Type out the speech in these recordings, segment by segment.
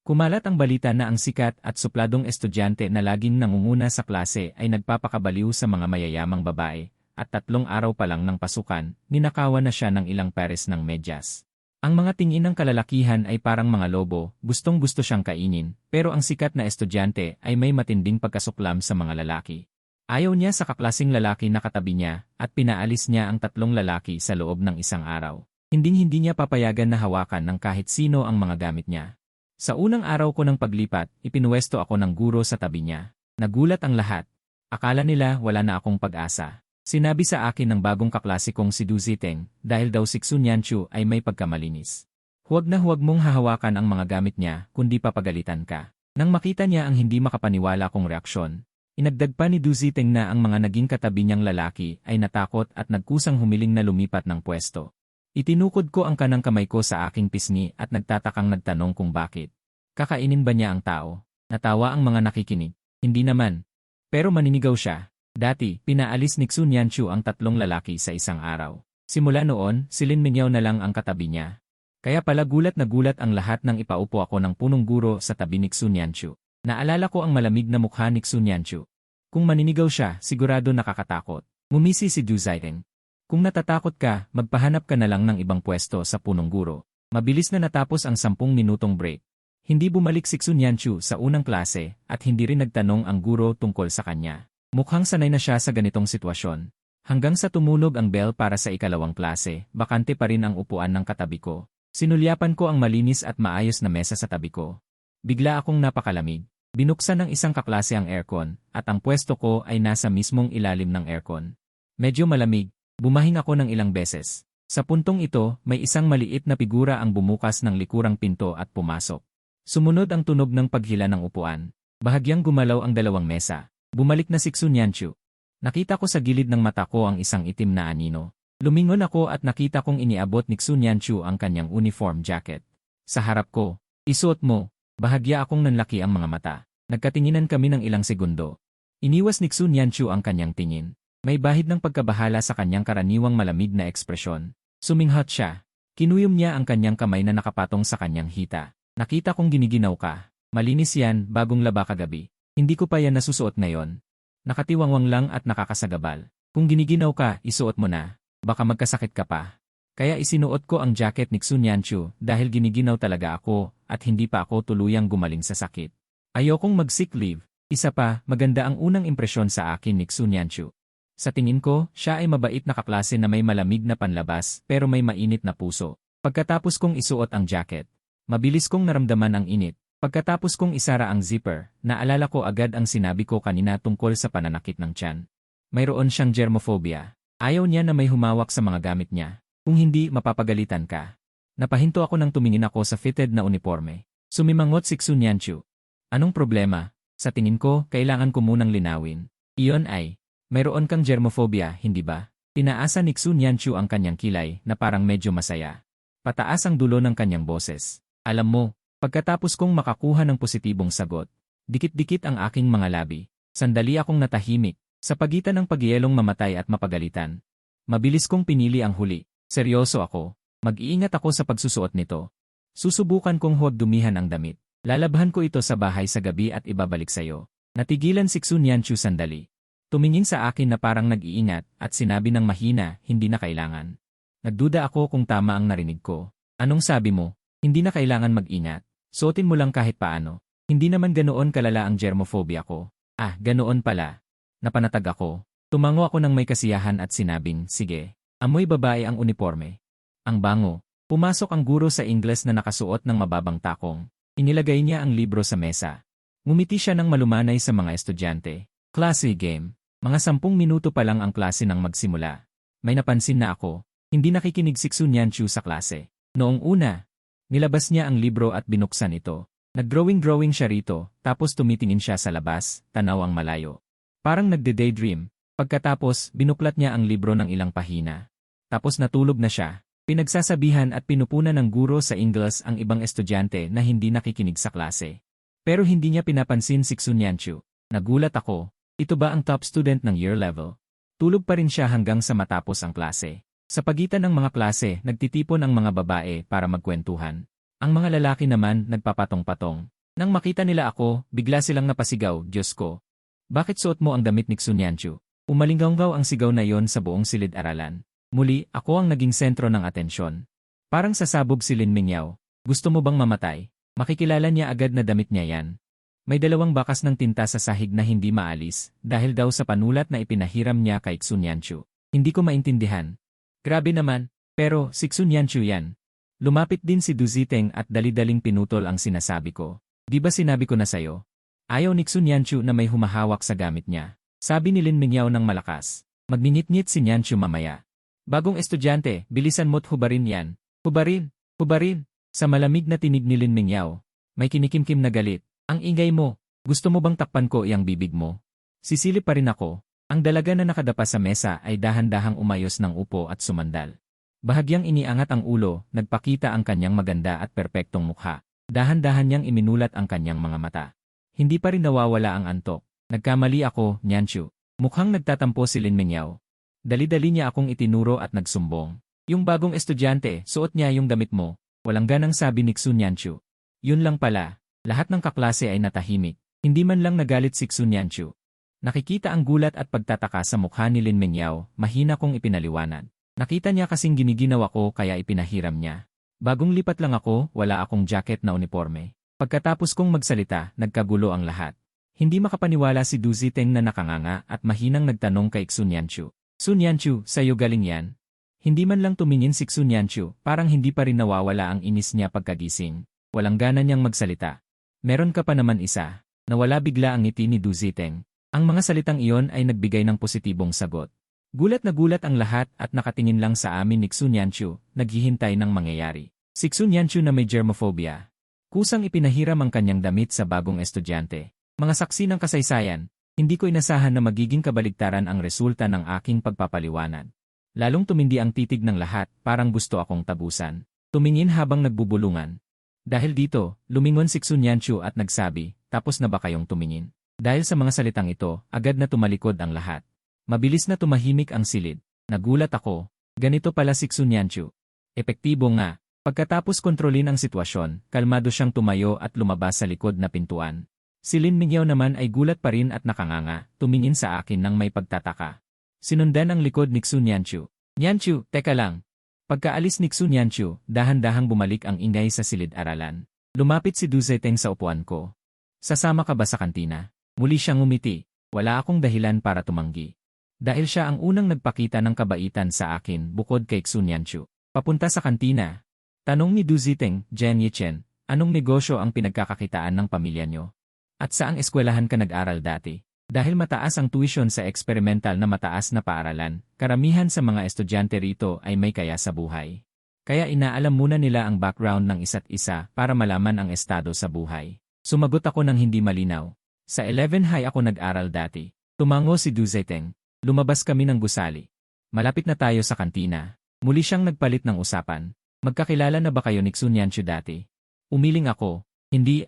Kumalat ang balita na ang sikat at supladong estudyante na laging nangunguna sa klase ay nagpapakabaliw sa mga mayayamang babae, at 3 araw pa lang ng pasukan, ninakawan na siya ng ilang pares ng medyas. Ang mga tingin ng kalalakihan ay parang mga lobo, gustong-gusto siyang kainin, pero ang sikat na estudyante ay may matinding pagkasuklam sa mga lalaki. Ayaw niya sa kaklasing lalaki na katabi niya, at pinaalis niya ang 3 lalaki sa loob ng 1 araw. Hinding-hindi niya papayagan na hawakan ng kahit sino ang mga gamit niya. Sa unang araw ko ng paglipat, ipinuwesto ako ng guro sa tabi niya. Nagulat ang lahat. Akala nila wala na akong pag-asa. Sinabi sa akin ng bagong kaklase kong si Du Ziteng, dahil daw si Xun Yanchu ay may pagkamalinis. Huwag mong hahawakan ang mga gamit niya, kundi papagalitan ka. Nang makita niya ang hindi makapaniwala kong reaksyon, inagdag pa ni Du Ziteng na ang mga naging katabi niyang lalaki ay natakot at nagkusang humiling na lumipat ng pwesto. Itinukod ko ang kanang kamay ko sa aking pisngi at nagtatakang nagtanong kung bakit. Kakainin ba niya ang tao? Natawa ang mga nakikinig. Hindi naman. Pero maninigaw siya. Dati, pinaalis ni Xun Yanchu ang 3 lalaki sa 1 araw. Simula noon, si Lin Mingyaw na lang ang katabi niya. Kaya pala gulat na gulat ang lahat nang ipaupo ako ng punong guro sa tabi ni Xun Yanchu. Naalala ko ang malamig na mukha ni Xun Yanchu. Kung maninigaw siya, sigurado nakakatakot. Ngumisi si Du Ziteng. Kung natatakot ka, magpahanap ka na lang ng ibang pwesto sa punong guro. Mabilis na natapos ang 10 minutong break. Hindi bumalik si Xun Yanchu sa unang klase at hindi rin nagtanong ang guro tungkol sa kanya. Mukhang sanay na siya sa ganitong sitwasyon. Hanggang sa tumunog ang bell para sa 2nd klase, bakante pa rin ang upuan ng katabi ko. Sinulyapan ko ang malinis at maayos na mesa sa tabi ko. Bigla akong napakalamig. Binuksan ng isang kaklase ang aircon, at ang pwesto ko ay nasa mismong ilalim ng aircon. Medyo malamig, bumahing ako ng ilang beses. Sa puntong ito, may isang maliit na figura ang bumukas ng likurang pinto at pumasok. Sumunod ang tunog ng paghila ng upuan. Bahagyang gumalaw ang 2 mesa. Bumalik na si Xun Yanchu. Nakita ko sa gilid ng mata ko ang isang itim na anino. Lumingon ako at nakita kong iniabot ni Xun Yanchu ang kanyang uniform jacket. Sa harap ko, isuot mo. Bahagya akong nanlaki ang mga mata. Nagkatinginan kami ng ilang segundo. Iniwas ni Xun Yanchu ang kanyang tingin. May bahid ng pagkabahala sa kanyang karaniwang malamig na ekspresyon. Suminghot siya. Kinuyom niya ang kanyang kamay na nakapatong sa kanyang hita. Nakita kong giniginaw ka. Malinis yan, bagong laba kagabi. Hindi ko pa yan nasusuot ngayon. Nakatiwangwang lang at nakakasagabal. Kung giniginaw ka, isuot mo na. Baka magkasakit ka pa. Kaya isinuot ko ang jacket ni Xun Yanchu dahil giniginaw talaga ako at hindi pa ako tuluyang gumaling sa sakit. Ayokong mag-sick leave. Isa pa, maganda ang unang impresyon sa akin ni Xun Yanchu. Sa tingin ko, siya ay mabait na kaklase na may malamig na panlabas pero may mainit na puso. Pagkatapos kong isuot ang jacket, mabilis kong naramdaman ang init. Pagkatapos kong isara ang zipper, naalala ko agad ang sinabi ko kanina tungkol sa pananakit ng tiyan. Mayroon siyang germophobia. Ayaw niya na may humawak sa mga gamit niya. Kung hindi, mapapagalitan ka. Napahinto ako nang tumingin ako sa fitted na uniforme. Sumimangot si Xun Yanchu. Anong problema? Sa tingin ko, kailangan ko munang linawin. Iyon ay, mayroon kang germophobia, hindi ba? Tinaasa ni Xun Yanchu ang kanyang kilay na parang medyo masaya. Pataas ang dulo ng kanyang boses. Alam mo, pagkatapos kong makakuha ng positibong sagot, dikit-dikit ang aking mga labi. Sandali akong natahimik, sa pagitan ng pagyelong mamatay at mapagalitan. Mabilis kong pinili ang huli. Seryoso ako. Mag-iingat ako sa pagsusuot nito. Susubukan kong huwag dumihan ang damit. Lalabhan ko ito sa bahay sa gabi at ibabalik sa'yo. Natigilan si Xun Yanchu sandali. Tumingin sa akin na parang nag-iingat at sinabi ng mahina, hindi na kailangan. Nagduda ako kung tama ang narinig ko. Anong sabi mo? Hindi na kailangan mag-ingat. Suotin mo lang kahit paano. Hindi naman ganoon kalala ang germophobia ko. Ah, ganoon pala. Napanatag ako. Tumango ako ng may kasiyahan at sinabing, sige. Amoy babae ang uniforme. Ang bango. Pumasok ang guro sa Ingles na nakasuot ng mababang takong. Inilagay niya ang libro sa mesa. Ngumiti siya ng malumanay sa mga estudyante. Klase game. Mga 10 minuto pa lang ang klase nang magsimula. May napansin na ako. Hindi nakikinig si Xun Yanchu sa klase. Noong una, nilabas niya ang libro at binuksan ito. Nag-drawing siya rito, tapos tumitingin siya sa labas, tanaw ang malayo. Parang nagde-daydream. Pagkatapos, binuklat niya ang libro ng ilang pahina. Tapos natulog na siya. Pinagsasabihan at pinupunan ng guro sa Ingles ang ibang estudyante na hindi nakikinig sa klase. Pero hindi niya pinapansin si Xun Yanchu. Nagulat ako. Ito ba ang top student ng year level? Tulog pa rin siya hanggang sa matapos ang klase. Sa pagitan ng mga klase, nagtitipon ang mga babae para magkwentuhan. Ang mga lalaki naman nagpapatong-patong. Nang makita nila ako, bigla silang napasigaw, Diyos ko. Bakit suot mo ang damit ni Xunyanchu? Umalinggaw ang sigaw na yon sa buong silid-aralan. Muli, ako ang naging sentro ng atensyon. Parang sasabog si Lin Mingyao. Gusto mo bang mamatay? Makikilala niya agad na damit niya yan. May 2 bakas ng tinta sa sahig na hindi maalis, dahil daw sa panulat na ipinahiram niya kay Xunyanchu. Hindi ko maintindihan. Grabe naman, pero si Xunyanchu yan. Lumapit din si Du Ziteng at dali-daling pinutol ang sinasabi ko. Di ba sinabi ko na sayo? Ayaw ni Xunyanchu na may humahawak sa gamit niya. Sabi ni Lin Mingyao ng malakas. Magninit-nit si Nyanchu mamaya. Bagong estudyante, bilisan mo't hubarin yan. Hubarin! Hubarin! Sa malamig na tinig ni Lin Mingyao. May kinikimkim na galit. Ang ingay mo. Gusto mo bang takpan ko iyang bibig mo? Sisilip pa rin ako. Ang dalaga na nakadapa sa mesa ay dahan-dahang umayos ng upo at sumandal. Bahagyang iniangat ang ulo, nagpakita ang kanyang maganda at perpektong mukha. Dahan-dahan niyang iminulat ang kanyang mga mata. Hindi pa rin nawawala ang antok. Nagkamali ako, Nyanchu. Mukhang nagtatampo si Lin Mingyao. Dali-dali niya akong itinuro at nagsumbong. Yung bagong estudyante, suot niya yung damit mo. Walang ganang sabi ni Xunyanchu. Yun lang pala. Lahat ng kaklase ay natahimik. Hindi man lang nagalit si Xunyanchu. Nakikita ang gulat at pagtataka sa mukha ni Lin Mingyao, mahina kong ipinaliwanag. Nakita niya kasing giniginaw ako kaya ipinahiram niya. Bagong lipat lang ako, wala akong jacket na uniforme. Pagkatapos kong magsalita, nagkagulo ang lahat. Hindi makapaniwala si Du Ziteng na nakanganga at mahinang nagtanong kay Xunyanchu. Xunyanchu, sa'yo galing yan? Hindi man lang tumingin si Xunyanchu, parang hindi pa rin nawawala ang inis niya pagkagising. Walang gana niyang magsalita. Meron ka pa naman isa. Nawala bigla ang ngiti ni Du Ziteng. Ang mga salitang iyon ay nagbigay ng positibong sagot. Gulat na gulat ang lahat at nakatingin lang sa amin ni Xunyanchu, naghihintay ng mangyayari. Si Xunyanchu na may germophobia. Kusang ipinahiram ang kanyang damit sa bagong estudyante. Mga saksi ng kasaysayan, hindi ko inasahan na magiging kabaligtaran ang resulta ng aking pagpapaliwanag. Lalong tumindi ang titig ng lahat, parang gusto akong tabusan. Tumingin habang nagbubulungan. Dahil dito, lumingon si Xunyanchu at nagsabi, tapos na ba kayong tumingin? Dahil sa mga salitang ito, agad na tumalikod ang lahat. Mabilis na tumahimik ang silid. Nagulat ako. Ganito pala si Xunyanchu. Epektibo nga. Pagkatapos kontrolin ang sitwasyon, kalmado siyang tumayo at lumabas sa likod na pintuan. Si Lin Mingyao naman ay gulat pa rin at nakanganga, tumingin sa akin ng may pagtataka. Sinundan ang likod ni Xunyanchu. Nyanchu, teka lang. Pagkaalis ni Xunyanchu, dahan-dahang bumalik ang ingay sa silid-aralan. Lumapit si Du Ziteng sa upuan ko. Sasama ka ba sa kantina? Muli siyang ngumiti. Wala akong dahilan para tumanggi. Dahil siya ang unang nagpakita ng kabaitan sa akin bukod kay Xunyanchu. Papunta sa kantina. Tanong ni Du Ziteng, Jen Yichen, anong negosyo ang pinagkakakitaan ng pamilya nyo? At saang eskwelahan ka nag-aral dati? Dahil mataas ang tuition sa experimental na mataas na paaralan, karamihan sa mga estudyante rito ay may kaya sa buhay. Kaya inaalam muna nila ang background ng isa't isa para malaman ang estado sa buhay. Sumagot ako ng hindi malinaw. Sa 11 high ako nag-aral dati. Tumango si Du Ziteng. Lumabas kami ng gusali. Malapit na tayo sa kantina. Muli siyang nagpalit ng usapan. Magkakilala na ba kayo ni Xunyanchu dati? Umiling ako. Hindi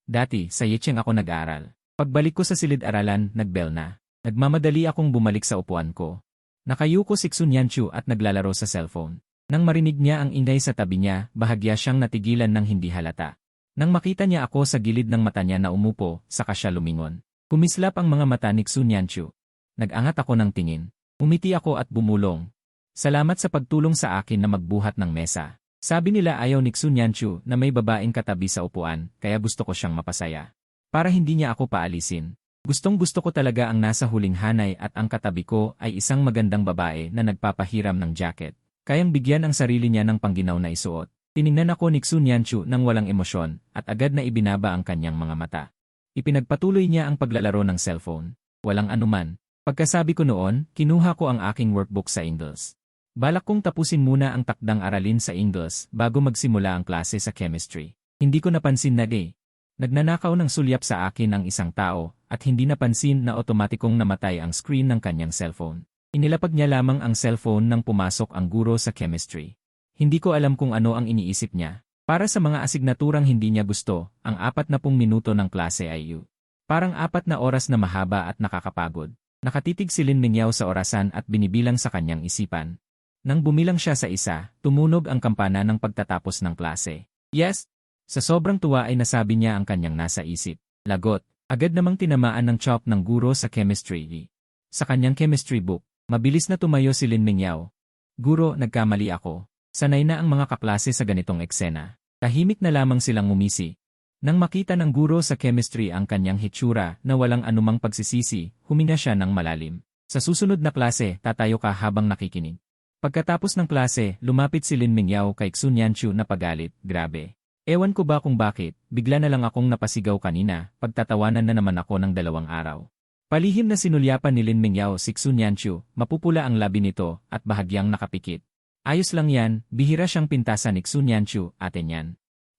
Dati, sa Yicheng ako nag-aral. Pagbalik ko sa silid-aralan, nagbell na. Nagmamadali akong bumalik sa upuan ko. Nakayuko si Xunyanchu at naglalaro sa cellphone. Nang marinig niya ang ingay sa tabi niya, bahagya siyang natigilan ng hindi halata. Nang makita niya ako sa gilid ng mata niya na umupo, saka siya lumingon. Kumislap ang mga mata ni Xunyanchu. Nag-angat ako ng tingin. Umiti ako at bumulong. Salamat sa pagtulong sa akin na magbuhat ng mesa. Sabi nila ayaw ni Xunyanchu na may babaeng katabi sa upuan, kaya gusto ko siyang mapasaya. Para hindi niya ako paalisin. Gustong-gusto ko talaga ang nasa huling hanay at ang katabi ko ay isang magandang babae na nagpapahiram ng jacket. Kayang bigyan ang sarili niya ng pangginaw na isuot. Tiningnan ako ni Xunyanchu nang walang emosyon at agad na ibinaba ang kanyang mga mata. Ipinagpatuloy niya ang paglalaro ng cellphone. Walang anuman. Pagkasabi ko noon, kinuha ko ang aking workbook sa English. Balak kong tapusin muna ang takdang aralin sa English bago magsimula ang klase sa chemistry. Hindi ko napansin na nagnanakaw ng sulyap sa akin ang isang tao at hindi napansin na otomatikong namatay ang screen ng kanyang cellphone. Inilapag niya lamang ang cellphone nang pumasok ang guro sa chemistry. Hindi ko alam kung ano ang iniisip niya. Para sa mga asignaturang hindi niya gusto, ang 40 minuto ng klase ay parang 4 na oras na mahaba at nakakapagod. Nakatitig si Lin Mingyao sa orasan at binibilang sa kanyang isipan. Nang bumilang siya sa isa, tumunog ang kampana ng pagtatapos ng klase. Yes! Sa sobrang tuwa ay nasabi niya ang kanyang nasa isip. Lagot, agad namang tinamaan ng chop ng guro sa chemistry. Sa kanyang chemistry book, mabilis na tumayo si Lin Mingyao. Guro, nagkamali ako. Sanay na ang mga kaklase sa ganitong eksena. Tahimik na lamang silang ngumisi. Nang makita ng guro sa chemistry ang kanyang hitsura na walang anumang pagsisisi, huminga siya ng malalim. Sa susunod na klase, tatayo ka habang nakikinig. Pagkatapos ng klase, lumapit si Lin Mingyao kay Xun Yanchu na pagalit. Grabe. Ewan ko ba kung bakit, bigla na lang akong napasigaw kanina, pagtatawanan na naman ako ng 2 araw. Palihim na sinulyapan ni Lin Mingyao si Xun Yanchu, mapupula ang labi nito, at bahagyang nakapikit. Ayos lang yan, bihira siyang pintasan ni Xun Yanchu, atin yan.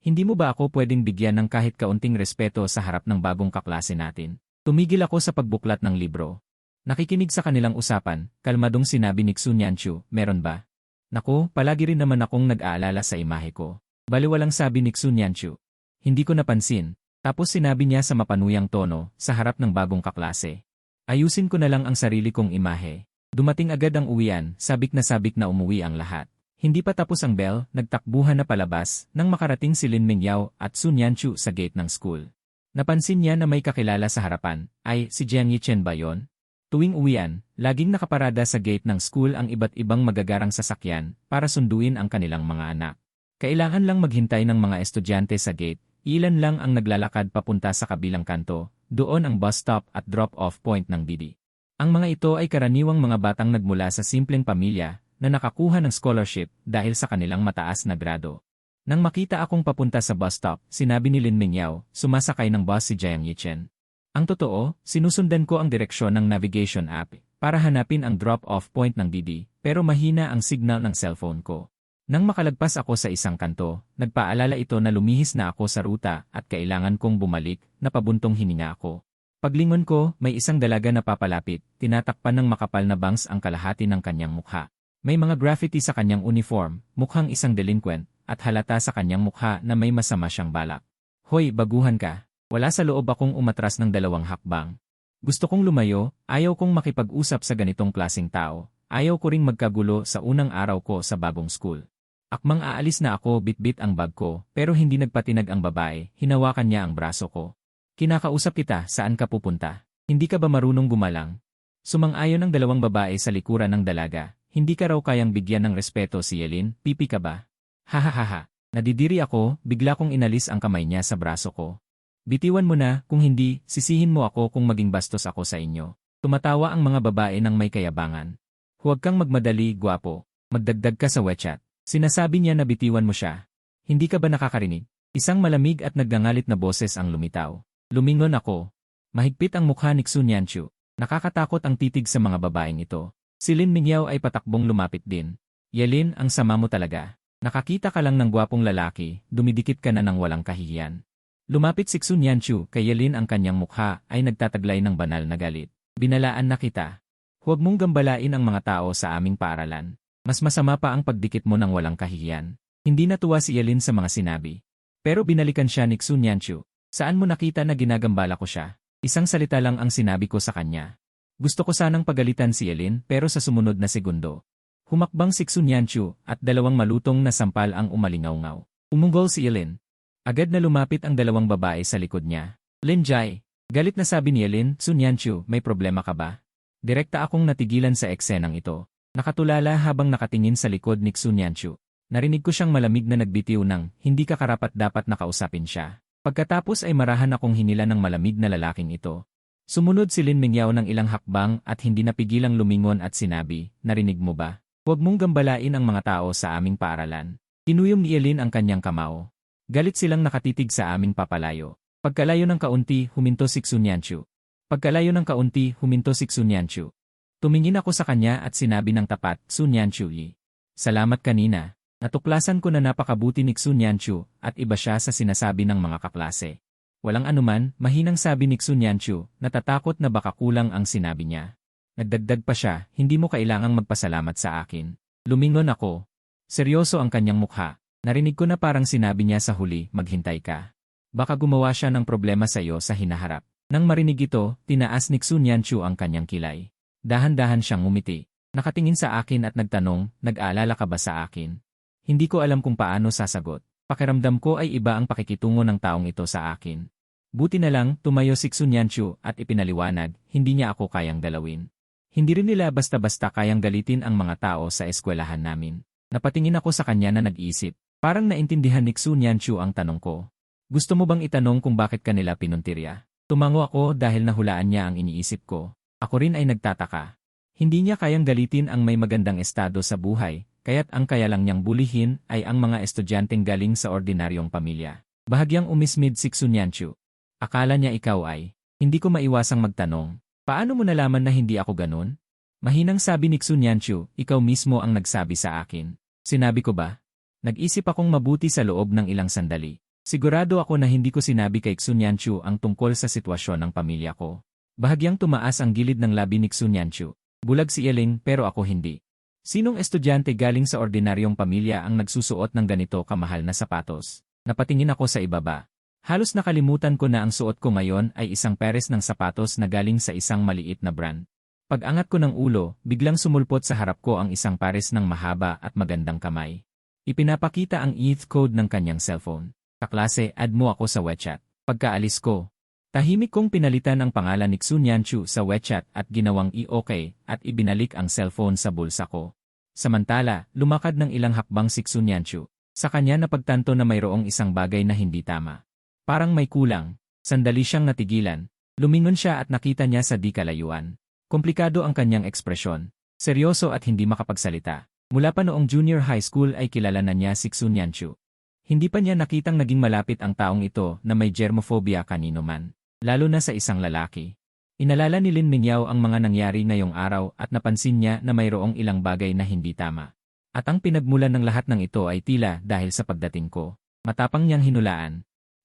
Hindi mo ba ako pwedeng bigyan ng kahit kaunting respeto sa harap ng bagong kaklase natin? Tumigil ako sa pagbuklat ng libro. Nakikinig sa kanilang usapan, kalmadong sinabi ni Xun Yanchu, meron ba? Naku, palagi rin naman akong nag-aalala sa imahe ko. Baliwalang sabi ni Xun Yanchu. Hindi ko napansin. Tapos sinabi niya sa mapanuyang tono, sa harap ng bagong kaklase. Ayusin ko na lang ang sarili kong imahe. Dumating agad ang uwian, sabik na umuwi ang lahat. Hindi pa tapos ang bell, nagtakbuhan na palabas, nang makarating si Lin Mingyao at Xun Yanchu sa gate ng school. Napansin niya na may kakilala sa harapan, ay si Jiang Yichen ba yon? Tuwing uwian, laging nakaparada sa gate ng school ang iba't ibang magagarang sasakyan para sunduin ang kanilang mga anak. Kailangan lang maghintay ng mga estudyante sa gate, ilan lang ang naglalakad papunta sa kabilang kanto, doon ang bus stop at drop-off point ng Didi. Ang mga ito ay karaniwang mga batang nagmula sa simpleng pamilya na nakakuha ng scholarship dahil sa kanilang mataas na grado. Nang makita akong papunta sa bus stop, sinabi ni Lin Mingyao, sumasakay ng bus si Jiang Yichen. Ang totoo, sinusundan ko ang direksyon ng navigation app para hanapin ang drop-off point ng Didi, pero mahina ang signal ng cellphone ko. Nang makalagpas ako sa isang kanto, nagpaalala ito na lumihis na ako sa ruta at kailangan kong bumalik, napabuntong hininga ako. Paglingon ko, may isang dalaga na papalapit, tinatakpan ng makapal na bangs ang kalahati ng kanyang mukha. May mga graffiti sa kanyang uniform, mukhang isang delinquent, at halata sa kanyang mukha na may masama siyang balak. Hoy, baguhan ka. Wala sa loob akong umatras ng 2 hakbang. Gusto kong lumayo, ayaw kong makipag-usap sa ganitong klaseng tao, ayaw ko ring magkagulo sa unang araw ko sa bagong school. Akmang aalis na ako, bitbit ang bag ko, pero hindi nagpatinag ang babae, hinawakan niya ang braso ko. Kinakausap kita, saan ka pupunta? Hindi ka ba marunong gumalang? Sumang-ayon ang 2 babae sa likuran ng dalaga. Hindi ka raw kayang bigyan ng respeto si Yelin, pipi ka ba? Hahaha. Nadidiri ako, bigla kong inalis ang kamay niya sa braso ko. Bitiwan mo na, kung hindi, sisihin mo ako kung maging bastos ako sa inyo. Tumatawa ang mga babae ng may kayabangan. Huwag kang magmadali, gwapo. Magdagdag ka sa WeChat. Sinasabi niya na bitiwan mo siya. Hindi ka ba nakakarinig? Isang malamig at nagngangalit na boses ang lumitaw. Lumingon ako. Mahigpit ang mukha ni Xun Yanchu. Nakakatakot ang titig sa mga babaeng ito. Si Lin Mingyao ay patakbong lumapit din. Yelin, ang sama mo talaga. Nakakita ka lang ng gwapong lalaki, dumidikit ka na ng walang kahihiyan. Lumapit si Xun Yanchu kay Yelin, ang kanyang mukha ay nagtataglay ng banal na galit. Binalaan na kita. Huwag mong gambalain ang mga tao sa aming paaralan. Mas masama pa ang pagdikit mo ng walang kahihiyan. Hindi natuwa si Yelin sa mga sinabi. Pero binalikan siya ni Xun Yanchu. Saan mo nakita na ginagambala ko siya? Isang salita lang ang sinabi ko sa kanya. Gusto ko sanang pagalitan si Yelin pero sa sumunod na segundo. Humakbang si Xun Yanchu at 2 malutong na sampal ang umalingaw-ngaw. Umunggol si Yelin. Agad na lumapit ang 2 babae sa likod niya. Lin Jai. Galit na sabi ni Yelin, Xun Yanchu, may problema ka ba? Direkta akong natigilan sa eksenang ito. Nakatulala habang nakatingin sa likod ni Xun Yanchu. Narinig ko siyang malamig na nagbitiw ng, hindi ka karapat-dapat na kausapin siya. Pagkatapos ay marahan akong hinila ng malamig na lalaking ito. Sumunod si Lin Mingyao ng ilang hakbang at hindi napigilang lumingon at sinabi, narinig mo ba? Huwag mong gambalain ang mga tao sa aming paaralan. Tinuyom ni Yelin ang kanyang kamao. Galit silang nakatitig sa aming papalayo. Pagkalayo ng kaunti, huminto si Xun Yanchu. Pagkalayo ng kaunti, huminto si Xun Yanchu. Tumingin ako sa kanya at sinabi ng tapat, Xun Yanchu yi. Salamat kanina. Natuklasan ko na napakabuti ni Xun Yanchu at iba siya sa sinasabi ng mga kaklase. Walang anuman, mahinang sabi ni Xun Yanchu, natatakot na baka kulang ang sinabi niya. Nagdagdag pa siya, hindi mo kailangang magpasalamat sa akin. Lumingon ako. Seryoso ang kanyang mukha. Narinig ko na parang sinabi niya sa huli, maghintay ka. Baka gumawa siya ng problema sa iyo sa hinaharap. Nang marinig ito, tinaas ni Xun Yanchu ang kanyang kilay. Dahan-dahan siyang ngumiti. Nakatingin sa akin at nagtanong, nag-aalala ka ba sa akin? Hindi ko alam kung paano sasagot. Pakiramdam ko ay iba ang pakikitungo ng taong ito sa akin. Buti na lang, tumayo si Xunyanchu at ipinaliwanag, hindi niya ako kayang dalawin. Hindi rin nila basta-basta kayang galitin ang mga tao sa eskwelahan namin. Napatingin ako sa kanya na nag-iisip. Parang naintindihan ni Xunyanchu ang tanong ko. Gusto mo bang itanong kung bakit kanila pinuntirya? Tumango ako dahil nahulaan niya ang iniisip ko. Ako rin ay nagtataka. Hindi niya kayang galitin ang may magandang estado sa buhay, kaya't ang kaya lang niyang bulihin ay ang mga estudyanteng galing sa ordinaryong pamilya. Bahagyang umismid si Xunyanchu. Akala niya ikaw ay, hindi ko maiwasang magtanong. Paano mo nalaman na hindi ako ganun? Mahinang sabi ni Xunyanchu, ikaw mismo ang nagsabi sa akin. Sinabi ko ba? Nag-isip akong mabuti sa loob ng ilang sandali. Sigurado ako na hindi ko sinabi kay Xunyanchu ang tungkol sa sitwasyon ng pamilya ko. Bahagyang tumaas ang gilid ng labi ni Xunyanchu. Bulag si Eling pero ako hindi. Sinong estudyante galing sa ordinaryong pamilya ang nagsusuot ng ganito kamahal na sapatos? Napatingin ako sa ibaba. Halos nakalimutan ko na ang suot ko ngayon ay isang pares ng sapatos na galing sa isang maliit na brand. Pag-angat ko ng ulo, biglang sumulpot sa harap ko ang isang pares ng mahaba at magandang kamay. Ipinapakita ang ETH code ng kanyang cellphone. Kaklase, add mo ako sa WeChat. Pagkaalis ko, tahimik kong pinalitan ang pangalan ni Xunyanchu sa WeChat at ginawang i-OK at ibinalik ang cellphone sa bulsa ko. Samantala, lumakad ng ilang hakbang si Xunyanchu. Sa kanya napagtanto na mayroong isang bagay na hindi tama. Parang may kulang. Sandali siyang natigilan. Lumingon siya at nakita niya sa di kalayuan. Komplikado ang kanyang ekspresyon. Seryoso at hindi makapagsalita. Mula pa noong junior high school ay kilala na niya si Xunyanchu. Hindi pa niya nakitang naging malapit ang taong ito na may germophobia kanino man. Lalo na sa isang lalaki. Inalala ni Lin Mingyao ang mga nangyari ngayong araw at napansin niya na mayroong ilang bagay na hindi tama. At ang pinagmulan ng lahat ng ito ay tila dahil sa pagdating ko. Matapang niyang hinulaan.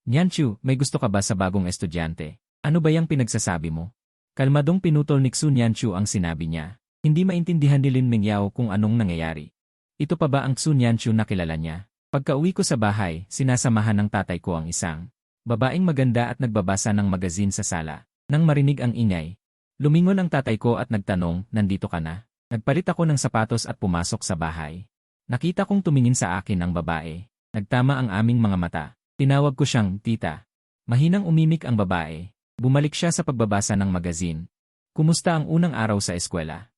Nyanchu, may gusto ka ba sa bagong estudyante? Ano ba yung pinagsasabi mo? Kalmadong pinutol ni Xunyanchu ang sinabi niya. Hindi maintindihan ni Lin Mingyao kung anong nangyayari. Ito pa ba ang Xunyanchu na kilala niya? Pagka-uwi ko sa bahay, sinasamahan ng tatay ko ang isang babaeng maganda at nagbabasa ng magazine sa sala. Nang marinig ang ingay, lumingon ang tatay ko at nagtanong, nandito ka na? Nagpalit ako ng sapatos at pumasok sa bahay. Nakita kong tumingin sa akin ang babae. Nagtama ang aming mga mata. Tinawag ko siyang, tita. Mahinang umimik ang babae. Bumalik siya sa pagbabasa ng magazine. Kumusta ang unang araw sa eskwela?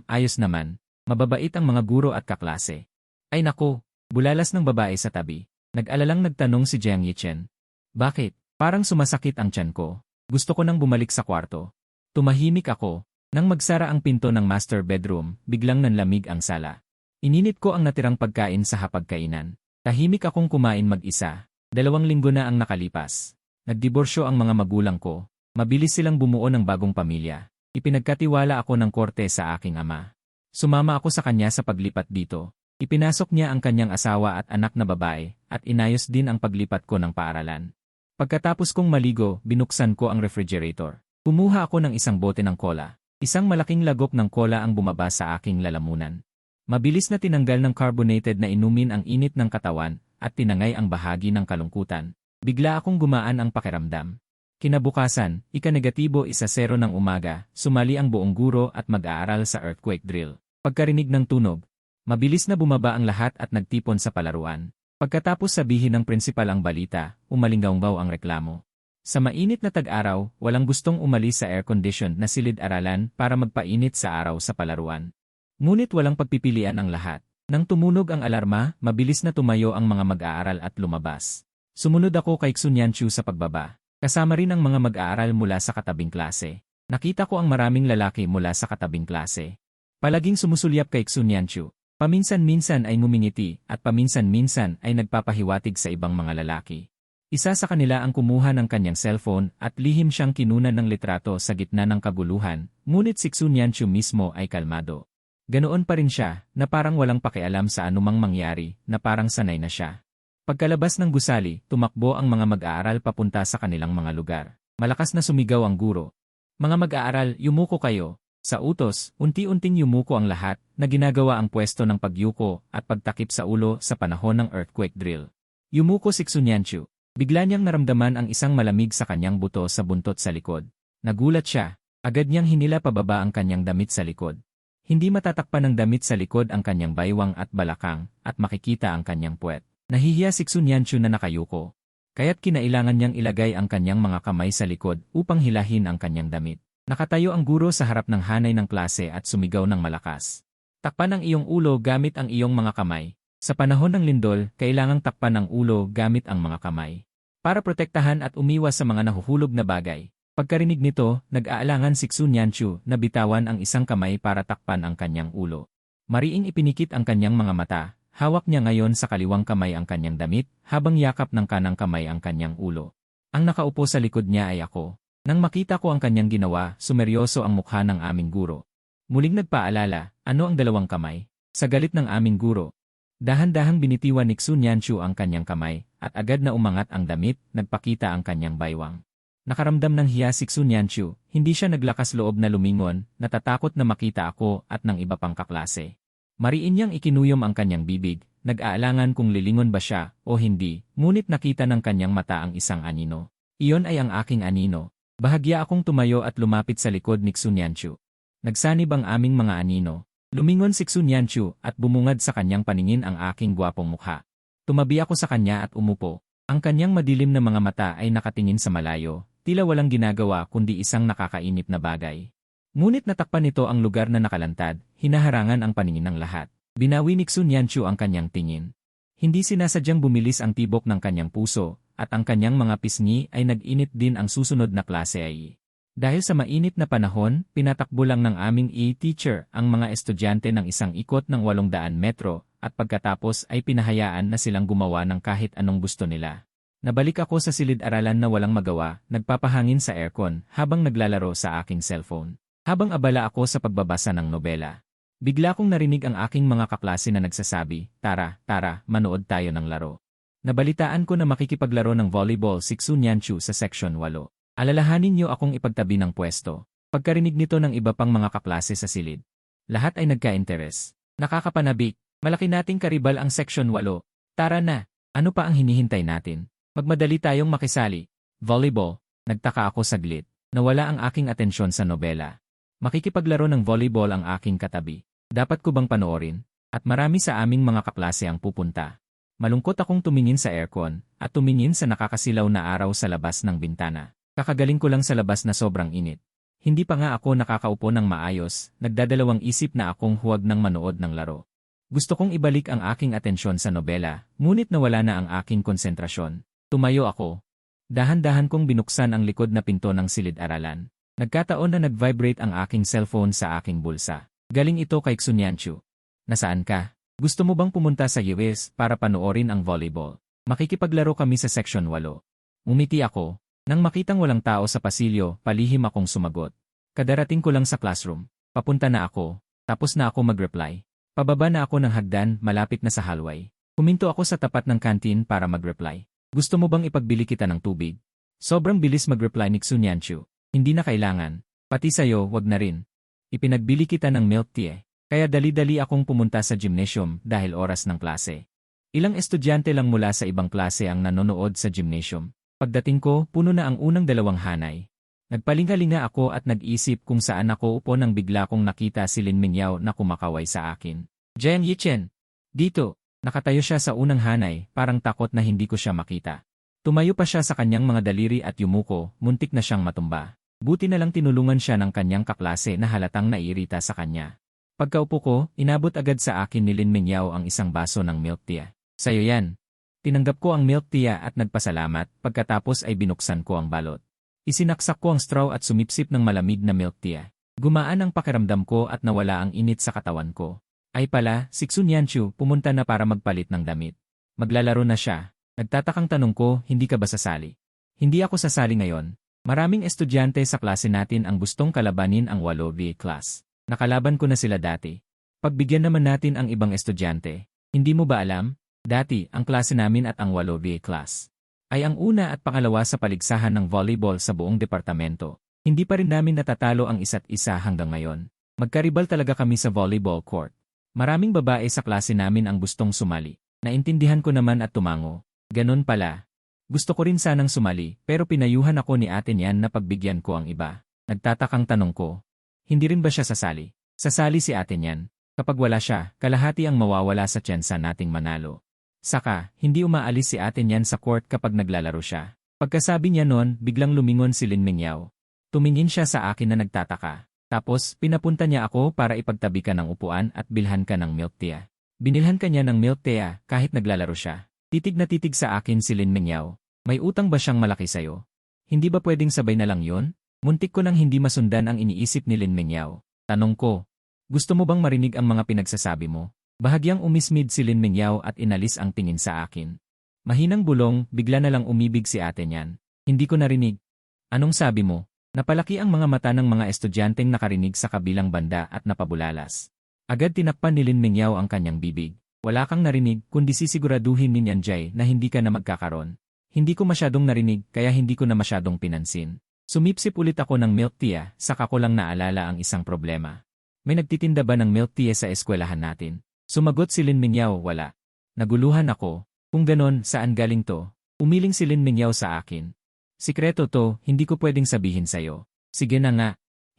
Ayos naman. Mababait ang mga guro at kaklase. Ay nako, bulalas ng babae sa tabi. Nag-alalang nagtanong si Jiang Yichen. Bakit? Parang sumasakit ang tiyan ko. Gusto ko nang bumalik sa kwarto. Tumahimik ako. Nang magsara ang pinto ng master bedroom, biglang nanlamig ang sala. Ininit ko ang natirang pagkain sa hapagkainan. Tahimik akong kumain mag-isa. 2 linggo na ang nakalipas. Nagdiborsyo ang mga magulang ko. Mabilis silang bumuo ng bagong pamilya. Ipinagkatiwala ako ng korte sa aking ama. Sumama ako sa kanya sa paglipat dito. Ipinasok niya ang kanyang asawa at anak na babae, at inayos din ang paglipat ko ng paaralan. Pagkatapos kong maligo, binuksan ko ang refrigerator. Kumuha ako ng isang bote ng cola. Isang malaking lagok ng cola ang bumaba sa aking lalamunan. Mabilis na tinanggal ng carbonated na inumin ang init ng katawan, at tinangay ang bahagi ng kalungkutan. Bigla akong gumaan ang pakiramdam. Kinabukasan, ika-negatibo 1-0 ng umaga, sumali ang buong guro at mag-aaral sa earthquake drill. Pagkarinig ng tunog, mabilis na bumaba ang lahat at nagtipon sa palaruan. Pagkatapos sabihin ng prinsipal ang balita, umalinggaw ang reklamo. Sa mainit na tag-araw, walang gustong umalis sa air-conditioned na silid-aralan para magpainit sa araw sa palaruan. Ngunit walang pagpipilian ang lahat. Nang tumunog ang alarma, mabilis na tumayo ang mga mag-aaral at lumabas. Sumunod ako kay Xunyanchu sa pagbaba. Kasama rin ang mga mag-aaral mula sa katabing klase. Nakita ko ang maraming lalaki mula sa katabing klase. Palaging sumusulyap kay Xunyanchu. Paminsan-minsan ay ngumingiti at paminsan-minsan ay nagpapahiwatig sa ibang mga lalaki. Isa sa kanila ang kumuha ng kanyang cellphone at lihim siyang kinunan ng litrato sa gitna ng kaguluhan, ngunit si Xunyanchu mismo ay kalmado. Ganoon pa rin siya, na parang walang pakialam sa anumang mangyari, na parang sanay na siya. Pagkalabas ng gusali, tumakbo ang mga mag-aaral papunta sa kanilang mga lugar. Malakas na sumigaw ang guro. Mga mag-aaral, yumuko kayo. Sa utos, unti-unting yumuko ang lahat, na ginagawa ang pwesto ng pagyuko at pagtakip sa ulo sa panahon ng earthquake drill. Yumuko si Xunyanchu. Bigla niyang naramdaman ang isang malamig sa kanyang buto sa buntot sa likod. Nagulat siya. Agad niyang hinila pababa ang kanyang damit sa likod. Hindi matatakpan ng damit sa likod ang kanyang baywang at balakang, at makikita ang kanyang puwet. Nahihiya si Xunyanchu na nakayuko. Kaya't kinailangan niyang ilagay ang kanyang mga kamay sa likod upang hilahin ang kanyang damit. Nakatayo ang guro sa harap ng hanay ng klase at sumigaw ng malakas. Takpan ang iyong ulo gamit ang iyong mga kamay. Sa panahon ng lindol, kailangang takpan ang ulo gamit ang mga kamay. Para protektahan at umiwas sa mga nahuhulog na bagay. Pagkarinig nito, nag-aalangan si Xunyanchu na bitawan ang isang kamay para takpan ang kanyang ulo. Mariing ipinikit ang kanyang mga mata. Hawak niya ngayon sa kaliwang kamay ang kanyang damit, habang yakap ng kanang kamay ang kanyang ulo. Ang nakaupo sa likod niya ay ako. Nang makita ko ang kanyang ginawa, sumeryoso ang mukha ng aming guro. Muling nagpaalala, ano ang dalawang kamay? Sa galit ng aming guro. Dahan-dahang binitiwan ni Xunyanchu ang kanyang kamay, at agad na umangat ang damit, nagpakita ang kanyang baywang. Nakaramdam ng hiya si Xunyanchu, hindi siya naglakas loob na lumingon, natatakot na makita ako at ng iba pang kaklase. Mariin niyang ikinuyom ang kanyang bibig, nag-aalangan kung lilingon ba siya o hindi, ngunit nakita ng kanyang mata ang isang anino. Iyon ay ang aking anino. Bahagya akong tumayo at lumapit sa likod ni Xunyanchu. Nagsanib ang aming mga anino. Lumingon si Xunyanchu at bumungad sa kanyang paningin ang aking gwapong mukha. Tumabi ako sa kanya at umupo. Ang kanyang madilim na mga mata ay nakatingin sa malayo, tila walang ginagawa kundi isang nakakainip na bagay. Ngunit natakpan nito ang lugar na nakalantad, hinaharangan ang paningin ng lahat. Binawi ni Xunyanchu ang kanyang tingin. Hindi sinasadyang bumilis ang tibok ng kanyang puso, at ang kanyang mga pisngi ay nag-init din ang susunod na klase ay. Dahil sa mainit na panahon, pinatakbo lang ng aming teacher ang mga estudyante ng isang ikot ng 800 metro, at pagkatapos ay pinahayaan na silang gumawa ng kahit anong gusto nila. Nabalik ako sa silid-aralan na walang magawa, nagpapahangin sa aircon habang naglalaro sa aking cellphone. Habang abala ako sa pagbabasa ng nobela, bigla kong narinig ang aking mga kaklase na nagsasabi, tara, manood tayo ng laro. Nabalitaan ko na makikipaglaro ng volleyball si Xunyanchu sa Section 8. Alalahanin niyo akong ipagtabi ng pwesto. Pagkarinig nito ng iba pang mga kaklase sa silid. Lahat ay nagka-interes. Nakakapanabik, malaki nating karibal ang Section 8. Tara na, ano pa ang hinihintay natin? Magmadali tayong makisali. Volleyball, nagtaka ako saglit. Nawala ang aking atensyon sa nobela. Makikipaglaro ng volleyball ang aking katabi. Dapat ko bang panoorin? At marami sa aming mga kaklase ang pupunta. Malungkot akong tumingin sa aircon, at tumingin sa nakakasilaw na araw sa labas ng bintana. Kakagaling ko lang sa labas na sobrang init. Hindi pa nga ako nakakaupo ng maayos, nagdadalawang isip na akong huwag nang manood ng laro. Gusto kong ibalik ang aking atensyon sa nobela, ngunit nawala na ang aking konsentrasyon. Tumayo ako. Dahan-dahan kong binuksan ang likod na pinto ng silid-aralan. Nagkataon na nag-vibrate ang aking cellphone sa aking bulsa. Galing ito kay Xunyanchu. Nasaan ka? Gusto mo bang pumunta sa US para panoorin ang volleyball? Makikipaglaro kami sa Section 8. Umiti ako. Nang makitang walang tao sa pasilyo, palihim akong sumagot. Kadarating ko lang sa classroom. Papunta na ako. Tapos na ako mag-reply. Pababa na ako ng hagdan, malapit na sa hallway. Huminto ako sa tapat ng canteen para mag-reply. Gusto mo bang ipagbili kita ng tubig? Sobrang bilis mag-reply ni Xunyanchu. Hindi na kailangan. Pati sa'yo, wag na rin. Ipinagbili kita ng milk tea. Kaya dali-dali akong pumunta sa gymnasium dahil oras ng klase. Ilang estudyante lang mula sa ibang klase ang nanonood sa gymnasium. Pagdating ko, puno na ang unang dalawang hanay. Nagpalingalinga ako at nag-isip kung saan ako upo nang bigla kong nakita si Lin Mingyao na kumakaway sa akin. Jian Yichen! Dito! Nakatayo siya sa unang hanay, parang takot na hindi ko siya makita. Tumayo pa siya sa kanyang mga daliri at yumuko, muntik na siyang matumba. Buti na lang tinulungan siya ng kanyang kaklase na halatang naiirita sa kanya. Pagkaupo ko, inabot agad sa akin ni Lin Mingyao ang isang baso ng milk tea. Sa'yo yan. Tinanggap ko ang milk tea at nagpasalamat, pagkatapos ay binuksan ko ang balot. Isinaksak ko ang straw at sumipsip ng malamig na milk tea. Gumaan ang pakiramdam ko at nawala ang init sa katawan ko. Ay pala, si Xunyanchu pumunta na para magpalit ng damit. Maglalaro na siya. Nagtatakang tanong ko, hindi ka ba sasali? Hindi ako sasali ngayon. Maraming estudyante sa klase natin ang gustong kalabanin ang 8V class. Nakalaban ko na sila dati. Pagbigyan naman natin ang ibang estudyante. Hindi mo ba alam? Dati, ang klase namin at ang 8V class ay ang una at pangalawa sa paligsahan ng volleyball sa buong departamento. Hindi pa rin namin natatalo ang isa't isa hanggang ngayon. Magkaribal talaga kami sa volleyball court. Maraming babae sa klase namin ang gustong sumali. Naintindihan ko naman at tumango. Ganon pala. Gusto ko rin sanang sumali, pero pinayuhan ako ni ate niyan na pagbigyan ko ang iba. Nagtatakang tanong ko. Hindi rin ba siya sasali? Sasali si ate niyan. Kapag wala siya, kalahati ang mawawala sa tsansa nating manalo. Saka, hindi umaalis si ate niyan sa court kapag naglalaro siya. Pagkasabi niya nun, biglang lumingon si Lin Mingyao. Tumingin siya sa akin na nagtataka. Tapos, pinapunta niya ako para ipagtabi ka ng upuan at bilhan ka ng milk tea. Binilhan ka niya ng milk tea kahit naglalaro siya. Titig na titig sa akin si Lin Mingyao. May utang ba siyang malaki sa'yo? Hindi ba pwedeng sabay na lang yun? Muntik ko nang hindi masundan ang iniisip ni Lin Mingyao. Tanong ko, gusto mo bang marinig ang mga pinagsasabi mo? Bahagyang umismid si Lin Mingyao at inalis ang tingin sa akin. Mahinang bulong, bigla na lang umibig si ate niyan. Hindi ko narinig. Anong sabi mo? Napalaki ang mga mata ng mga estudyanteng nakarinig sa kabilang banda at napabulalas. Agad tinakpan ni Lin Mingyao ang kanyang bibig. Wala kang narinig kundi sisiguraduhin ni Nyanjay na hindi ka na magkakaroon. Hindi ko masyadong narinig kaya hindi ko na masyadong pinansin. Sumipsip ulit ako ng milk tea, saka ko lang naalala ang isang problema. May nagtitinda ba ng milk tea sa eskwelahan natin? Sumagot si Lin Mingyao, wala. Naguluhan ako. Kung ganon, saan galing to? Umiling si Lin Mingyao sa akin. Sikreto to, hindi ko pwedeng sabihin sa'yo. Sige na nga.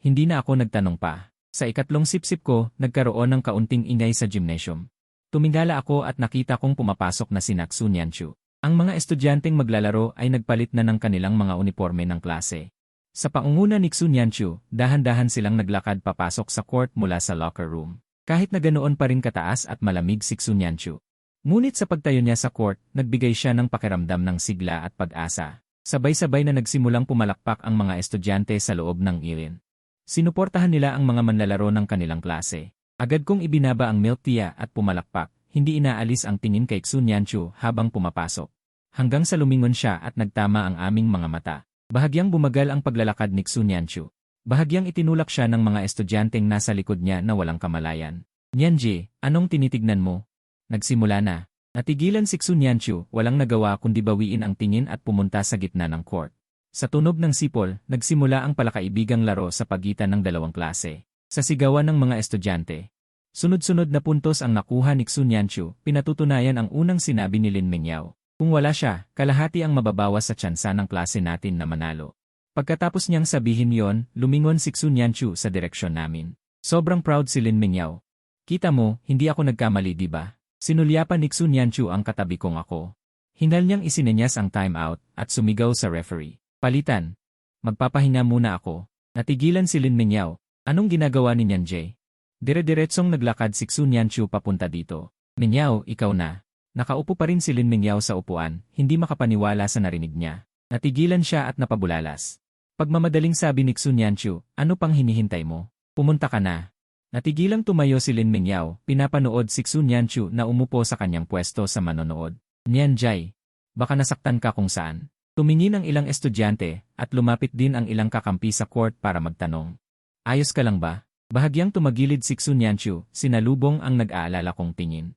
Hindi na ako nagtanong pa. Sa ikatlong sipsip ko, nagkaroon ng kaunting ingay sa gymnasium. Tumingala ako at nakita kong pumapasok na si Xu Nianchu. Ang mga estudyanteng maglalaro ay nagpalit na ng kanilang mga uniforme ng klase. Sa pangunguna ni Xu Nianchu, dahan-dahan silang naglakad papasok sa court mula sa locker room. Kahit na ganoon pa rin kataas at malamig si Xu Nianchu. Ngunit sa pagtayo niya sa court, nagbigay siya ng pakiramdam ng sigla at pag-asa. Sabay-sabay na nagsimulang pumalakpak ang mga estudyante sa loob ng ilin. Sinuportahan nila ang mga manlalaro ng kanilang klase. Agad kong ibinaba ang milk tea at pumalakpak, hindi inaalis ang tingin kay Xu Nianchu habang pumapasok. Hanggang sa lumingon siya at nagtama ang aming mga mata. Bahagyang bumagal ang paglalakad ni Xu Nianchu. Bahagyang itinulak siya ng mga estudyanteng nasa likod niya na walang kamalayan. Nianji, anong tinitignan mo? Nagsimula na. Natigilan si Xu Nianchu, walang nagawa kundi bawiin ang tingin at pumunta sa gitna ng court. Sa tunog ng sipol, nagsimula ang palakaibigang laro sa pagitan ng dalawang klase. Sa sigawan ng mga estudyante. Sunod-sunod na puntos ang nakuha ni Xu Nianchu, pinatutunayan ang unang sinabi ni Lin Mingyao. Kung wala siya, kalahati ang mababawas sa tsansa ng klase natin na manalo. Pagkatapos niyang sabihin yon, lumingon si Xu Nianchu sa direksyon namin. Sobrang proud si Lin Mingyao. Kita mo, hindi ako nagkamali diba? Sinulyapan ni Xu Nianchu ang katabi kong ako. Hinal niyang isinenyas ang timeout at sumigaw sa referee. Palitan. Magpapahinga muna ako. Natigilan si Lin Mingyao. Anong ginagawa ni Nyanjay? Dire-diretsong naglakad si Xu Nianchu papunta dito. Mingyao, ikaw na. Nakaupo pa rin si Lin Mingyao sa upuan, hindi makapaniwala sa narinig niya. Natigilan siya at napabulalas. Pagmamadaling sabi ni Xu Nianchu, ano pang hinihintay mo? Pumunta ka na. Natigilang tumayo si Lin Mingyao, pinapanood si Xu Nianchu na umupo sa kanyang pwesto sa manonood. Nyanjay, baka nasaktan ka kung saan. Tumingin ang ilang estudyante at lumapit din ang ilang kakampi sa court para magtanong. Ayos ka lang ba? Bahagyang tumagilid si Xu Nianchu, sinalubong ang nag-aalala kong tingin.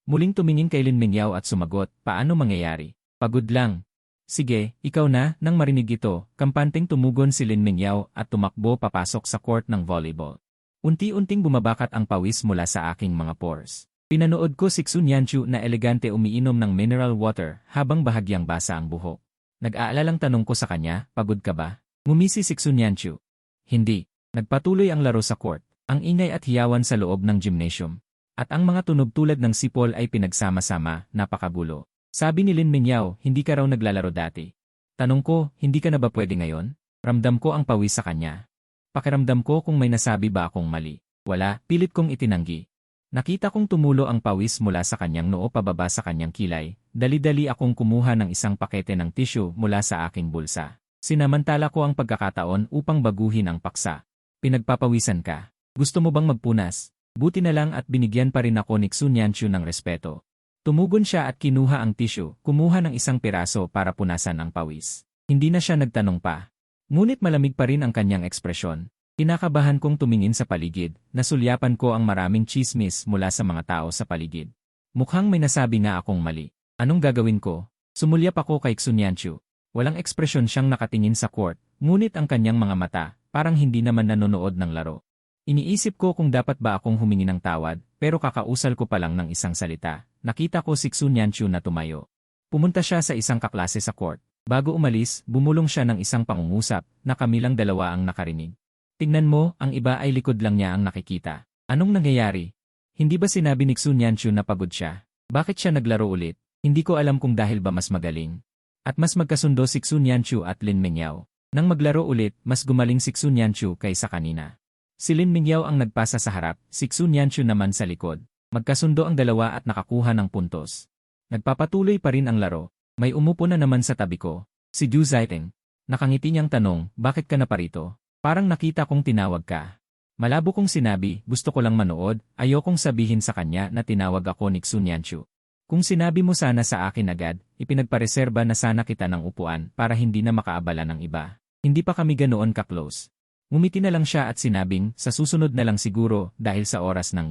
Muling tumingin kay Lin Mingyao at sumagot, paano mangyayari? Pagod lang. Sige, ikaw na, nang marinig ito, kampanteng tumugon si Lin Mingyao at tumakbo papasok sa court ng volleyball. Unti-unting bumabakat ang pawis mula sa aking mga pores. Pinanood ko si Xu Nianchu na elegante umiinom ng mineral water habang bahagyang basa ang buhok. Nag-aalalang tanong ko sa kanya, pagod ka ba? Ngumisi si Xu Nianchu. Hindi. Nagpatuloy ang laro sa court, ang ingay at hiyawan sa loob ng gymnasium. At ang mga tunog tulad ng sipol ay pinagsama-sama, napakagulo. Sabi ni Lin Mingyao, hindi ka raw naglalaro dati. Tanong ko, hindi ka na ba pwede ngayon? Ramdam ko ang pawis sa kanya. Pakiramdam ko kung may nasabi ba akong mali. Wala, pilit kong itinanggi. Nakita kong tumulo ang pawis mula sa kanyang noo pababa sa kanyang kilay. Dali-dali akong kumuha ng isang pakete ng tissue mula sa aking bulsa. Sinamantala ko ang pagkakataon upang baguhin ang paksa. Pinagpapawisan ka. Gusto mo bang magpunas? Buti na lang at binigyan pa rin ako ni Xu Nianchu ng respeto. Tumugon siya at kinuha ang tissue, kumuha ng isang piraso para punasan ang pawis. Hindi na siya nagtanong pa. Ngunit malamig pa rin ang kanyang ekspresyon. Kinakabahan kong tumingin sa paligid, nasulyapan ko ang maraming chismis mula sa mga tao sa paligid. Mukhang may nasabi nga akong mali. Anong gagawin ko? Sumulyap ako kay Xu Nianchu. Walang ekspresyon siyang nakatingin sa court, ngunit ang kanyang mga mata, parang hindi naman nanonood ng laro. Iniisip ko kung dapat ba akong humingi ng tawad, pero kakausal ko pa lang ng isang salita. Nakita ko si Xu Nianchu na tumayo. Pumunta siya sa isang kaklase sa court. Bago umalis, bumulong siya ng isang pangungusap na kamilang dalawa ang nakarinig. Tingnan mo, ang iba ay likod lang niya ang nakikita. Anong nangyayari? Hindi ba sinabi ni Xu Nianchu na pagod siya? Bakit siya naglaro ulit? Hindi ko alam kung dahil ba mas magaling. At mas magkasundo si Xun Yanchu at Lin Mingyao. Nang maglaro ulit, mas gumaling si Xun Yanchu kaysa kanina. Si Lin Mingyao ang nagpasa sa harap, si Xun Yanchu naman sa likod. Magkasundo ang dalawa at nakakuha ng puntos. Nagpapatuloy pa rin ang laro. May umupo na naman sa tabi ko. Si Du Zaiting. Nakangiti niyang tanong, bakit ka na parito? Parang nakita kong tinawag ka. Malabo kong sinabi, gusto ko lang manood, ayokong sabihin sa kanya na tinawag ako ni Xun Yanchu. Kung sinabi mo sana sa akin agad, ipinagpareserba na sana kita ng upuan para hindi na makaabala ng iba. Hindi pa kami ganoon ka-close. Ngumiti na lang siya at sinabing, sa susunod na lang siguro dahil sa oras ng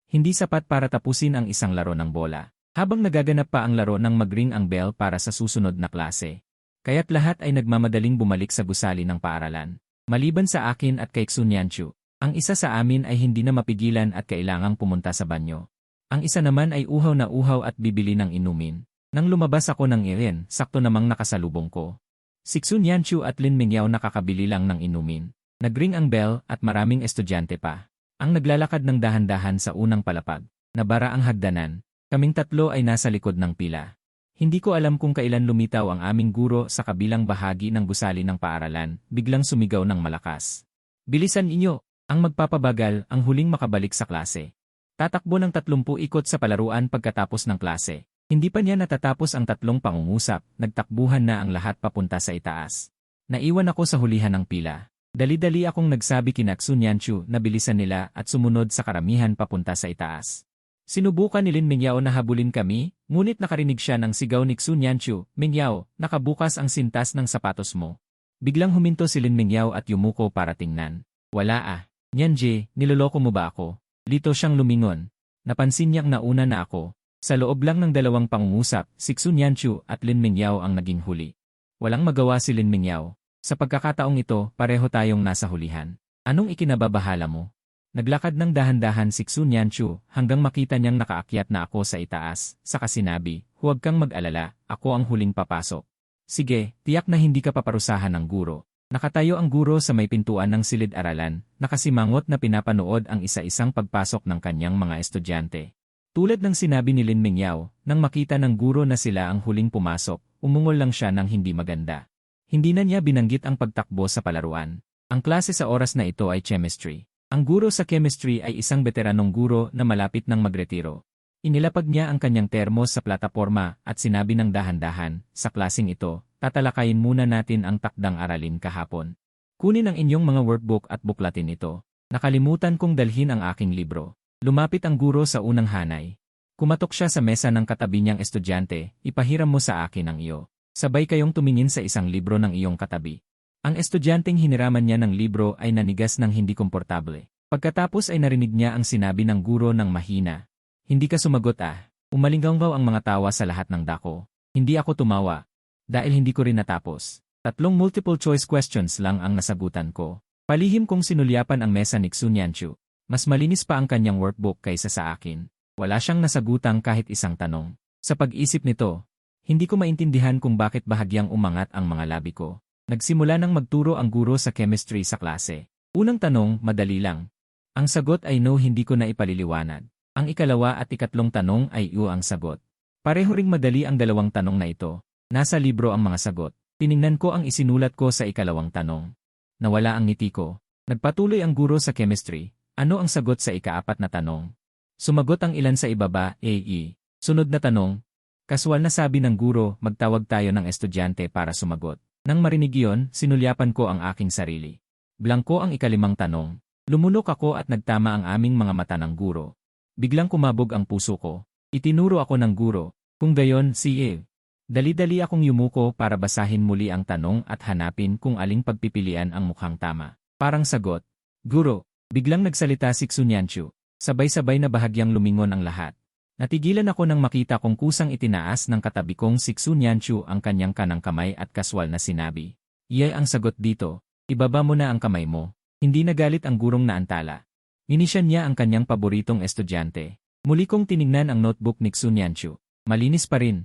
hindi sapat para tapusin ang isang laro ng bola. Habang nagaganap pa ang laro nang mag-ring ang bell para sa susunod na klase. Kaya't lahat ay nagmamadaling bumalik sa gusali ng paaralan. Maliban sa akin at kay Xun Yanchu, ang isa sa amin ay hindi na mapigilan at kailangang pumunta sa banyo. Ang isa naman ay uhaw na uhaw at bibili ng inumin. Nang lumabas ako ng irin, sakto namang nakasalubong ko. Si Xun Yanchu at Lin Mingyao nakakabili lang ng inumin. Nagring ang bell at maraming estudyante pa. Ang naglalakad ng dahan-dahan sa unang palapag. Nabara ang hagdanan. Kaming tatlo ay nasa likod ng pila. Hindi ko alam kung kailan lumitaw ang aming guro sa kabilang bahagi ng gusali ng paaralan, biglang sumigaw ng malakas. Bilisan inyo! Ang magpapabagal, ang huling makabalik sa klase. Tatakbo ng 30 ikot sa palaruan pagkatapos ng klase. Hindi pa niya natatapos ang 3 pangungusap, nagtakbuhan na ang lahat papunta sa itaas. Naiwan ako sa hulihan ng pila. Dali-dali akong nagsabi kina Xun Yanchu na bilisan nila at sumunod sa karamihan papunta sa itaas. Sinubukan ni Lin Mingyao na habulin kami, ngunit nakarinig siya ng sigaw ni Xun Yanchu, Mingyao, nakabukas ang sintas ng sapatos mo. Biglang huminto si Lin Mingyao at yumuko para tingnan. Wala ah. Nyanji, niloloko mo ba ako? Lito siyang lumingon. Napansin niyang nauna na ako. Sa loob lang ng 2 pangungusap, si Xun Yanchu at Lin Mingyao ang naging huli. Walang magawa si Lin Mingyao. Sa pagkakataong ito, pareho tayong nasa hulihan. Anong ikinababahala mo? Naglakad ng dahan-dahan si Xun Yanchu hanggang makita niyang nakaakyat na ako sa itaas, saka sinabi, huwag kang mag-alala, ako ang huling papasok. Sige, tiyak na hindi ka paparusahan ng guro. Nakatayo ang guro sa may pintuan ng silid-aralan, nakasimangot na pinapanood ang isa-isang pagpasok ng kanyang mga estudyante. Tulad ng sinabi ni Lin Mingyao, nang makita ng guro na sila ang huling pumasok, umungol lang siya ng hindi maganda. Hindi na niya binanggit ang pagtakbo sa palaruan. Ang klase sa oras na ito ay chemistry. Ang guro sa chemistry ay isang veteranong guro na malapit ng magretiro. Inilapag niya ang kanyang termos sa plataporma at sinabi ng dahan-dahan, sa klaseng ito, tatalakayin muna natin ang takdang aralin kahapon. Kunin ang inyong mga workbook at buklatin ito. Nakalimutan kong dalhin ang aking libro. Lumapit ang guro sa unang hanay. Kumatok siya sa mesa ng katabi niyang estudyante, ipahiram mo sa akin ang iyo. Sabay kayong tumingin sa isang libro ng iyong katabi. Ang estudyanteng hiniraman niya ng libro ay nanigas ng hindi komportable. Pagkatapos ay narinig niya ang sinabi ng guro ng mahina. Hindi ka sumagot ah. Umalinggaw ang mga tawa sa lahat ng dako. Hindi ako tumawa. Dahil hindi ko rin natapos. 3 multiple choice questions lang ang nasagutan ko. Palihim kong sinulyapan ang mesa ni Xun Yanchu. Mas malinis pa ang kanyang workbook kaysa sa akin. Wala siyang nasagutang kahit isang tanong. Sa pag-isip nito, hindi ko maintindihan kung bakit bahagyang umangat ang mga labi ko. Nagsimula nang magturo ang guro sa chemistry sa klase. Unang tanong, madali lang. Ang sagot ay no, hindi ko na ipaliliwanag. Ang ikalawa at ikatlong tanong ay ang sagot. Pareho ring madali ang 2 tanong na ito. Nasa libro ang mga sagot. Tiningnan ko ang isinulat ko sa ikalawang tanong. Nawala ang ngiti ko. Nagpatuloy ang guro sa chemistry. Ano ang sagot sa ika-4 na tanong? Sumagot ang ilan sa ibaba, AE. Sunod na tanong. Kaswal na sabi ng guro, magtawag tayo ng estudyante para sumagot. Nang marinig iyon, sinulyapan ko ang aking sarili. Blangko ang ika-5 tanong. Lumunok ako at nagtama ang aming mga mata ng guro. Biglang kumabog ang puso ko. Itinuro ako ng guro. Kung gayon, sige. Dali-dali akong yumuko para basahin muli ang tanong at hanapin kung aling pagpipilian ang mukhang tama. Parang sagot. Guro, biglang nagsalita si Xun Yanchu. Sabay-sabay na bahagyang lumingon ang lahat. Natigilan ako nang makita kong kusang itinaas ng katabi kong si Xun Yanchu ang kanyang kanang kamay at kaswal na sinabi. Iyay ang sagot dito. Ibaba mo na ang kamay mo. Hindi nagalit ang gurong naantala. Inisyan niya ang kanyang paboritong estudyante. Muli kong tiningnan ang notebook ni Xun Yanchu. Malinis pa rin.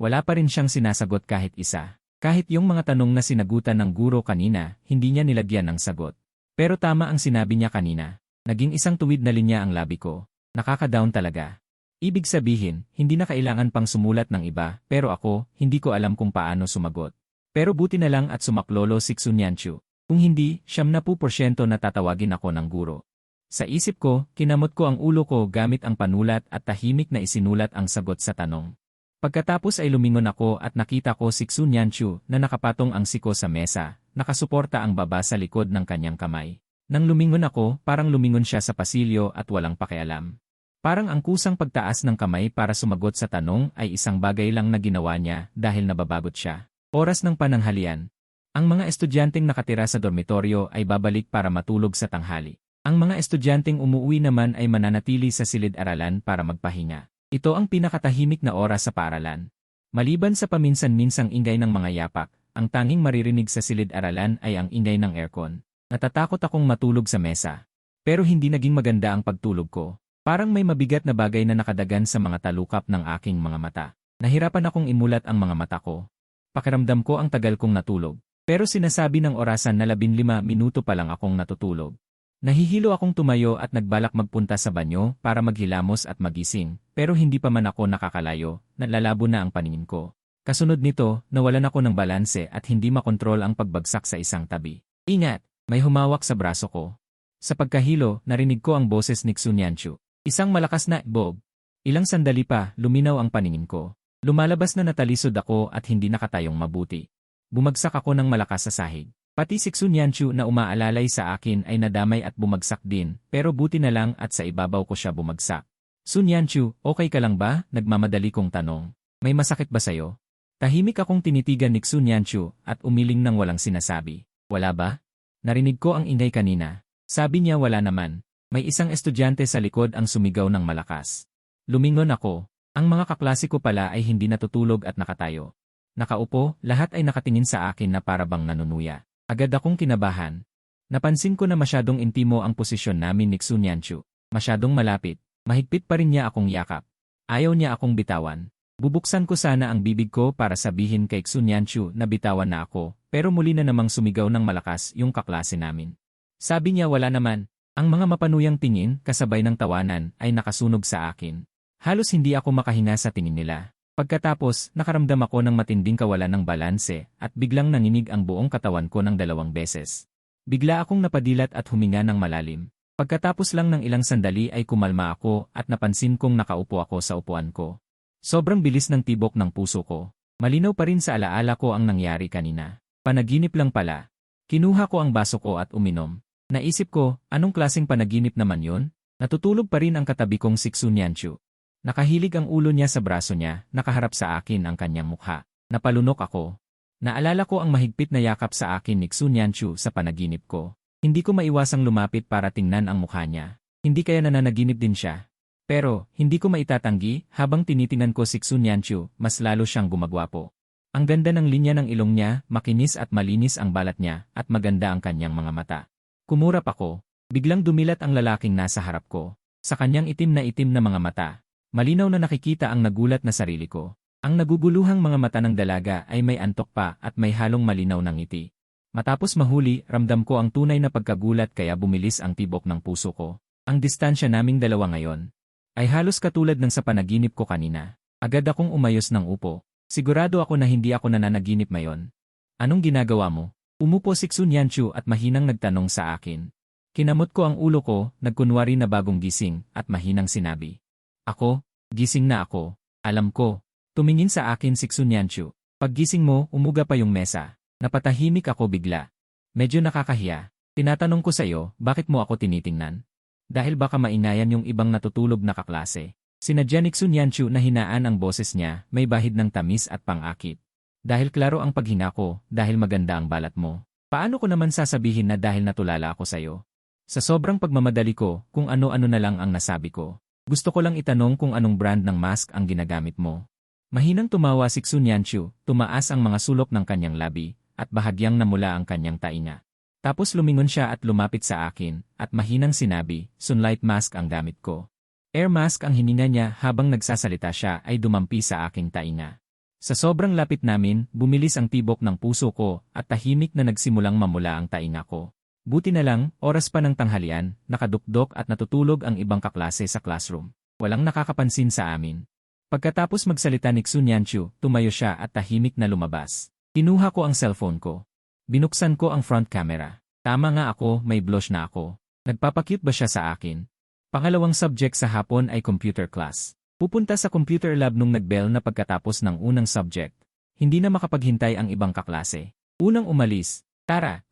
Wala pa rin siyang sinasagot kahit isa. Kahit yung mga tanong na sinagutan ng guro kanina, hindi niya nilagyan ng sagot. Pero tama ang sinabi niya kanina. Naging isang tuwid na linya ang labi ko. Nakaka-down talaga. Ibig sabihin, hindi na kailangan pang sumulat ng iba, pero ako, hindi ko alam kung paano sumagot. Pero buti na lang at sumaklolo si Xunyanchu. Kung hindi, 70% na tatawagin ako ng guro. Sa isip ko, kinamot ko ang ulo ko gamit ang panulat at tahimik na isinulat ang sagot sa tanong. Pagkatapos ay lumingon ako at nakita ko si Xunyanchu na nakapatong ang siko sa mesa, nakasuporta ang baba sa likod ng kanyang kamay. Nang lumingon ako, parang lumingon siya sa pasilyo at walang pakialam. Parang ang kusang pagtaas ng kamay para sumagot sa tanong ay isang bagay lang na ginawa niya dahil nababagot siya. Oras ng pananghalian. Ang mga estudyanteng nakatira sa dormitoryo ay babalik para matulog sa tanghali. Ang mga estudyanteng umuwi naman ay mananatili sa silid-aralan para magpahinga. Ito ang pinakatahimik na oras sa paaralan. Maliban sa paminsan-minsang ingay ng mga yapak, ang tanging maririnig sa silid-aralan ay ang ingay ng aircon. Natatakot akong matulog sa mesa. Pero hindi naging maganda ang pagtulog ko. Parang may mabigat na bagay na nakadagan sa mga talukap ng aking mga mata. Nahirapan akong imulat ang mga mata ko. Pakiramdam ko ang tagal kong natulog. Pero sinasabi ng orasan na 15 minuto pa lang akong natutulog. Nahihilo akong tumayo at nagbalak magpunta sa banyo para maghilamos at magising, pero hindi pa man ako nakakalayo, nalalabo na ang paningin ko. Kasunod nito, nawalan ako ng balanse at hindi makontrol ang pagbagsak sa isang tabi. Ingat! May humawak sa braso ko. Sa pagkahilo, narinig ko ang boses ni Xunyanchu. Isang malakas na bob. Ilang sandali pa, luminaw ang paningin ko. Lumalabas na natalisod ako at hindi nakatayong mabuti. Bumagsak ako ng malakas sa sahig. Pati si Xunyanchu na umaalalay sa akin ay nadamay at bumagsak din, pero buti na lang at sa ibabaw ko siya bumagsak. Xunyanchu, okay ka lang ba? Nagmamadali kong tanong. May masakit ba sayo? Tahimik akong tinitigan ni Xunyanchu at umiling nang walang sinasabi. Wala ba? Narinig ko ang ingay kanina. Sabi niya wala naman. May isang estudyante sa likod ang sumigaw ng malakas. Lumingon ako. Ang mga kaklase ko pala ay hindi natutulog at nakatayo. Nakaupo, lahat ay nakatingin sa akin na para bang nanunuya. Agad akong kinabahan. Napansin ko na masyadong intimo ang posisyon namin ni Xunyanchu. Masyadong malapit. Mahigpit pa rin niya akong yakap. Ayaw niya akong bitawan. Bubuksan ko sana ang bibig ko para sabihin kay Xunyanchu na bitawan na ako, pero muli na namang sumigaw ng malakas yung kaklase namin. Sabi niya wala naman. Ang mga mapanuyang tingin, kasabay ng tawanan, ay nakasunog sa akin. Halos hindi ako makahinga sa tingin nila. Pagkatapos, nakaramdam ako ng matinding kawalan ng balanse at biglang nanginig ang buong katawan ko ng 2 beses. Bigla akong napadilat at huminga ng malalim. Pagkatapos lang ng ilang sandali ay kumalma ako at napansin kong nakaupo ako sa upuan ko. Sobrang bilis ng tibok ng puso ko. Malinaw pa rin sa alaala ko ang nangyari kanina. Panaginip lang pala. Kinuha ko ang baso ko at uminom. Naisip ko, anong klaseng panaginip naman yon? Natutulog pa rin ang katabi kong si Xunyanchu. Nakahilig ang ulo niya sa braso niya, nakaharap sa akin ang kanyang mukha. Napalunok ako. Naalala ko ang mahigpit na yakap sa akin ni Xunyanchu sa panaginip ko. Hindi ko maiwasang lumapit para tingnan ang mukha niya. Hindi kaya nananaginip din siya. Pero, hindi ko maitatanggi, habang tinitingnan ko si Xunyanchu, mas lalo siyang gumagwapo. Ang ganda ng linya ng ilong niya, makinis at malinis ang balat niya, at maganda ang kanyang mga mata. Kumurap ako. Biglang dumilat ang lalaking nasa harap ko. Sa kanyang itim na mga mata. Malinaw na nakikita ang nagulat na sarili ko. Ang naguguluhang mga mata ng dalaga ay may antok pa at may halong malinaw ng ngiti. Matapos mahuli, ramdam ko ang tunay na pagkagulat kaya bumilis ang tibok ng puso ko. Ang distansya naming dalawa ngayon ay halos katulad ng sa panaginip ko kanina. Agad akong umayos ng upo. Sigurado ako na hindi ako nananaginip ngayon. Anong ginagawa mo? Umupo si Xunyanchu at mahinang nagtanong sa akin. Kinamot ko ang ulo ko, nagkunwari na bagong gising, at mahinang sinabi. Ako? Gising na ako. Alam ko. Tumingin sa akin si Xunyanchu. Paggising mo, umuga pa yung mesa. Napatahimik ako bigla. Medyo nakakahiya. Tinatanong ko sa'yo, bakit mo ako tinitingnan? Dahil baka mainayan yung ibang natutulog na kaklase. Sinadya ni Xunyanchu na hinaan ang boses niya, may bahid ng tamis at pang-akit. Dahil klaro ang paghinga ko, dahil maganda ang balat mo. Paano ko naman sasabihin na dahil natulala ako sa'yo? Sa sobrang pagmamadali ko, kung ano-ano na lang ang nasabi ko. Gusto ko lang itanong kung anong brand ng mask ang ginagamit mo. Mahinang tumawa si Xunyanchu, tumaas ang mga sulok ng kanyang labi, at bahagyang namula ang kanyang tainga. Tapos lumingon siya at lumapit sa akin, at mahinang sinabi, sunlight mask ang gamit ko. Air mask ang hininga niya habang nagsasalita siya ay dumampi sa aking tainga. Sa sobrang lapit namin, bumilis ang tibok ng puso ko at tahimik na nagsimulang mamula ang tainga ko. Buti na lang, oras pa ng tanghalian, nakadukdok at natutulog ang ibang kaklase sa classroom. Walang nakakapansin sa amin. Pagkatapos magsalita ni Xu Nianchu, tumayo siya at tahimik na lumabas. Kinuha ko ang cellphone ko. Binuksan ko ang front camera. Tama nga ako, may blush na ako. Nagpapakute ba siya sa akin? Pangalawang subject sa hapon ay computer class. Pupunta sa computer lab nung nag-bell na pagkatapos ng unang subject. Hindi na makapaghintay ang ibang kaklase. Unang umalis. Tara.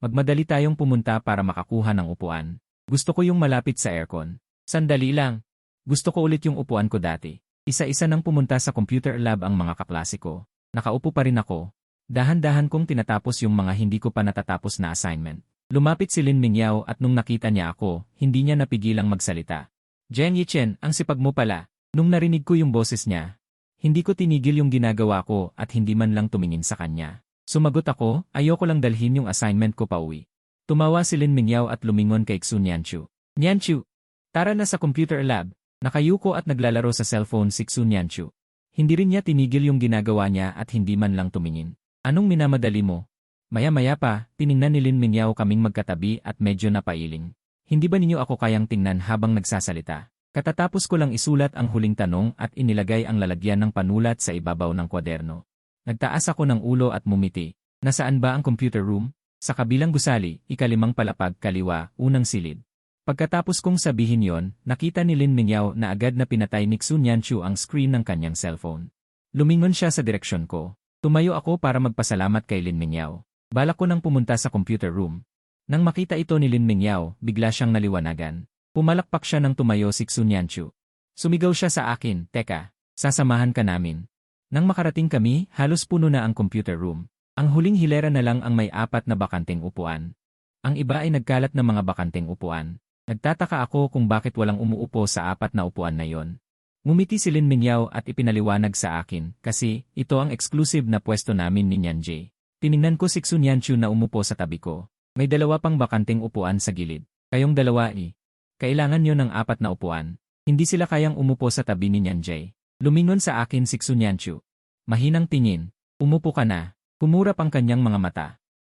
Magmadali tayong pumunta para makakuha ng upuan. Gusto ko yung malapit sa aircon. Sandali lang. Gusto ko ulit yung upuan ko dati. Isa-isa nang pumunta sa computer lab ang mga kaklase ko. Nakaupo pa rin ako. Dahan-dahan kong tinatapos yung mga hindi ko pa natatapos na assignment. Lumapit si Lin Mingyao at nung nakita niya ako, hindi niya napigilang magsalita. Zheng Yichen, ang sipag mo pala. Nung narinig ko yung boses niya, hindi ko tinigil yung ginagawa ko at hindi man lang tumingin sa kanya. Sumagot ako, ayoko lang dalhin yung assignment ko pauwi. Tumawa si Lin Mingyao at lumingon kay Xu Nianchu. Nianchu, tara na sa computer lab. Nakayuko at naglalaro sa cellphone si Xu Nianchu. Hindi rin niya tinigil yung ginagawa niya at hindi man lang tumingin. Anong minamadali mo? Maya-maya pa, tiningnan ni Lin Mingyao kaming magkatabi at medyo napailing. Hindi ba ninyo ako kayang tingnan habang nagsasalita? Katatapos ko lang isulat ang huling tanong at inilagay ang lalagyan ng panulat sa ibabaw ng kwaderno. Nagtaas ako ng ulo at mumiti. Nasaan ba ang computer room? Sa kabilang gusali, ikalimang palapag kaliwa, unang silid. Pagkatapos kong sabihin yon, nakita ni Lin Mingyao na agad na pinatay ni Xu Nianchu ang screen ng kanyang cellphone. Lumingon siya sa direksyon ko. Tumayo ako para magpasalamat kay Lin Mingyao. Balak ko nang pumunta sa computer room. Nang makita ito ni Lin Mingyao, bigla siyang naliwanagan. Pumalakpak siya nang tumayo si Xu Nianchu. Sumigaw siya sa akin, "Teka, sasamahan ka namin." Nang makarating kami, halos puno na ang computer room. Ang huling hilera na lang ang may 4 na bakanteng upuan. Ang iba ay nagkalat ng mga bakanteng upuan. Nagtataka ako kung bakit walang umuupo sa 4 na upuan na yon. Ngumiti si Lin Mingyao at ipinaliwanag sa akin kasi ito ang exclusive na pwesto namin ni Nian Jie. Tiningnan ko si Xu Nianchu na umupo sa tabi ko. May 2 pang bakanteng upuan sa gilid. Kayong 2 Kailangan nyo ng 4 na upuan. Hindi sila kayang umupo sa tabi ni Nian Jie. Lumingon sa akin si Xu Nianchu. Mahinang tingin. Umupo ka na. Kumurap ang kanyang mga mata.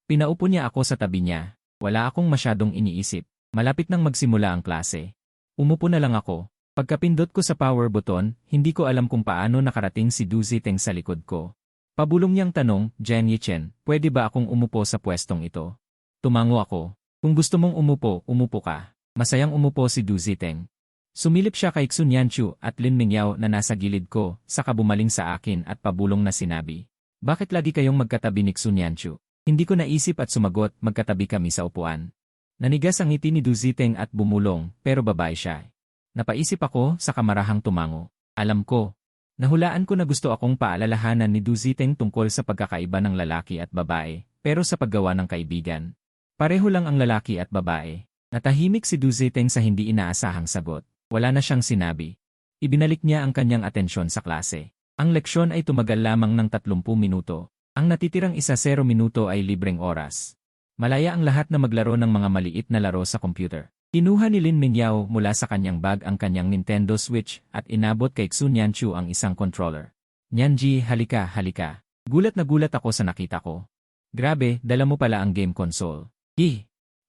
Pinaupo niya ako sa tabi niya. Wala akong masyadong iniisip. Malapit nang magsimula ang klase. Umupo na lang ako. Pagkapindot ko sa power button, hindi ko alam kung paano nakarating si Du Ziteng sa likod ko. Pabulong niyang tanong, Zheng Yichen, pwede ba akong umupo sa pwestong ito? Tumango ako. Kung gusto mong umupo, umupo ka. Masayang umupo si Du Ziteng. Sumilip siya kay Xu Nianchu at Lin Mingyao na nasa gilid ko, saka bumaling sa akin at pabulong na sinabi. Bakit lagi kayong magkatabi ni Xu Nianchu? Hindi ko naisip at sumagot, magkatabi kami sa upuan. Nanigas ang ngiti ni Du Ziteng at bumulong, pero babae siya. Napaisip ako, sa kamarahang tumango. Alam ko. Nahulaan ko na gusto akong paalalahanan ni Du Ziteng tungkol sa pagkakaiba ng lalaki at babae, pero sa paggawa ng kaibigan. Pareho lang ang lalaki at babae. Natahimik si Du Ziteng sa hindi inaasahang sagot. Wala na siyang sinabi. Ibinalik niya ang kanyang atensyon sa klase. Ang leksyon ay tumagal lamang ng 30 minuto. Ang natitirang 10 minuto ay libreng oras. Malaya ang lahat na maglaro ng mga maliit na laro sa computer. Kinuha ni Lin Mingyao mula sa kanyang bag ang kanyang Nintendo Switch at inabot kay Xu Nianchu ang isang controller. Nianji, halika. Gulat na gulat ako sa nakita ko. Grabe, dala mo pala ang game console.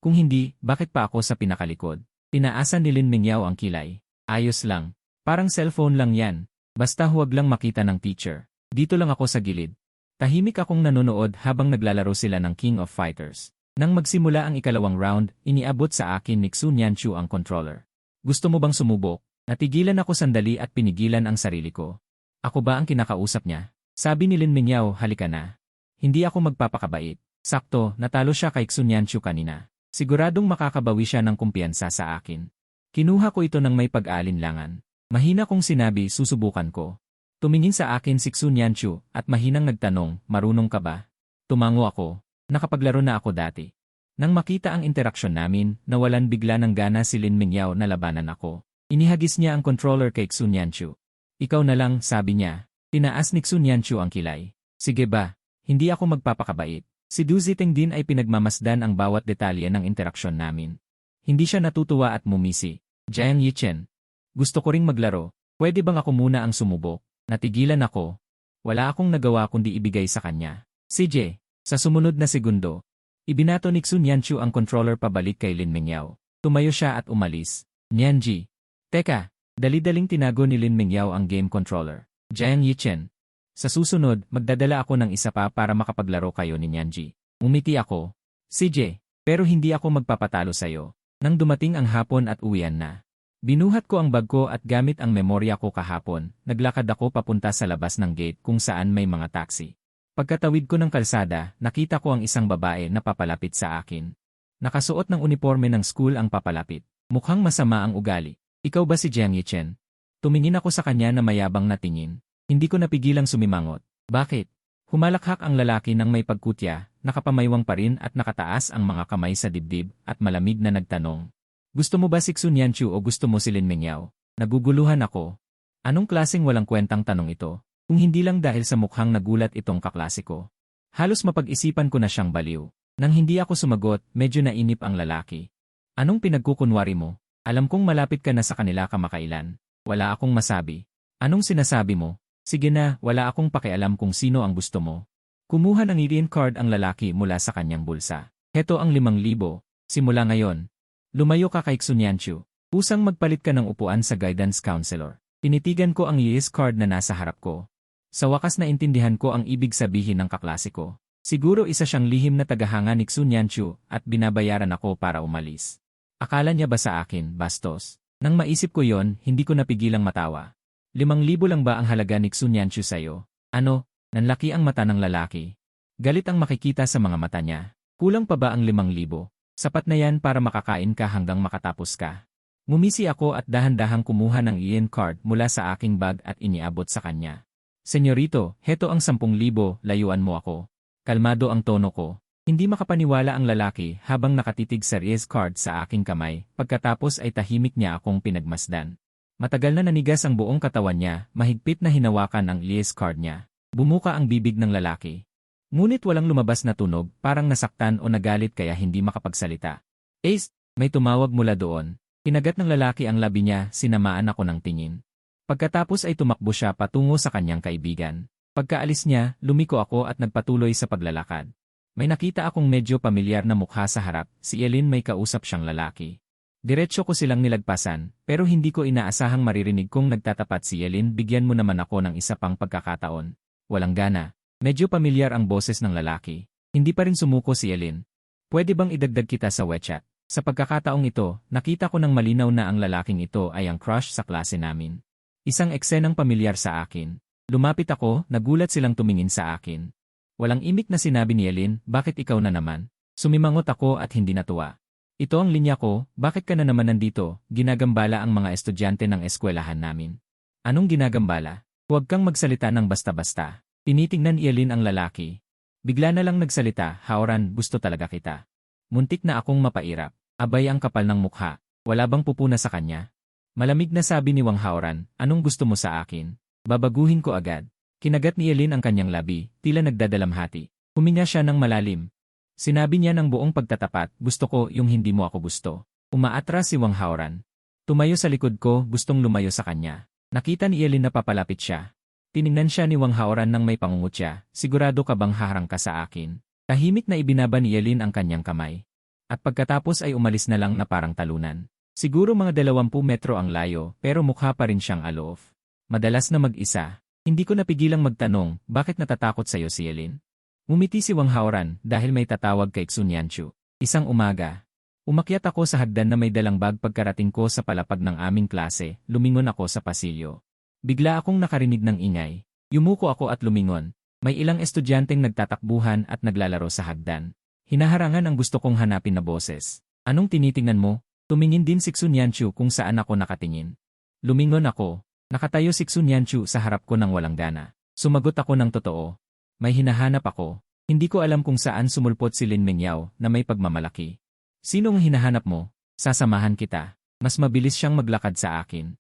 Kung hindi, bakit pa ako sa pinakalikod? Tinaasan ni Lin Mingyao ang kilay. Ayos lang. Parang cellphone lang yan. Basta huwag lang makita ng teacher. Dito lang ako sa gilid. Tahimik akong nanonood habang naglalaro sila ng King of Fighters. Nang magsimula ang ikalawang round, iniabot sa akin ni Xu Nianchu ang controller. Gusto mo bang sumubok? Natigilan ako sandali at pinigilan ang sarili ko. Ako ba ang kinakausap niya? Sabi ni Lin Mingyao, halika na. Hindi ako magpapakabait. Sakto, natalo siya kay Xu Nianchu kanina. Siguradong makakabawi siya ng kumpiyansa sa akin. Kinuha ko ito ng may pag-aalinlangan. Mahina kong sinabi, susubukan ko. Tumingin sa akin si Xu Nianchu at mahinang nagtanong, marunong ka ba? Tumango ako. Nakapaglaro na ako dati. Nang makita ang interaksyon namin, nawalan bigla ng gana si Lin Mingyao na labanan ako. Inihagis niya ang controller kay Xu Nianchu. Ikaw na lang, sabi niya. Tinaas ni Xu Nianchu ang kilay. Sige ba? Hindi ako magpapakabait. Si Du Ziteng din ay pinagmamasdan ang bawat detalye ng interaksyon namin. Hindi siya natutuwa at mumisi. Zheng Yichen. Gusto ko ring maglaro. Pwede bang ako muna ang sumubok? Natigilan ako. Wala akong nagawa kundi ibigay sa kanya. CJ. Sa sumunod na segundo, ibinato ni Xu Nianchu ang controller pabalik kay Lin Mingyao. Tumayo siya at umalis. Nianji. Teka. Dali-daling tinago ni Lin Mingyao ang game controller. Jiang Yichen. Sa susunod, magdadala ako ng isa pa para makapaglaro kayo ni Nyanji. Umiti ako. CJ, pero hindi ako magpapatalo sa'yo. Nang dumating ang hapon at uwian na. Binuhat ko ang bag ko at gamit ang memorya ko kahapon, naglakad ako papunta sa labas ng gate kung saan may mga taxi. Pagkatawid ko ng kalsada, nakita ko ang isang babae na papalapit sa akin. Nakasuot ng uniforme ng school ang papalapit. Mukhang masama ang ugali. Ikaw ba si Jiang Yichen? Tumingin ako sa kanya na mayabang na tingin. Hindi ko napigilang sumimangot. Bakit? Humalakhak ang lalaki ng may pagkutya, nakapamaywang pa rin at nakataas ang mga kamay sa dibdib at malamig na nagtanong. Gusto mo ba si Xun Yanchu o gusto mo si Lin Mingyao? Naguguluhan ako. Anong klaseng walang kwentang tanong ito? Kung hindi lang dahil sa mukhang nagulat itong kaklase ko. Halos mapag-isipan ko na siyang baliw. Nang hindi ako sumagot, medyo nainip ang lalaki. Anong pinagkukunwari mo? Alam kong malapit ka na sa kanila kamakailan. Wala akong masabi. Anong sinasabi mo? Sige na, wala akong pakialam kung sino ang gusto mo. Kumuha ng ID card ang lalaki mula sa kanyang bulsa. Heto ang 5,000. Simula ngayon. Lumayo ka kay Xun Yanchu. Usang magpalit ka ng upuan sa guidance counselor. Tinitigan ko ang ID card na nasa harap ko. Sa wakas na intindihan ko ang ibig sabihin ng kaklase ko. Siguro isa siyang lihim na tagahanga ni Xun Yanchu at binabayaran ako para umalis. Akala niya ba sa akin, bastos? Nang maisip ko yon, hindi ko napigilang matawa. 5,000 lang ba ang halaga ni Xun Yanchu sa'yo? Ano? Nanlaki ang mata ng lalaki. Galit ang makikita sa mga mata niya. Kulang pa ba ang 5,000? Sapat na yan para makakain ka hanggang makatapos ka. Ngumisi ako at dahan-dahang kumuha ng ID card mula sa aking bag at iniabot sa kanya. Senyorito, heto ang 10,000, layuan mo ako. Kalmado ang tono ko. Hindi makapaniwala ang lalaki habang nakatitig sa ID card sa aking kamay, pagkatapos ay tahimik niya akong pinagmasdan. Matagal na nanigas ang buong katawan niya, mahigpit na hinawakan ang ID card niya. Bumuka ang bibig ng lalaki. Ngunit walang lumabas na tunog, parang nasaktan o nagalit kaya hindi makapagsalita. Ace, may tumawag mula doon. Kinagat ng lalaki ang labi niya, sinamaan ako ng tingin. Pagkatapos ay tumakbo siya patungo sa kanyang kaibigan. Pagkaalis niya, lumiko ako at nagpatuloy sa paglalakad. May nakita akong medyo pamilyar na mukha sa harap, si Eileen may kausap siyang lalaki. Diretso ko silang nilagpasan, pero hindi ko inaasahang maririnig kong nagtatapat si Eileen, bigyan mo naman ako ng isa pang pagkakataon. Walang gana. Medyo pamilyar ang boses ng lalaki. Hindi pa rin sumuko si Eileen. Pwede bang idagdag kita sa WeChat? Sa pagkakataong ito, nakita ko ng malinaw na ang lalaking ito ay ang crush sa klase namin. Isang eksenang pamilyar sa akin. Lumapit ako, nagulat silang tumingin sa akin. Walang imik na sinabi ni Eileen, bakit ikaw na naman? Sumimangot ako at hindi natuwa. Ito ang linya ko, bakit ka na naman nandito? Ginagambala ang mga estudyante ng eskwelahan namin. Anong ginagambala? Huwag kang magsalita ng basta-basta. Tinitingnan ni Eileen ang lalaki. Bigla na lang nagsalita, Haoran, gusto talaga kita. Muntik na akong mapairap. Abay ang kapal ng mukha. Wala bang pupuna sa kanya? Malamig na sabi ni Wang Haoran, anong gusto mo sa akin? Babaguhin ko agad. Kinagat ni Eileen ang kanyang labi, tila nagdadalamhati. Huminga siya ng malalim. Sinabi niya ng buong pagtatapat, gusto ko yung hindi mo ako gusto. Umaatras si Wang Haoran. Tumayo sa likod ko, gustong lumayo sa kanya. Nakita ni Eileen na papalapit siya. Tiningnan siya ni Wang Haoran nang may pangungutya, sigurado ka bang haharang ka sa akin? Tahimik na ibinaba ni Eileen ang kanyang kamay. At pagkatapos ay umalis na lang na parang talunan. Siguro mga 20 metro ang layo, pero mukha pa rin siyang aloof. Madalas na mag-isa. Hindi ko napigilang magtanong, bakit natatakot sa'yo si Eileen? Ngumiti si Wang Haoran dahil may tatawag kay Xun Yanchu. Isang umaga. Umakyat ako sa hagdan na may dalang bag pagkarating ko sa palapag ng aming klase, lumingon ako sa pasilyo. Bigla akong nakarinig ng ingay. Yumuko ako at lumingon. May ilang estudyanteng nagtatakbuhan at naglalaro sa hagdan. Hinaharangan ang gusto kong hanapin na boses. Anong tinitingnan mo? Tumingin din si Xun Yanchu kung saan ako nakatingin. Lumingon ako. Nakatayo si Xun Yanchu sa harap ko ng walang gana. Sumagot ako ng totoo. May hinahanap ako. Hindi ko alam kung saan sumulpot si Lin Mingyao na may pagmamalaki. Sinong hinahanap mo? Sasamahan kita. Mas mabilis siyang maglakad sa akin.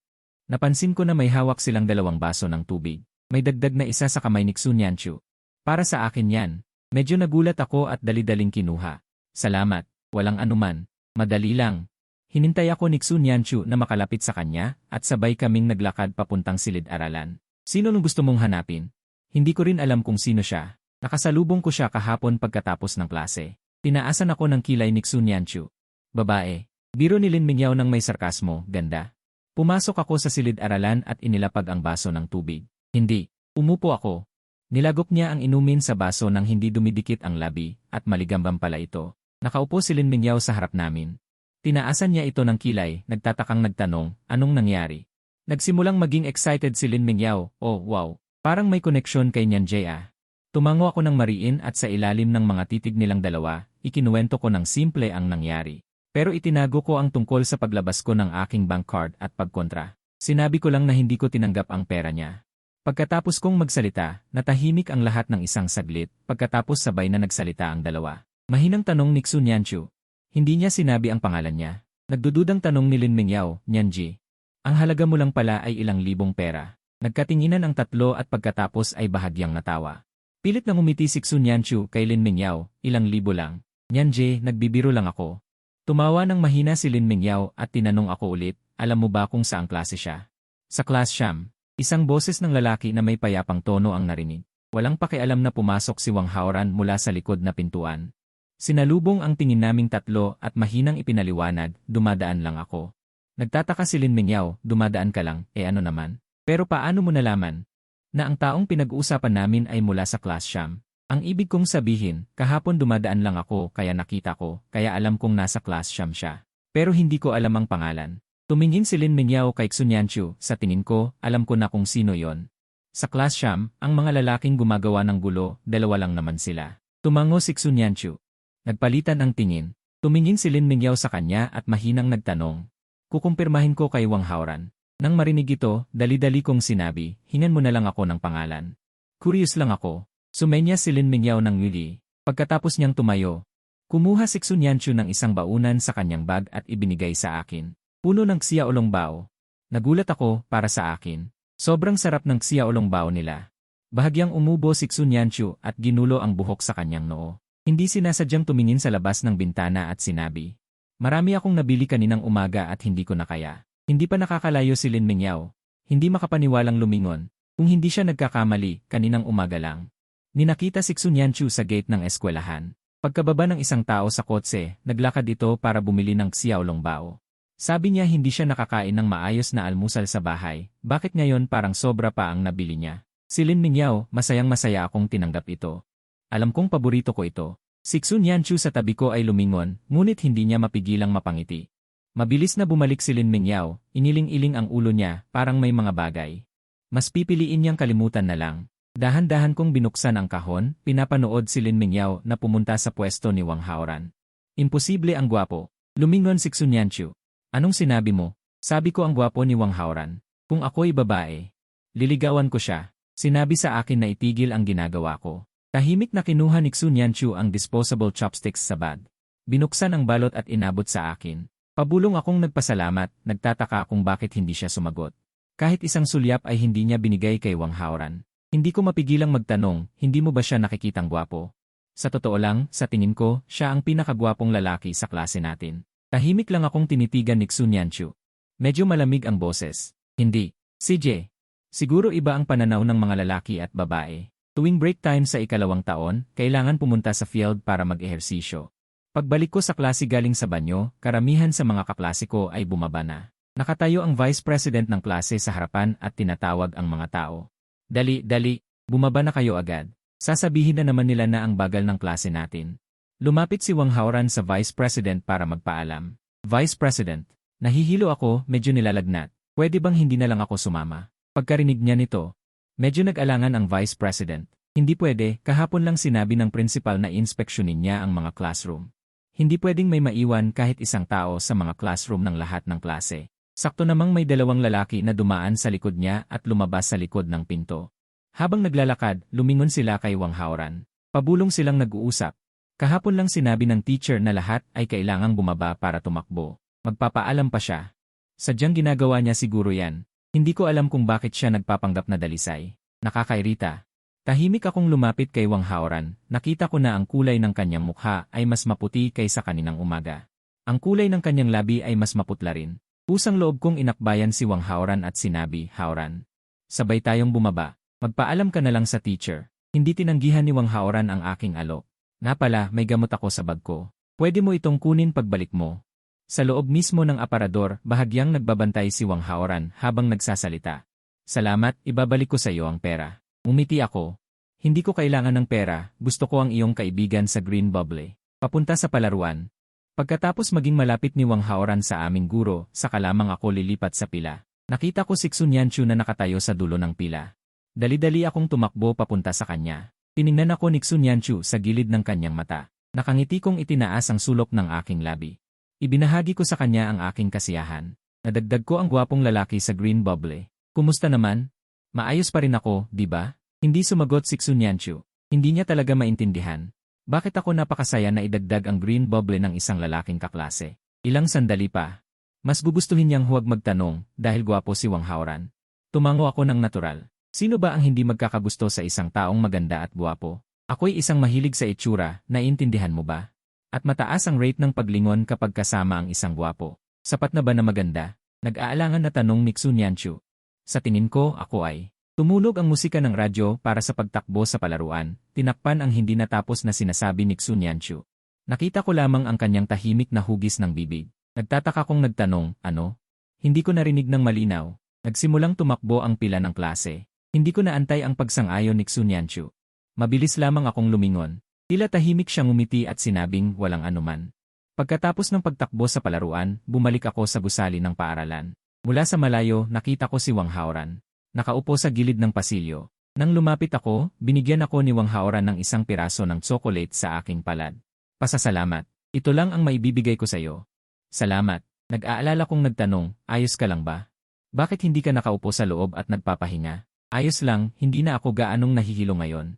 Napansin ko na may hawak silang 2 baso ng tubig. May dagdag na isa sa kamay ni Xun Yanchu. Para sa akin yan. Medyo nagulat ako at dali-daling kinuha. Salamat. Walang anuman. Madali lang. Hinintay ako ni Xun Yanchu na makalapit sa kanya at sabay kaming naglakad papuntang silid-aralan. Sino nung gusto mong hanapin? Hindi ko rin alam kung sino siya. Nakasalubong ko siya kahapon pagkatapos ng klase. Tinaasan ako ng kilay ni Xun Yanchu. Babae. Biro ni Lin Mingyao ng may sarkasmo, ganda. Pumasok ako sa silid-aralan at inilapag ang baso ng tubig. Hindi. Umupo ako. Nilagok niya ang inumin sa baso nang hindi dumidikit ang labi, at maligambang pala ito. Nakaupo si Lin Mingyao sa harap namin. Tinaasan niya ito ng kilay, nagtatakang nagtanong, anong nangyari? Nagsimulang maging excited si Lin Mingyao, oh wow, parang may koneksyon kay Nyan Jia. Tumango ako ng mariin at sa ilalim ng mga titig nilang dalawa, ikinuwento ko ng simple ang nangyari. Pero itinago ko ang tungkol sa paglabas ko ng aking bank card at pagkontra. Sinabi ko lang na hindi ko tinanggap ang pera niya. Pagkatapos kong magsalita, natahimik ang lahat ng isang saglit, pagkatapos sabay na nagsalita ang dalawa. Mahinang tanong ni Xu Nianchu. Hindi niya sinabi ang pangalan niya. Nagdududang tanong ni Lin Mingyao, Nianji. Ang halaga mo lang pala ay ilang libong pera. Nagkatinginan ang tatlo at pagkatapos ay bahagyang natawa. Pilit na ngumiti si Xu Nianchu kay Lin Mingyao, ilang libo lang. Nianji, nagbibiro lang ako. Tumawa ng mahina si Lin Mingyao at tinanong ako ulit, alam mo ba kung saang klase siya? Sa class Sham. Isang boses ng lalaki na may payapang tono ang narinig. Walang pakialam na pumasok si Wang Haoran mula sa likod na pintuan. Sinalubong ang tingin naming tatlo at mahinang ipinaliwanag, dumadaan lang ako. Nagtataka si Lin Mingyao, dumadaan ka lang, ano naman? Pero paano mo nalaman na ang taong pinag-uusapan namin ay mula sa class Sham? Ang ibig kong sabihin, kahapon dumadaan lang ako kaya nakita ko, kaya alam kong nasa class Sham siya. Pero hindi ko alam ang pangalan. Tumingin si Lin Mingyao kay Xu Nianchu, sa tingin ko, alam ko na kung sino yon. Sa class Sham, ang mga lalaking gumagawa ng gulo, dalawa lang naman sila. Tumango si Xu Nianchu. Nagpalitan ang tingin. Tumingin si Lin Mingyao sa kanya at mahinang nagtanong. Kukumpirmahin ko kay Wang Haoran. Nang marinig ito, dali-dali kong sinabi, hingan mo na lang ako ng pangalan. Curious lang ako. Sumenya si Lin Mingyao ng ngili. Pagkatapos niyang tumayo, kumuha si Xu Nianchu ng isang baunan sa kanyang bag at ibinigay sa akin. Puno ng xiao long bao. Nagulat ako para sa akin. Sobrang sarap ng xiao long bao nila. Bahagyang umubo si Xu Nianchu at ginulo ang buhok sa kanyang noo. Hindi sinasadyang tumingin sa labas ng bintana at sinabi, marami akong nabili kaninang umaga at hindi ko na kaya. Hindi pa nakakalayo si Lin Mingyao. Hindi makapaniwalang lumingon. Kung hindi siya nagkakamali, kaninang umaga lang. Ninakita si Xu Nianchu sa gate ng eskwelahan. Pagkababa ng isang tao sa kotse, naglakad ito para bumili ng xiao long bao. Sabi niya hindi siya nakakain ng maayos na almusal sa bahay, bakit ngayon parang sobra pa ang nabili niya? Si Lin Mingyao, masayang-masaya akong tinanggap ito. Alam kong paborito ko ito. Si Xu Nianchu sa tabi ko ay lumingon, ngunit hindi niya mapigilang mapangiti. Mabilis na bumalik si Lin Mingyao, iniling-iling ang ulo niya, parang may mga bagay. Mas pipiliin niyang kalimutan na lang. Dahan-dahan kong binuksan ang kahon, pinapanood si Lin Mingyao na pumunta sa pwesto ni Wang Haoran. Imposible ang gwapo. Lumingon si Xu Nianchu. Anong sinabi mo? Sabi ko ang gwapo ni Wang Haoran. Kung ako'y babae, liligawan ko siya. Sinabi sa akin na itigil ang ginagawa ko. Tahimik na kinuha ni Xu Nianchu ang disposable chopsticks sa bag. Binuksan ang balot at inabot sa akin. Pabulong akong nagpasalamat, nagtataka kung bakit hindi siya sumagot. Kahit isang sulyap ay hindi niya binigay kay Wang Haoran. Hindi ko mapigilang magtanong, hindi mo ba siya nakikitang gwapo? Sa totoo lang, sa tingin ko, siya ang pinakagwapong lalaki sa klase natin. Tahimik lang akong tinitigan ni Xu Nianchu. Medyo malamig ang boses. Hindi. CJ. Siguro iba ang pananaw ng mga lalaki at babae. Tuwing break time sa ikalawang taon, kailangan pumunta sa field para mag-ehersisyo. Pagbalik ko sa klase galing sa banyo, karamihan sa mga kaklase ko ay bumaba na. Nakatayo ang vice president ng klase sa harapan at tinatawag ang mga tao. Dali, bumaba na kayo agad. Sasabihin na naman nila na ang bagal ng klase natin. Lumapit si Wang Haoran sa Vice President para magpaalam. Vice President, nahihilo ako, medyo nilalagnat. Pwede bang hindi na lang ako sumama? Pagkarinig niya nito, medyo nag-alangan ang Vice President. Hindi pwede, kahapon lang sinabi ng principal na inspeksyonin niya ang mga classroom. Hindi pwedeng may maiwan kahit isang tao sa mga classroom ng lahat ng klase. Sakto namang may dalawang lalaki na dumaan sa likod niya at lumabas sa likod ng pinto. Habang naglalakad, lumingon sila kay Wang Haoran. Pabulong silang nag-uusap. Kahapon lang sinabi ng teacher na lahat ay kailangang bumaba para tumakbo. Magpapaalam pa siya. Sadyang ginagawa niya siguro yan. Hindi ko alam kung bakit siya nagpapanggap na dalisay. Nakakairita. Tahimik akong lumapit kay Wang Haoran. Nakita ko na ang kulay ng kanyang mukha ay mas maputi kaysa kaninang umaga. Ang kulay ng kanyang labi ay mas maputla rin. Pusang loob kong inakbayan si Wang Haoran at sinabi, Haoran, sabay tayong bumaba. Magpaalam ka na lang sa teacher. Hindi tinanggihan ni Wang Haoran ang aking alok. Nga pala, may gamot ako sa bag ko. Pwede mo itong kunin pagbalik mo. Sa loob mismo ng aparador, bahagyang nagbabantay si Wang Haoran habang nagsasalita. Salamat, ibabalik ko sa iyo ang pera. Umiti ako. Hindi ko kailangan ng pera, gusto ko ang iyong kaibigan sa Green Bubble. Papunta sa palaruan. Pagkatapos maging malapit ni Wang Haoran sa aming guro, saka lamang ako lilipat sa pila. Nakita ko si Xun Yanchu na nakatayo sa dulo ng pila. Dali-dali akong tumakbo papunta sa kanya. Tiningnan ako ni Xun Yanchu sa gilid ng kanyang mata. Nakangiti kong itinaas ang sulok ng aking labi. Ibinahagi ko sa kanya ang aking kasiyahan. Nadagdag ko ang gwapong lalaki sa Green Bubble. Kumusta naman? Maayos pa rin ako, di ba? Hindi sumagot si Xun Yanchu. Hindi niya talaga maintindihan. Bakit ako napakasaya na idagdag ang Green Bubble ng isang lalaking kaklase? Ilang sandali pa. Mas gugustuhin niyang huwag magtanong dahil gwapo si Wang Haoran. Tumango ako ng natural. Sino ba ang hindi magkakagusto sa isang taong maganda at gwapo? Ako'y isang mahilig sa itsura, naiintindihan mo ba? At mataas ang rate ng paglingon kapag kasama ang isang gwapo. Sapat na ba na maganda? Nag-aalangan na tanong ni Xun Yanchu. Sa tingin ko, ako ay. Tumulog ang musika ng radyo para sa pagtakbo sa palaruan, tinakpan ang hindi natapos na sinasabi ni Xun Yanchu. Nakita ko lamang ang kanyang tahimik na hugis ng bibig. Nagtataka kong nagtanong, ano? Hindi ko narinig ng malinaw. Nagsimulang tumakbo ang pila ng klase. Hindi ko naantay ang pagsang-ayon ni Xun Yanchu. Mabilis lamang akong lumingon. Tila tahimik siyang umiti at sinabing walang anuman. Pagkatapos ng pagtakbo sa palaruan, bumalik ako sa gusali ng paaralan. Mula sa malayo, nakita ko si Wang Haoran. Nakaupo sa gilid ng pasilyo. Nang lumapit ako, binigyan ako ni Wang Haoran ng isang piraso ng tsokolate sa aking palad. Pasasalamat. Ito lang ang maibibigay ko sa iyo. Salamat. Nag-aalala kong nagtanong, ayos ka lang ba? Bakit hindi ka nakaupo sa loob at nagpapahinga? Ayos lang, hindi na ako gaanong nahihilo ngayon.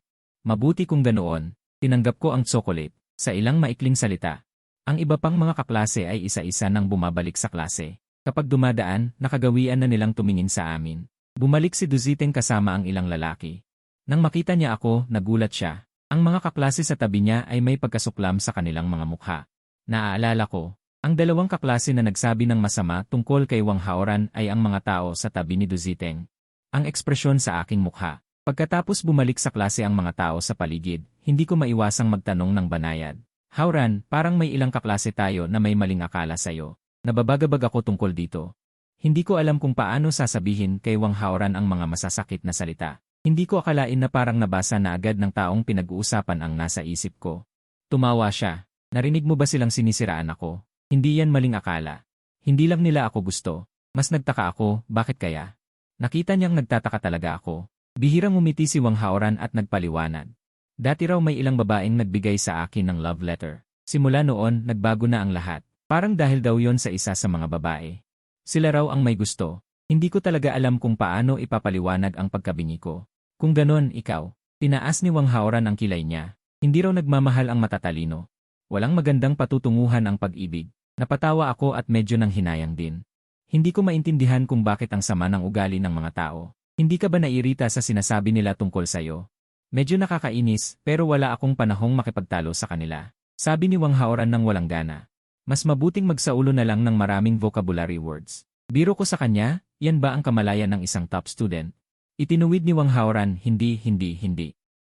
Mabuti kung ganoon. Tinanggap ko ang tsokolate. Sa ilang maikling salita. Ang iba pang mga kaklase ay isa-isa nang bumabalik sa klase. Kapag dumadaan, nakagawian na nilang tumingin sa amin. Bumalik si Duziteng kasama ang ilang lalaki. Nang makita niya ako, nagulat siya. Ang mga kaklase sa tabi niya ay may pagkasuklam sa kanilang mga mukha. Naaalala ko, ang dalawang kaklase na nagsabi ng masama tungkol kay Wang Haoran ay ang mga tao sa tabi ni Duziteng. Ang ekspresyon sa aking mukha. Pagkatapos bumalik sa klase ang mga tao sa paligid, hindi ko maiwasang magtanong ng banayad. Haoran, parang may ilang kaklase tayo na may maling akala sa'yo. Nababagabag ako tungkol dito. Hindi ko alam kung paano sasabihin kay Wang Haoran ang mga masasakit na salita. Hindi ko akalain na parang nabasa na agad ng taong pinag-uusapan ang nasa isip ko. Tumawa siya. Narinig mo ba silang sinisiraan ako? Hindi yan maling akala. Hindi lang nila ako gusto. Mas nagtaka ako, bakit kaya? Nakita niyang nagtataka talaga ako. Bihirang umiti si Wang Haoran at nagpaliwanag. Dati raw may ilang babaeng nagbigay sa akin ng love letter. Simula noon, nagbago na ang lahat. Parang dahil daw yon sa isa sa mga babae. Sila raw ang may gusto. Hindi ko talaga alam kung paano ipapaliwanag ang pagkabingi ko. Kung ganon, ikaw. Tinaas ni Wang Haoran ang kilay niya. Hindi raw nagmamahal ang matatalino. Walang magandang patutunguhan ang pag-ibig. Napatawa ako at medyo nang hinayang din. Hindi ko maintindihan kung bakit ang sama ng ugali ng mga tao. Hindi ka ba nairita sa sinasabi nila tungkol sa'yo? Medyo nakakainis, pero wala akong panahong makipagtalo sa kanila. Sabi ni Wang Haoran ng walang gana. Mas mabuting magsaulo na lang ng maraming vocabulary words. Biro ko sa kanya, yan ba ang kamalayan ng isang top student? Itinuwid ni Wang Haoran, hindi.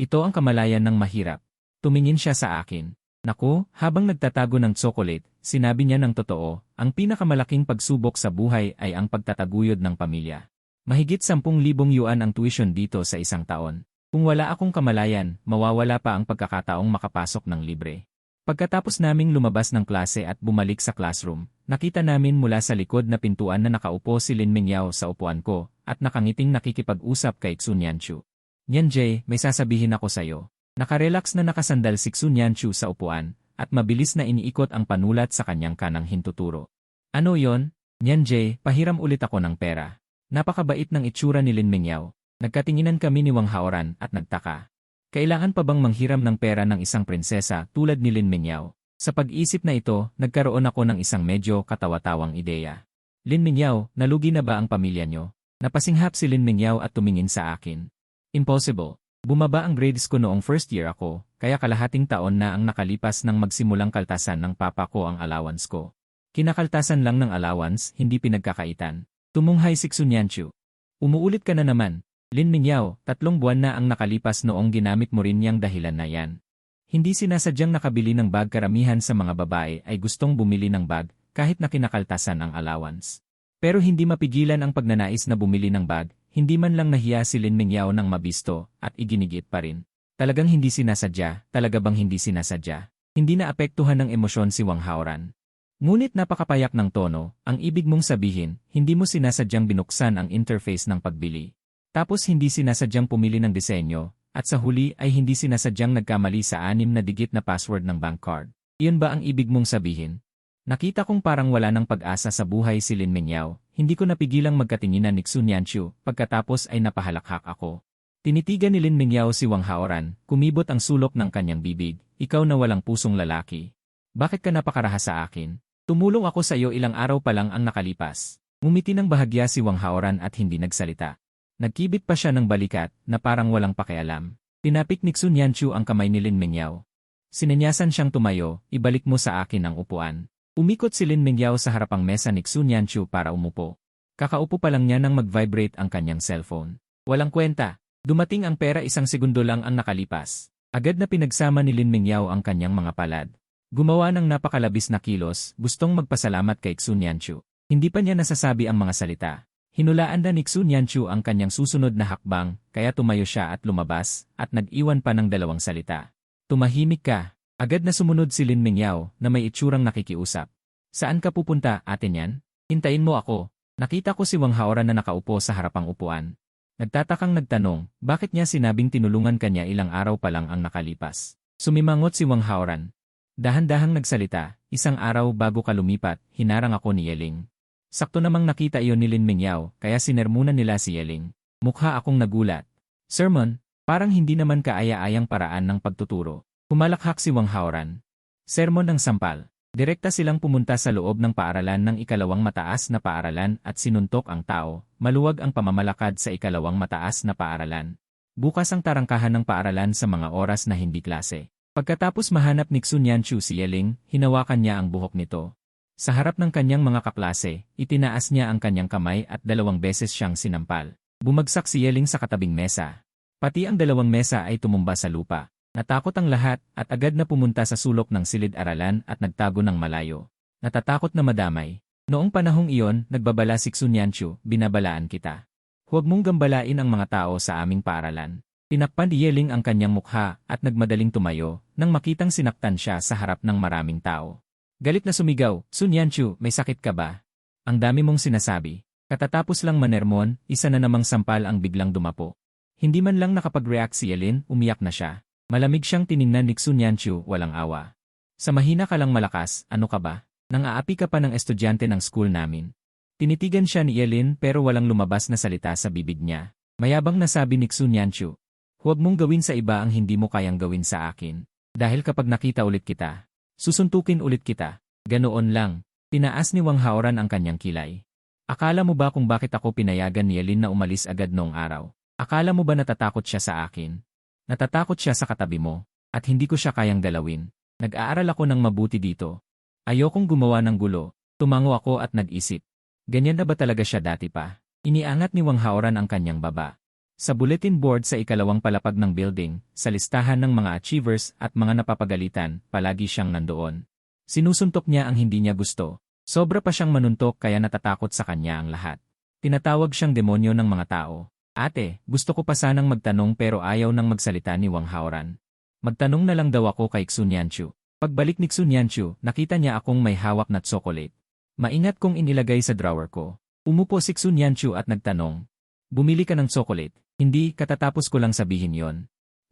Ito ang kamalayan ng mahirap. Tumingin siya sa akin. Naku, habang nagtatago ng tsokolate, sinabi niya ng totoo, ang pinakamalaking pagsubok sa buhay ay ang pagtataguyod ng pamilya. Mahigit 10,000 yuan ang tuition dito sa isang taon. Kung wala akong kamalayan, mawawala pa ang pagkakataong makapasok ng libre. Pagkatapos naming lumabas ng klase at bumalik sa classroom, nakita namin mula sa likod na pintuan na nakaupo si Lin Mingyao sa upuan ko at nakangiting nakikipag-usap kay Xun Yanchu. Nyan Jay, may sasabihin ako sa'yo. Nakarelax na nakasandal si Xun Yanchu sa upuan at mabilis na iniikot ang panulat sa kanyang kanang hintuturo. Ano yon? Nyan Jay, pahiram ulit ako ng pera. Napakabait ng itsura ni Lin Mingyao. Nagkatinginan kami ni Wang Haoran at nagtaka. Kailangan pa bang manghiram ng pera ng isang prinsesa tulad ni Lin Mingyao? Sa pag-isip na ito, nagkaroon ako ng isang medyo katawa-tawang ideya. Lin Mingyao, nalugi na ba ang pamilya nyo? Napasinghap si Lin Mingyao at tumingin sa akin. Impossible. Bumaba ang grades ko noong first year ako, kaya kalahating taon na ang nakalipas nang magsimulang kaltasan ng papa ko ang allowance ko. Kinakaltasan lang ng allowance, hindi pinagkakaitan. Tumunghay si Xun Yanchu. Umuulit ka na naman. Lin Mingyao, 3 buwan na ang nakalipas noong ginamit mo rin niyang dahilan na yan. Hindi sinasadyang nakabili ng bag, karamihan sa mga babae ay gustong bumili ng bag, kahit na kinakaltasan ang allowance. Pero hindi mapigilan ang pagnanais na bumili ng bag, hindi man lang nahiya si Lin Mingyao nang mabisto, at iginigit pa rin. Talagang hindi sinasadya, talaga bang hindi sinasadya? Hindi na apektuhan ng emosyon si Wang Haoran. Ngunit napakapayak ng tono, ang ibig mong sabihin, hindi mo sinasadyang binuksan ang interface ng pagbili. Tapos hindi sinasadyang pumili ng disenyo, at sa huli ay hindi sinasadyang nagkamali sa 6 na digit na password ng bank card. Iyon ba ang ibig mong sabihin? Nakita kong parang wala ng pag-asa sa buhay si Lin Mingyao, hindi ko napigilang magkatinginan ni Xu Nianqiu, pagkatapos ay napahalakhak ako. Tinitigan ni Lin Mingyao si Wang Haoran, kumibot ang sulok ng kanyang bibig, ikaw na walang pusong lalaki. Bakit ka napakaraha sa akin? Tumulong ako sa iyo ilang araw pa lang ang nakalipas. Ngumiti ng bahagya si Wang Haoran at hindi nagsalita. Nagkibit pa siya ng balikat na parang walang pakialam. Tinapik ni Xu Nianqiu ang kamay ni Lin Mingyao. Sinenyasan siyang tumayo, ibalik mo sa akin ang upuan. Umikot si Lin Mingyao sa harapang mesa ni Xu Nianqiu para umupo. Kakaupo pa lang niya nang mag-vibrate ang kanyang cellphone. Walang kwenta. Dumating ang pera 1 segundo lang ang nakalipas. Agad na pinagsama ni Lin Mingyao ang kanyang mga palad. Gumawa ng napakalabis na kilos, gustong magpasalamat kay Xu Nianqiu. Hindi pa niya nasasabi ang mga salita. Hinulaan na ni Xu Nianqiu ang kanyang susunod na hakbang, kaya tumayo siya at lumabas, at nag-iwan pa ng 2 salita. Tumahimik ka. Agad na sumunod si Lin Mingyao na may itsurang nakikiusap. Saan ka pupunta, atin yan? Hintayin mo ako. Nakita ko si Wang Haoran na nakaupo sa harapang upuan. Nagtatakang nagtanong, bakit niya sinabing tinulungan kanya ilang araw pa lang ang nakalipas. Sumimangot si Wang Haoran. Dahan-dahang nagsalita, 1 araw bago ka lumipat, hinarang ako ni Yeling. Sakto namang nakita iyon ni Lin Mingyao, kaya sinermunan nila si Yeling. Mukha akong nagulat. Sermon, parang hindi naman kaaya-ayang paraan ng pagtuturo. Humalakhak si Wang Haoran. Sermon ng sampal. Direkta silang pumunta sa loob ng paaralan ng 2 mataas na paaralan at sinuntok ang tao, maluwag ang pamamalakad sa 2 mataas na paaralan. Bukas ang tarangkahan ng paaralan sa mga oras na hindi klase. Pagkatapos mahanap ni Xu Nianqiu si Yeling, hinawakan niya ang buhok nito. Sa harap ng kanyang mga kaklase, itinaas niya ang kanyang kamay at 2 beses siyang sinampal. Bumagsak si Yeling sa katabing mesa. Pati ang 2 mesa ay tumumba sa lupa. Natakot ang lahat at agad na pumunta sa sulok ng silid-aralan at nagtago ng malayo. Natatakot na madamay. Noong panahong iyon, nagbabala si Xu Nianqiu, binabalaan kita. Huwag mong gambalain ang mga tao sa aming paaralan. Tinakpan ni Yeling ang kanyang mukha at nagmadaling tumayo nang makitang sinaktan siya sa harap ng maraming tao. Galit na sumigaw, Xu Nianqiu, may sakit ka ba? Ang dami mong sinasabi. Katatapos lang manermon, isa na namang sampal ang biglang dumapo. Hindi man lang nakapag-react si Yeling, umiyak na siya. Malamig siyang tiningnan ni Xu Nianqiu, walang awa. Sa mahina ka lang malakas, ano ka ba? Nang-aapi ka pa ng estudyante ng school namin. Tinitigan siya ni Yeling pero walang lumabas na salita sa bibig niya. Mayabang nasabi ni Xu Nianqiu, huwag mong gawin sa iba ang hindi mo kayang gawin sa akin. Dahil kapag nakita ulit kita, susuntukin ulit kita. Ganoon lang. Tinaas ni Wang Haoran ang kanyang kilay. Akala mo ba kung bakit ako pinayagan ni Yeling na umalis agad noong araw? Akala mo ba natatakot siya sa akin? Natatakot siya sa katabi mo, at hindi ko siya kayang dalawin. Nag-aaral ako ng mabuti dito. Ayokong gumawa ng gulo. Tumango ako at nag-isip. Ganyan na ba talaga siya dati pa? Iniangat ni Wang Haoran ang kanyang baba. Sa bulletin board sa 2 palapag ng building, sa listahan ng mga achievers at mga napapagalitan, palagi siyang nandoon. Sinusuntok niya ang hindi niya gusto. Sobra pa siyang manuntok kaya natatakot sa kanya ang lahat. Tinatawag siyang demonyo ng mga tao. Ate, gusto ko pa sanang magtanong pero ayaw nang magsalita ni Wang Haoran. Magtanong na lang daw ako kay Xu Nianqiu. Pagbalik ni Xu Nianqiu, nakita niya akong may hawak na tsokolate. Maingat kong inilagay sa drawer ko. Umupo si Xu Nianqiu at nagtanong. Bumili ka ng tsokolate? Hindi, katatapos ko lang sabihin yon.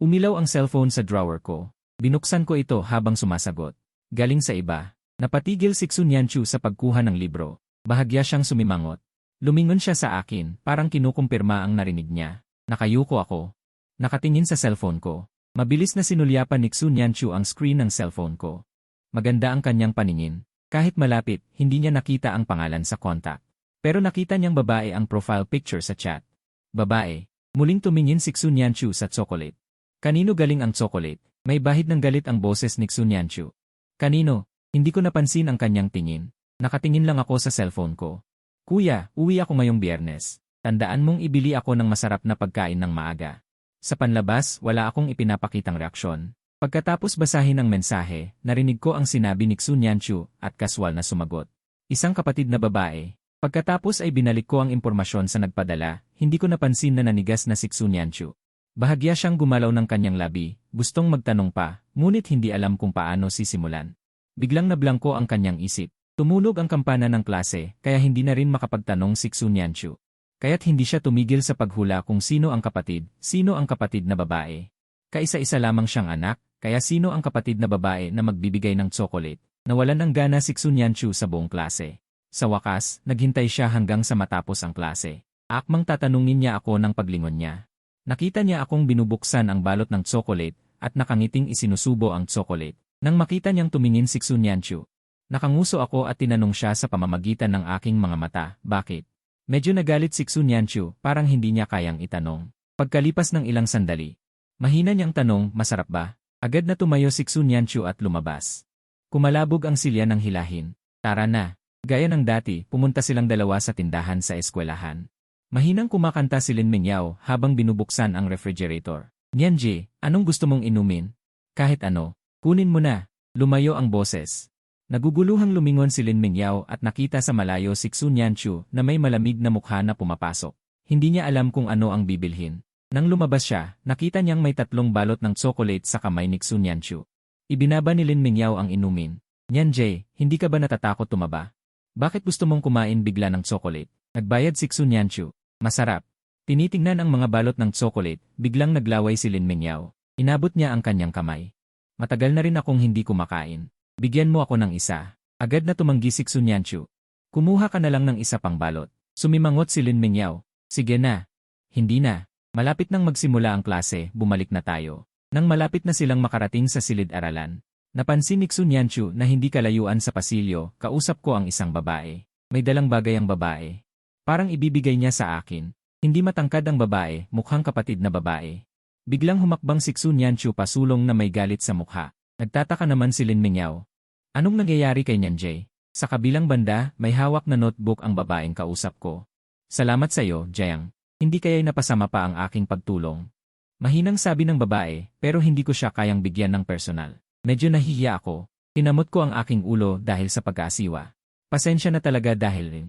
Umilaw ang cellphone sa drawer ko. Binuksan ko ito habang sumasagot. Galing sa iba. Napatigil si Xu Nianqiu sa pagkuha ng libro. Bahagya siyang sumimangot. Lumingon siya sa akin, parang kinukumpirma ang narinig niya. Nakayuko ako. Nakatingin sa cellphone ko. Mabilis na sinulyapan ni Xu Nianqiu ang screen ng cellphone ko. Maganda ang kanyang paningin. Kahit malapit, hindi niya nakita ang pangalan sa contact. Pero nakita niyang babae ang profile picture sa chat. Babae. Muling tumingin si Xu Nianqiu sa chocolate. Kanino galing ang chocolate? May bahid ng galit ang boses ni Xu Nianqiu. Kanino? Hindi ko napansin ang kanyang tingin. Nakatingin lang ako sa cellphone ko. Kuya, uwi ako ngayong Biyernes. Tandaan mong ibili ako ng masarap na pagkain ng maaga. Sa panlabas, wala akong ipinapakitang reaksyon. Pagkatapos basahin ang mensahe, narinig ko ang sinabi ni Xu Nianqiu at kaswal na sumagot. Isang kapatid na babae. Pagkatapos ay binalik ko ang impormasyon sa nagpadala, hindi ko napansin na nanigas na si Xunyanchu. Bahagya siyang gumalaw ng kanyang labi, gustong magtanong pa, ngunit hindi alam kung paano sisimulan. Biglang nablangko ang kanyang isip. Tumunog ang kampana ng klase, kaya hindi na rin makapagtanong si Xunyanchu. Kaya't hindi siya tumigil sa paghula kung sino ang kapatid na babae. Kaisa-isa lamang siyang anak, kaya sino ang kapatid na babae na magbibigay ng tsokolate. Nawalan ng gana si Xunyanchu sa buong klase. Sa wakas, naghintay siya hanggang sa matapos ang klase. Akmang tatanungin niya ako ng paglingon niya. Nakita niya akong binubuksan ang balot ng tsokolate at nakangiting isinusubo ang tsokolate. Nang makita niyang tumingin si Xunyanchu, nakanguso ako at tinanong siya sa pamamagitan ng aking mga mata, bakit? Medyo nagalit si Xunyanchu, parang hindi niya kayang itanong. Pagkalipas ng ilang sandali, mahina niyang tanong, masarap ba? Agad na tumayo si Xunyanchu at lumabas. Kumalabog ang silya ng hilahin. Tara na. Gaya ng dati, pumunta silang dalawa sa tindahan sa eskwelahan. Mahinang kumakanta si Lin Mingyao habang binubuksan ang refrigerator. Nianji, anong gusto mong inumin? Kahit ano, kunin mo na. Lumayo ang boses. Naguguluhang lumingon si Lin Mingyao at nakita sa malayo si Xunyanchu na may malamig na mukha na pumapasok. Hindi niya alam kung ano ang bibilhin. Nang lumabas siya, nakita niyang may 3 balot ng tsokolate sa kamay ni Xunyanchu. Ibinaba ni Lin Mingyao ang inumin. Nianji, hindi ka ba natatakot tumaba? Bakit gusto mong kumain bigla ng tsokolate? Nagbayad si Xunyanchu. Masarap. Tinitingnan ang mga balot ng tsokolate, biglang naglaway si Lin Mingyao. Inabot niya ang kanyang kamay. Matagal na rin akong hindi kumakain. Bigyan mo ako ng isa. Agad na tumanggi si Xunyanchu. Kumuha ka na lang ng isa pang balot. Sumimangot si Lin Mingyao. Sige na. Hindi na. Malapit nang magsimula ang klase, bumalik na tayo. Nang malapit na silang makarating sa silid-aralan, napansin ni Xunyanchu na hindi kalayuan sa pasilyo, kausap ko ang isang babae. May dalang bagay ang babae. Parang ibibigay niya sa akin. Hindi matangkad ang babae, mukhang kapatid na babae. Biglang humakbang si Xunyanchu pasulong na may galit sa mukha. Nagtataka naman si Lin Mingyao. Anong nangyayari kay Nianji? Sa kabilang banda, may hawak na notebook ang babaeng kausap ko. Salamat sa iyo, Jiang. Hindi kaya'y napasama pa ang aking pagtulong. Mahinang sabi ng babae, pero hindi ko siya kayang bigyan ng personal. Medyo nahihiya ako. Tinamot ko ang aking ulo dahil sa pag-aasiwa. Pasensya na talaga dahil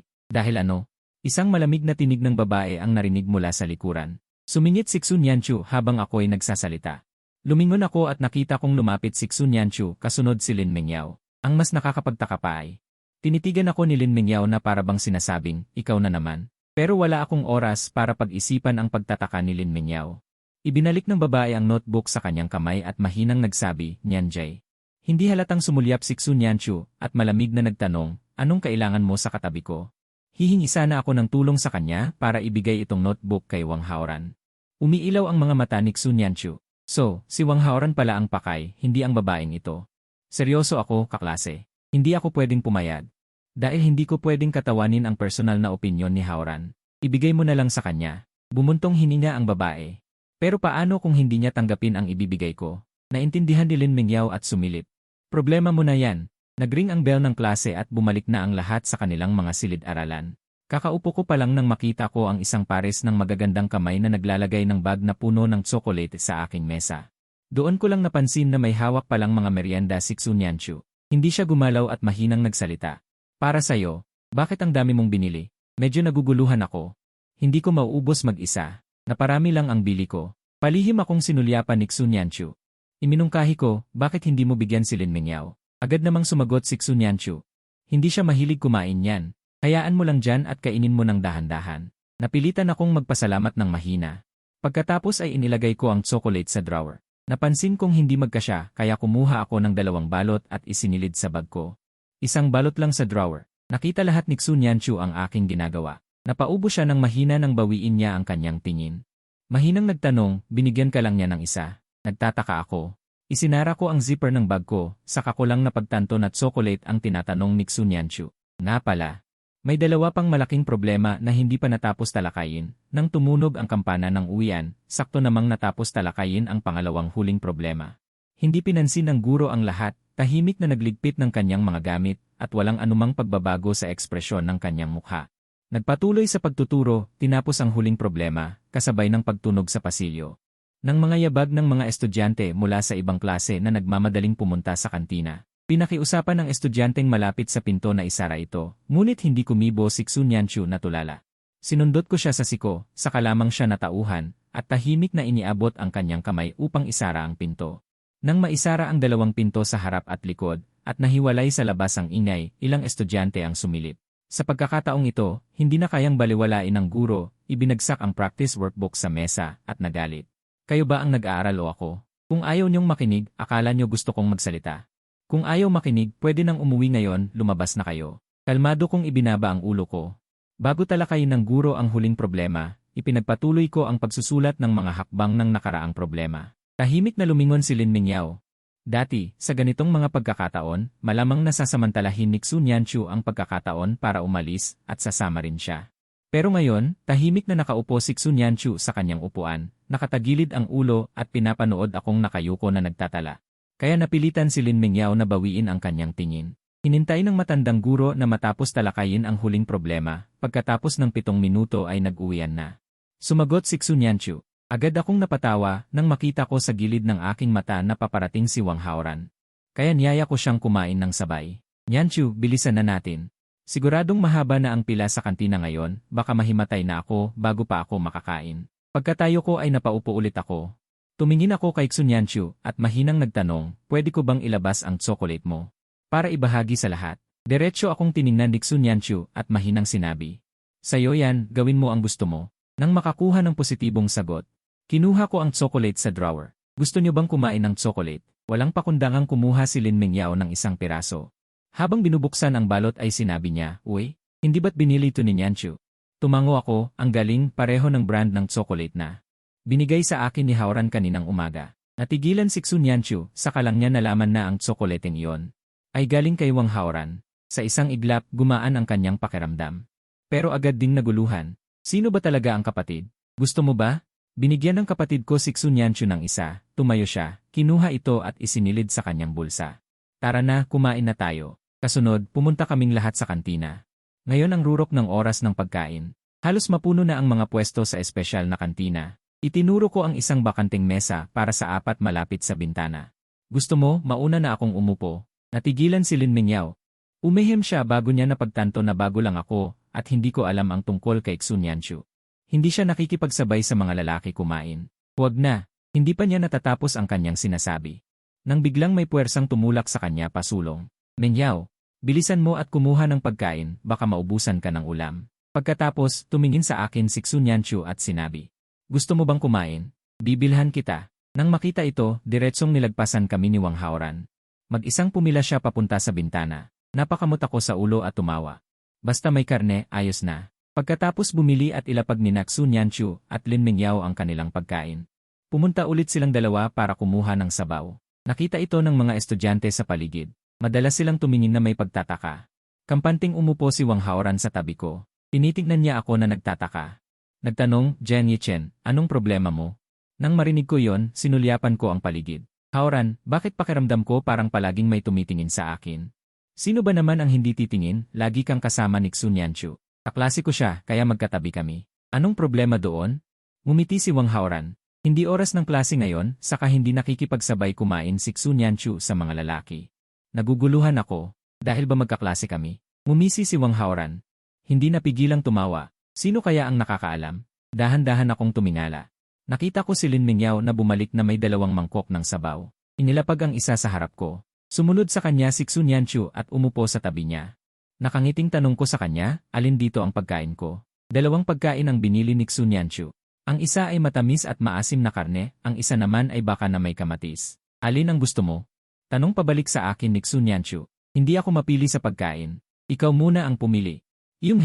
ano? Isang malamig na tinig ng babae ang narinig mula sa likuran. Sumingit si Xunyanchu habang ako'y nagsasalita. Lumingon ako at nakita kong lumapit si Xunyanchu kasunod si Lin Mingyao. Ang mas nakakapagtaka pa ay, tinitigan ako ni Lin Mingyao na parabang sinasabing, ikaw na naman. Pero wala akong oras para pag-isipan ang pagtataka ni Lin Mingyao. Ibinalik ng babae ang notebook sa kanyang kamay at mahinang nagsabi, Nianji. Hindi halatang sumulyap si Xunyanchu at malamig na nagtanong, anong kailangan mo sa katabi ko? Hihingi sana ako ng tulong sa kanya para ibigay itong notebook kay Wang Haoran. Umiilaw ang mga mata ni Xunyanchu. So, si Wang Haoran pala ang pakay, hindi ang babaeng ito. Seryoso ako, kaklase. Hindi ako pwedeng pumayag. Dahil hindi ko pwedeng katawanin ang personal na opinyon ni Haoran. Ibigay mo na lang sa kanya. Bumuntong hininga ang babae. Pero paano kung hindi niya tanggapin ang ibibigay ko? Naintindihan ni Lin Mingyao at sumilip. Problema mo na yan. Nagring ang bell ng klase at bumalik na ang lahat sa kanilang mga silid-aralan. Kakaupo ko pa lang nang makita ko ang isang pares ng magagandang kamay na naglalagay ng bag na puno ng tsokolate sa aking mesa. Doon ko lang napansin na may hawak palang mga merienda si Xunyanchu. Hindi siya gumalaw at mahinang nagsalita. Para sa'yo, bakit ang dami mong binili? Medyo naguguluhan ako. Hindi ko mauubos mag-isa. Naparami lang ang bili ko. Palihim akong sinulyapan ni Xunyanchu. Iminungkahi ko, bakit hindi mo bigyan si Lin Mingyao? Agad namang sumagot si Xunyanchu. Hindi siya mahilig kumain yan. Hayaan mo lang dyan at kainin mo ng dahan-dahan. Napilitan akong magpasalamat ng mahina. Pagkatapos ay inilagay ko ang tsokolate sa drawer. Napansin kong hindi magkasya kaya kumuha ako ng 2 balot at isinilid sa bag ko. Isang balot lang sa drawer. Nakita lahat ni Xunyanchu ang aking ginagawa. Napaubo siya ng mahina nang bawiin niya ang kanyang tingin. Mahinang nagtanong, binigyan ka lang niya ng isa. Nagtataka ako. Isinara ko ang zipper ng bag ko, saka ko lang napagtanto na tsokolate ang tinatanong ni Xunyanchu. Nga pala. May 2 pang malaking problema na hindi pa natapos talakayin. Nang tumunog ang kampana ng uwian, sakto namang natapos talakayin ang pangalawang huling problema. Hindi pinansin ng guro ang lahat, tahimik na nagligpit ng kanyang mga gamit, at walang anumang pagbabago sa ekspresyon ng kanyang mukha. Nagpatuloy sa pagtuturo, tinapos ang huling problema, kasabay ng pagtunog sa pasilyo. Nang mga yabag ng mga estudyante mula sa ibang klase na nagmamadaling pumunta sa kantina. Pinakiusapan ng estudyanteng malapit sa pinto na isara ito, ngunit hindi kumibo si Xunyanchu na tulala. Sinundot ko siya sa siko, saka lamang siya natauhan, at tahimik na iniabot ang kanyang kamay upang isara ang pinto. Nang maisara ang dalawang pinto sa harap at likod, at nahiwalay sa labas ang ingay, ilang estudyante ang sumilip. Sa pagkakataong ito, hindi na kayang baliwalain ng guro, ibinagsak ang practice workbook sa mesa, at nagalit. Kayo ba ang nag-aaral o ako? Kung ayaw niyong makinig, akala niyo gusto kong magsalita. Kung ayaw makinig, pwede nang umuwi ngayon, lumabas na kayo. Kalmado kong ibinaba ang ulo ko. Bago talakayin ng guro ang huling problema, ipinagpatuloy ko ang pagsusulat ng mga hakbang ng nakaraang problema. Tahimik na lumingon si Lin Mingyao. Dati, sa ganitong mga pagkakataon, malamang nasasamantalahin ni Xunyanchu ang pagkakataon para umalis at sasama rin siya. Pero ngayon, tahimik na nakaupo si Xunyanchu sa kanyang upuan, nakatagilid ang ulo at pinapanood akong nakayuko na nagtatala. Kaya napilitan si Lin Mingyao na bawiin ang kanyang tingin. Hinintay ng matandang guro na matapos talakayin ang huling problema, pagkatapos ng 7 minuto ay nag-uwian na. Sumagot si Xunyanchu. Agad akong napatawa nang makita ko sa gilid ng aking mata na paparating si Wang Haoran. Kaya niyaya ko siyang kumain ng sabay. Nyanchu, bilisan na natin. Siguradong mahaba na ang pila sa kantina ngayon, baka mahimatay na ako bago pa ako makakain. Pagkatayo ko ay napaupo ulit ako. Tumingin ako kay Xunyanchu at mahinang nagtanong, pwede ko bang ilabas ang tsokolate mo? Para ibahagi sa lahat. Diretso akong tiningnan ni Xunyanchu at mahinang sinabi. Sa'yo yan, gawin mo ang gusto mo. Nang makakuha ng positibong sagot, kinuha ko ang tsokolate sa drawer. Gusto niyo bang kumain ng tsokolate? Walang pakundangang kumuha si Lin Mingyao ng isang piraso. Habang binubuksan ang balot ay sinabi niya, uy, hindi ba't binili ito ni Nyanchu? Tumango ako, ang galing, pareho ng brand ng tsokolate na. Binigay sa akin ni Haoran kaninang umaga. Natigilan si Xunyanchu, saka lang niya nalaman na ang tsokoleteng iyon ay galing kay Wang Haoran. Sa isang iglap, gumaan ang kanyang pakiramdam. Pero agad ding naguluhan. Sino ba talaga ang kapatid? Gusto mo ba? Binigyan ng kapatid ko si Xunyanchu ng isa, tumayo siya, kinuha ito at isinilid sa kanyang bulsa. Tara na, kumain na tayo. Kasunod, pumunta kaming lahat sa kantina. Ngayon ang rurok ng oras ng pagkain. Halos mapuno na ang mga pwesto sa espesyal na kantina. Itinuro ko ang isang bakanteng mesa para sa 4 malapit sa bintana. Gusto mo, mauna na akong umupo. Natigilan si Lin Mingyao. Umihim siya bago niya napagtanto na bago lang ako at hindi ko alam ang tungkol kay Xunyanchu. Hindi siya nakikipagsabay sa mga lalaki kumain. Huwag na, hindi pa niya natatapos ang kanyang sinasabi. Nang biglang may puwersang tumulak sa kanya pasulong. Mingyao, bilisan mo at kumuha ng pagkain, baka maubusan ka ng ulam. Pagkatapos, tumingin sa akin si Xunyanchu at sinabi. Gusto mo bang kumain? Bibilhan kita. Nang makita ito, diretsong nilagpasan kami ni Wang Haoran. Mag-isang pumila siya papunta sa bintana. Napakamot ako sa ulo at tumawa. Basta may karne, ayos na. Pagkatapos bumili at ilapag ni Xunyanchu at Lin Mingyao ang kanilang pagkain. Pumunta ulit silang dalawa para kumuha ng sabaw. Nakita ito ng mga estudyante sa paligid. Madalas silang tumingin na may pagtataka. Kampanting umupo si Wang Haoran sa tabi ko. Tinitignan niya ako na nagtataka. Nagtanong, Jiang Yichen, anong problema mo? Nang marinig ko yon, sinulyapan ko ang paligid. Haoran, bakit pakiramdam ko parang palaging may tumitingin sa akin? Sino ba naman ang hindi titingin, lagi kang kasama ni Xunyanchu? Kaklase ko siya, kaya magkatabi kami. Anong problema doon? Ngumiti si Wang Haoran. Hindi oras ng klase ngayon, saka hindi nakikipagsabay kumain si Xunyanchu sa mga lalaki. Naguguluhan ako, dahil ba magkaklase kami? Ngumisi si Wang Haoran. Hindi napigilang tumawa. Sino kaya ang nakakaalam? Dahan-dahan akong tumingala. Nakita ko si Lin Mingyao na bumalik na may 2 mangkok ng sabaw. Inilapag ang isa sa harap ko. Sumunod sa kanya si Xunyanchu at umupo sa tabi niya. Nakangiting tanong ko sa kanya, alin dito ang pagkain ko? 2 pagkain ang binili ni Xunyanchu. Ang isa ay matamis at maasim na karne, ang isa naman ay baka na may kamatis. Alin ang gusto mo? Tanong pabalik sa akin ni Xunyanchu. Hindi ako mapili sa pagkain. Ikaw muna ang pumili. Yung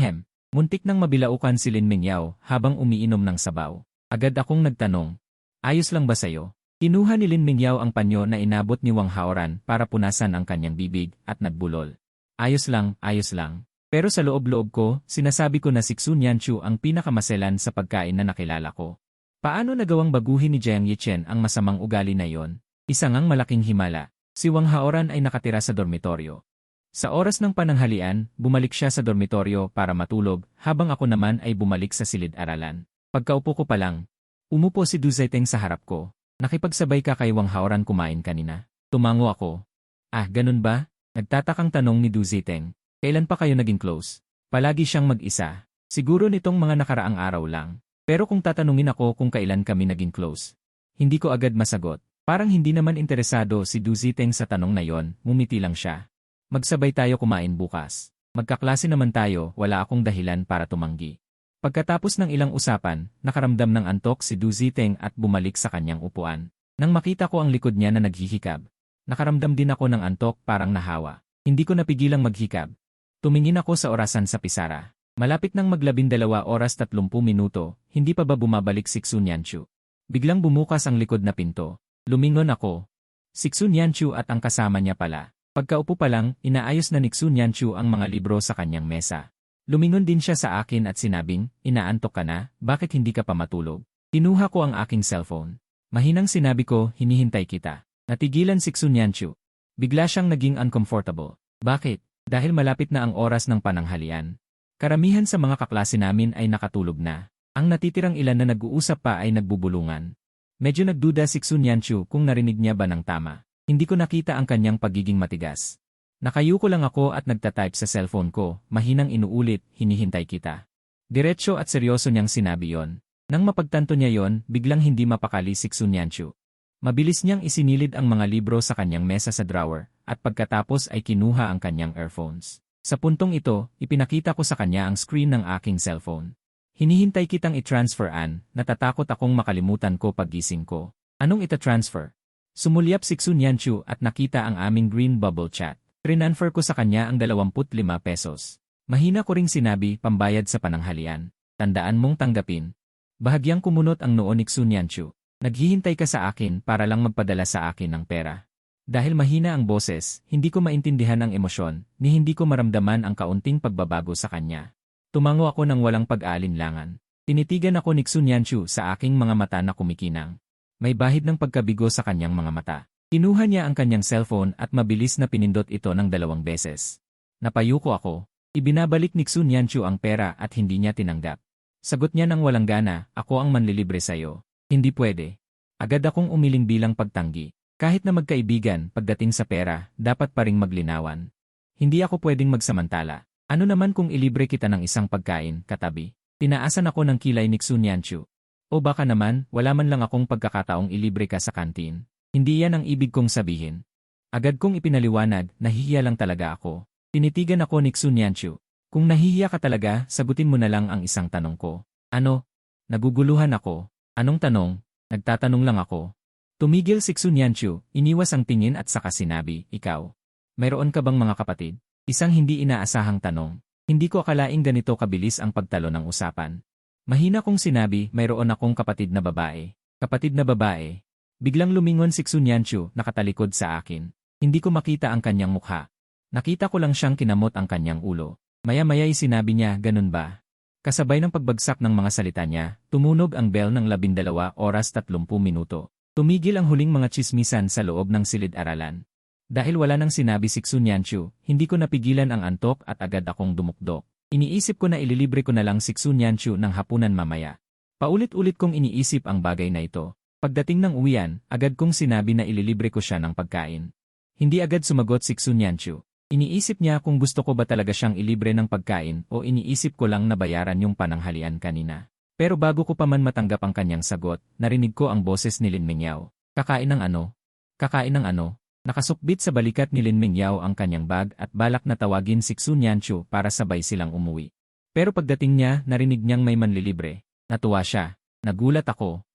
muntik nang mabilaukan si Lin Mingyao habang umiinom ng sabaw. Agad akong nagtanong. Ayos lang ba sayo? Kinuha ni Lin Mingyao ang panyo na inabot ni Wang Haoran para punasan ang kanyang bibig at nagbulol. Ayos lang, ayos lang. Pero sa loob-loob ko, sinasabi ko na si Xunyanchu ang pinakamaselan sa pagkain na nakilala ko. Paano nagawang baguhin ni Jiang Yichen ang masamang ugali na yon? Isang ang malaking himala. Si Wang Haoran ay nakatira sa dormitoryo. Sa oras ng pananghalian, bumalik siya sa dormitoryo para matulog, habang ako naman ay bumalik sa silid-aralan. Pagkaupo ko pa lang, umupo si Du Ziteng sa harap ko. Nakipagsabay ka kay Wang Haoran kumain kanina. Tumango ako. Ah, ganun ba? Nagtatakang tanong ni Du Ziteng. Kailan pa kayo naging close? Palagi siyang mag-isa. Siguro nitong mga nakaraang araw lang. Pero kung tatanungin ako kung kailan kami naging close, hindi ko agad masagot. Parang hindi naman interesado si Du Ziteng sa tanong na yon, ngumiti lang siya. Magsabay tayo kumain bukas. Magkaklase naman tayo, wala akong dahilan para tumanggi. Pagkatapos ng ilang usapan, nakaramdam ng antok si Du Ziteng at bumalik sa kanyang upuan. Nang makita ko ang likod niya na naghihikab, nakaramdam din ako ng antok parang nahawa. Hindi ko napigilang maghikab. Tumingin ako sa orasan sa pisara. Malapit nang mag-12 oras 30 minuto, hindi pa ba bumabalik si Xun Yanchu? Biglang bumukas ang likod na pinto. Lumingon ako. Si Xun Yanchu at ang kasama niya pala. Pagkaupo pa lang, inaayos na ni Xun Yanchu ang mga libro sa kanyang mesa. Lumingon din siya sa akin at sinabing, inaantok ka na, bakit hindi ka pa matulog? Kinuha ko ang aking cellphone. Mahinang sinabi ko, hinihintay kita. Natigilan si Xun Yanchu. Bigla siyang naging uncomfortable. Bakit? Dahil malapit na ang oras ng pananghalian. Karamihan sa mga kaklase namin ay nakatulog na. Ang natitirang ilan na nag-uusap pa ay nagbubulungan. Medyo nagduda si Xun Yanchu kung narinig niya ba ng tama. Hindi ko nakita ang kanyang pagiging matigas. Nakayuko lang ako at nagtatype sa cellphone ko, mahinang inuulit, hinihintay kita. Diretso at seryoso niyang sinabi yon. Nang mapagtanto niya yon, biglang hindi mapakali si Xun Yanchu. Mabilis niyang isinilid ang mga libro sa kanyang mesa sa drawer, at pagkatapos ay kinuha ang kanyang earphones. Sa puntong ito, ipinakita ko sa kanya ang screen ng aking cellphone. Hinihintay kitang i-transfer natatakot akong makalimutan ko paggising ko. Anong ita-transfer? Sumulyap si Xun Yanchu at nakita ang aming green bubble chat. Trinanfer ko sa kanya ang 25 pesos. Mahina ko ring sinabi, pambayad sa pananghalian. Tandaan mong tanggapin. Bahagyang kumunot ang noo ni Xun Yanchu. Naghihintay ka sa akin para lang magpadala sa akin ng pera. Dahil mahina ang boses, hindi ko maintindihan ang emosyon, ni hindi ko maramdaman ang kaunting pagbabago sa kanya. Tumango ako ng walang pag-aalinlangan. Tinitigan ako ni Xun Yanchu sa aking mga mata na kumikinang. May bahid ng pagkabigo sa kanyang mga mata. Kinuha niya ang kanyang cellphone at mabilis na pinindot ito ng 2 beses. Napayuko ako. Ibinabalik ni Xun Yanchu ang pera at hindi niya tinanggap. Sagot niya ng walang gana, ako ang manlilibre sa'yo. Hindi pwede. Agad akong umiling bilang pagtanggi. Kahit na magkaibigan, pagdating sa pera, dapat pa ring maglinawan. Hindi ako pwedeng magsamantala. Ano naman kung ilibre kita ng isang pagkain, katabi? Tinaasan ako ng kilay ni Xun Yanchu. O baka naman, wala man lang akong pagkakataong ilibre ka sa kantin. Hindi yan ang ibig kong sabihin. Agad kong ipinaliwanag, nahihiya lang talaga ako. Tinitigan ako ni Xun Yanchu. Kung nahihiya ka talaga, sagutin mo na lang ang isang tanong ko. Ano? Naguguluhan ako. Anong tanong? Nagtatanong lang ako. Tumigil si Xun Yanchu, iniwas ang tingin at saka sinabi, ikaw. Mayroon ka bang mga kapatid? Isang hindi inaasahang tanong. Hindi ko akalaing ganito kabilis ang pagtalo ng usapan. Mahina kong sinabi, mayroon akong kapatid na babae. Kapatid na babae. Biglang lumingon si Xun Yanchu, nakatalikod sa akin. Hindi ko makita ang kanyang mukha. Nakita ko lang siyang kinamot ang kanyang ulo. Maya-maya'y sinabi niya, ganun ba? Kasabay ng pagbagsak ng mga salita niya, tumunog ang bell ng 12:30 minuto. Tumigil ang huling mga tsismisan sa loob ng silid-aralan. Dahil wala nang sinabi si Xun Yanchu, hindi ko napigilan ang antok at agad akong dumukdok. Iniisip ko na ililibre ko na lang si Xun Yanchu ng hapunan mamaya. Paulit-ulit kong iniisip ang bagay na ito. Pagdating ng uwian, agad kong sinabi na ililibre ko siya ng pagkain. Hindi agad sumagot si Xun Yanchu. Iniisip niya kung gusto ko ba talaga siyang ilibre ng pagkain o iniisip ko lang na bayaran yung pananghalian kanina. Pero bago ko pa man matanggap ang kanyang sagot, narinig ko ang boses ni Lin Mingyao. Kakain ng ano? Kakain ng ano? Nakasukbit sa balikat ni Lin Mingyao ang kanyang bag at balak na tawagin si Xun Yanchu para sabay silang umuwi. Pero pagdating niya, narinig niyang may manlilibre. Natuwa siya. Nagulat ako.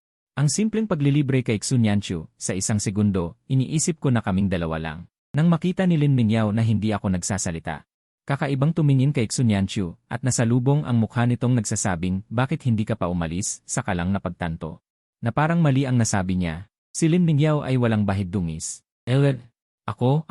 Ang simpleng paglilibre kay Xun Yanchu, sa isang segundo, iniisip ko na kaming dalawa lang. Nang makita ni Lin Mingyao na hindi ako nagsasalita. Kakaibang tumingin kay Xun Yanchu at nasalubong ang mukha nitong nagsasabing, bakit hindi ka pa umalis, saka lang napagtanto. Na parang mali ang nasabi niya. Si Lin Mingyao ay walang bahid dungis. Ako.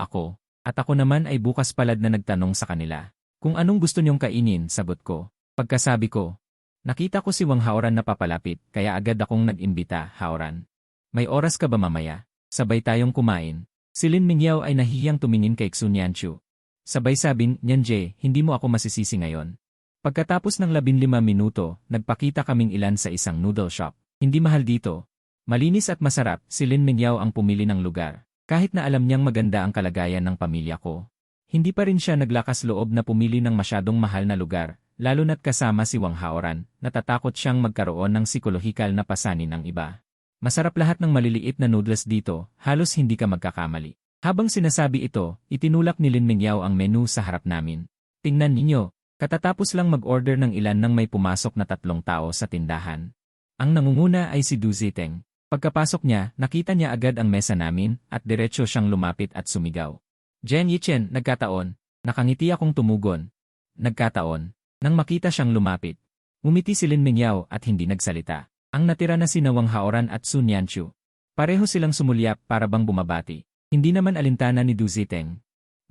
At ako naman ay bukas palad na nagtanong sa kanila. Kung anong gusto niyong kainin, sagot ko. Pagkasabi ko, nakita ko si Wang Haoran na papalapit, kaya agad akong nag-imbita, Haoran. May oras ka ba mamaya? Sabay tayong kumain. Si Lin Mingyao ay nahihiyang tumingin kay Xun Yanchu. Sabay sabing, Nyanje, hindi mo ako masisisi ngayon. Pagkatapos ng 15 minuto, nagpakita kaming ilan sa isang noodle shop. Hindi mahal dito. Malinis at masarap, si Lin Mingyao ang pumili ng lugar. Kahit na alam niyang maganda ang kalagayan ng pamilya ko. Hindi pa rin siya naglakas loob na pumili ng masyadong mahal na lugar, lalo na't kasama si Wang Haoran, natatakot siyang magkaroon ng psikolohikal na pasanin ng iba. Masarap lahat ng maliliit na noodles dito, halos hindi ka magkakamali. Habang sinasabi ito, itinulak ni Lin Mingyao ang menu sa harap namin. Tingnan ninyo, katatapos lang mag-order ng ilan nang may pumasok na 3 tao sa tindahan. Ang nangunguna ay si Du Ziteng. Pagkapasok niya, nakita niya agad ang mesa namin at diretso siyang lumapit at sumigaw. Jen Yichen, nagkataon. Nakangiti akong tumugon. Nagkataon. Nang makita siyang lumapit. Umiti si Lin Mingyao at hindi nagsalita. Ang natira na sina Wang Haoran at Sun Yanchu. Pareho silang sumulyap para bang bumabati. Hindi naman alintana ni Du Ziteng.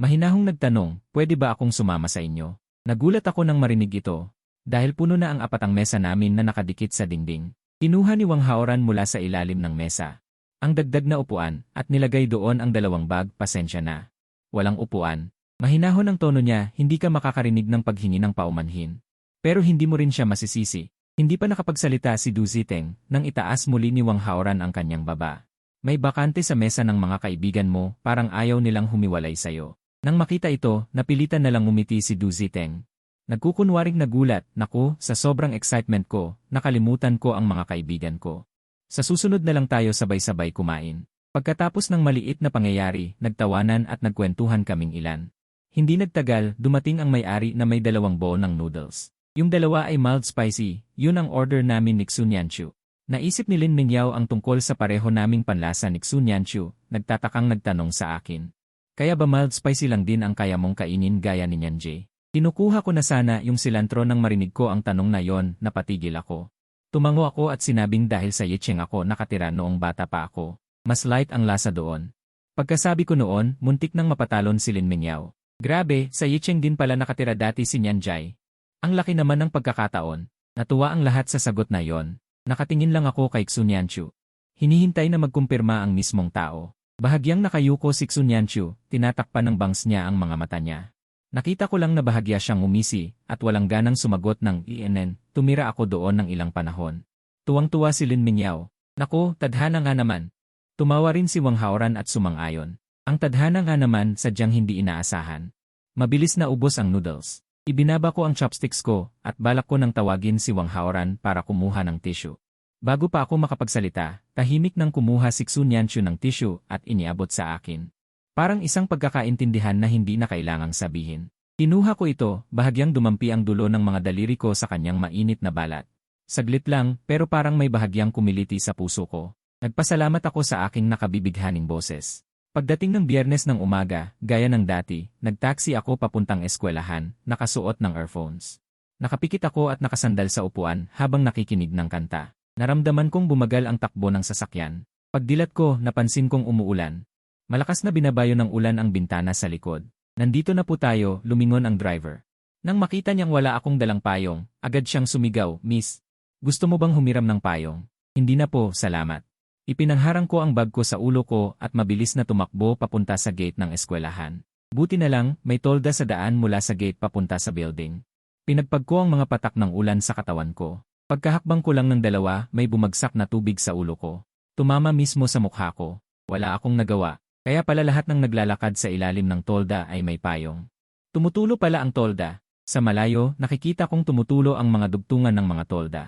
Mahinahong nagtanong, pwede ba akong sumama sa inyo? Nagulat ako nang marinig ito. Dahil puno na ang 4 mesa namin na nakadikit sa dingding. Kinuha ni Wang Haoran mula sa ilalim ng mesa ang dagdag na upuan at nilagay doon ang 2 bag. Pasensya na. Walang upuan. Mahinahon ang tono niya, hindi ka makakarinig ng paghingi ng paumanhin. Pero hindi mo rin siya masisisi. Hindi pa nakapagsalita si Du Ziteng nang itaas muli ni Wang Haoran ang kanyang baba. May bakante sa mesa ng mga kaibigan mo, parang ayaw nilang humiwalay sayo. Nang makita ito, napilitan na lang umiti si Du Ziteng. Nagkukunwaring nagulat, naku, sa sobrang excitement ko, nakalimutan ko ang mga kaibigan ko. Sa susunod na lang tayo sabay-sabay kumain. Pagkatapos ng maliit na pangyayari, nagtawanan at nagkwentuhan kaming ilan. Hindi nagtagal, dumating ang may-ari na may 2 bowl ng noodles. Yung 2 ay mild spicy, yun ang order namin ni Sun Yanchu. Naisip ni Lin Mingyao ang tungkol sa pareho naming panlasa ni Sun Yanchu, nagtatakang nagtanong sa akin. Kaya ba mild spicy lang din ang kaya mong kainin gaya ni Nyan Jay? Kinukuha ko na sana yung silantro nang marinig ko ang tanong na yon, napatigil ako. Tumango ako at sinabing dahil sa Yicheng ako nakatira noong bata pa ako. Mas light ang lasa doon. Pagkasabi ko noon, muntik nang mapatalon si Lin Mingyao. Grabe, sa Yicheng din pala nakatira dati si Nyan Jay. Ang laki naman ng pagkakataon. Natuwa ang lahat sa sagot na yon. Nakatingin lang ako kay Sun Yanchu. Hinihintay na magkumpirma ang mismong tao. Bahagyang nakayuko si Sun Yanchu, tinatakpan ng bangs niya ang mga mata niya. Nakita ko lang na bahagya siyang umisi at walang ganang sumagot ng INN, tumira ako doon ng ilang panahon. Tuwang-tuwa si Lin Mingyao. Naku, tadhana nga naman. Tumawa rin si Wang Haoran at sumang-ayon. Ang tadhana nga naman sadyang hindi inaasahan. Mabilis na ubos ang noodles. Ibinaba ko ang chopsticks ko at balak ko nang tawagin si Wang Haoran para kumuha ng tissue. Bago pa ako makapagsalita, tahimik nang kumuha si Sun Yanchu ng tissue at iniabot sa akin. Parang isang pagkakaintindihan na hindi na kailangang sabihin. Kinuha ko ito, bahagyang dumampi ang dulo ng mga daliri ko sa kanyang mainit na balat. Saglit lang, pero parang may bahagyang kumiliti sa puso ko. Nagpasalamat ako sa aking nakabibighaning boses. Pagdating ng Biyernes ng umaga, gaya ng dati, nagtaksi ako papuntang eskwelahan, nakasuot ng earphones. Nakapikit ako at nakasandal sa upuan habang nakikinig ng kanta. Naramdaman kong bumagal ang takbo ng sasakyan. Pagdilat ko, napansin kong umuulan. Malakas na binabayo ng ulan ang bintana sa likod. Nandito na po tayo, lumingon ang driver. Nang makita niyang wala akong dalang payong, agad siyang sumigaw, Miss, gusto mo bang humiram ng payong? Hindi na po, salamat. Ipinangharang ko ang bag ko sa ulo ko at mabilis na tumakbo papunta sa gate ng eskwelahan. Buti na lang, may tolda sa daan mula sa gate papunta sa building. Pinagpag ko ang mga patak ng ulan sa katawan ko. Pagkahakbang ko lang ng 2, may bumagsak na tubig sa ulo ko. Tumama mismo sa mukha ko. Wala akong nagawa. Kaya pala lahat ng naglalakad sa ilalim ng tolda ay may payong. Tumutulo pala ang tolda. Sa malayo, nakikita kong tumutulo ang mga dugtungan ng mga tolda.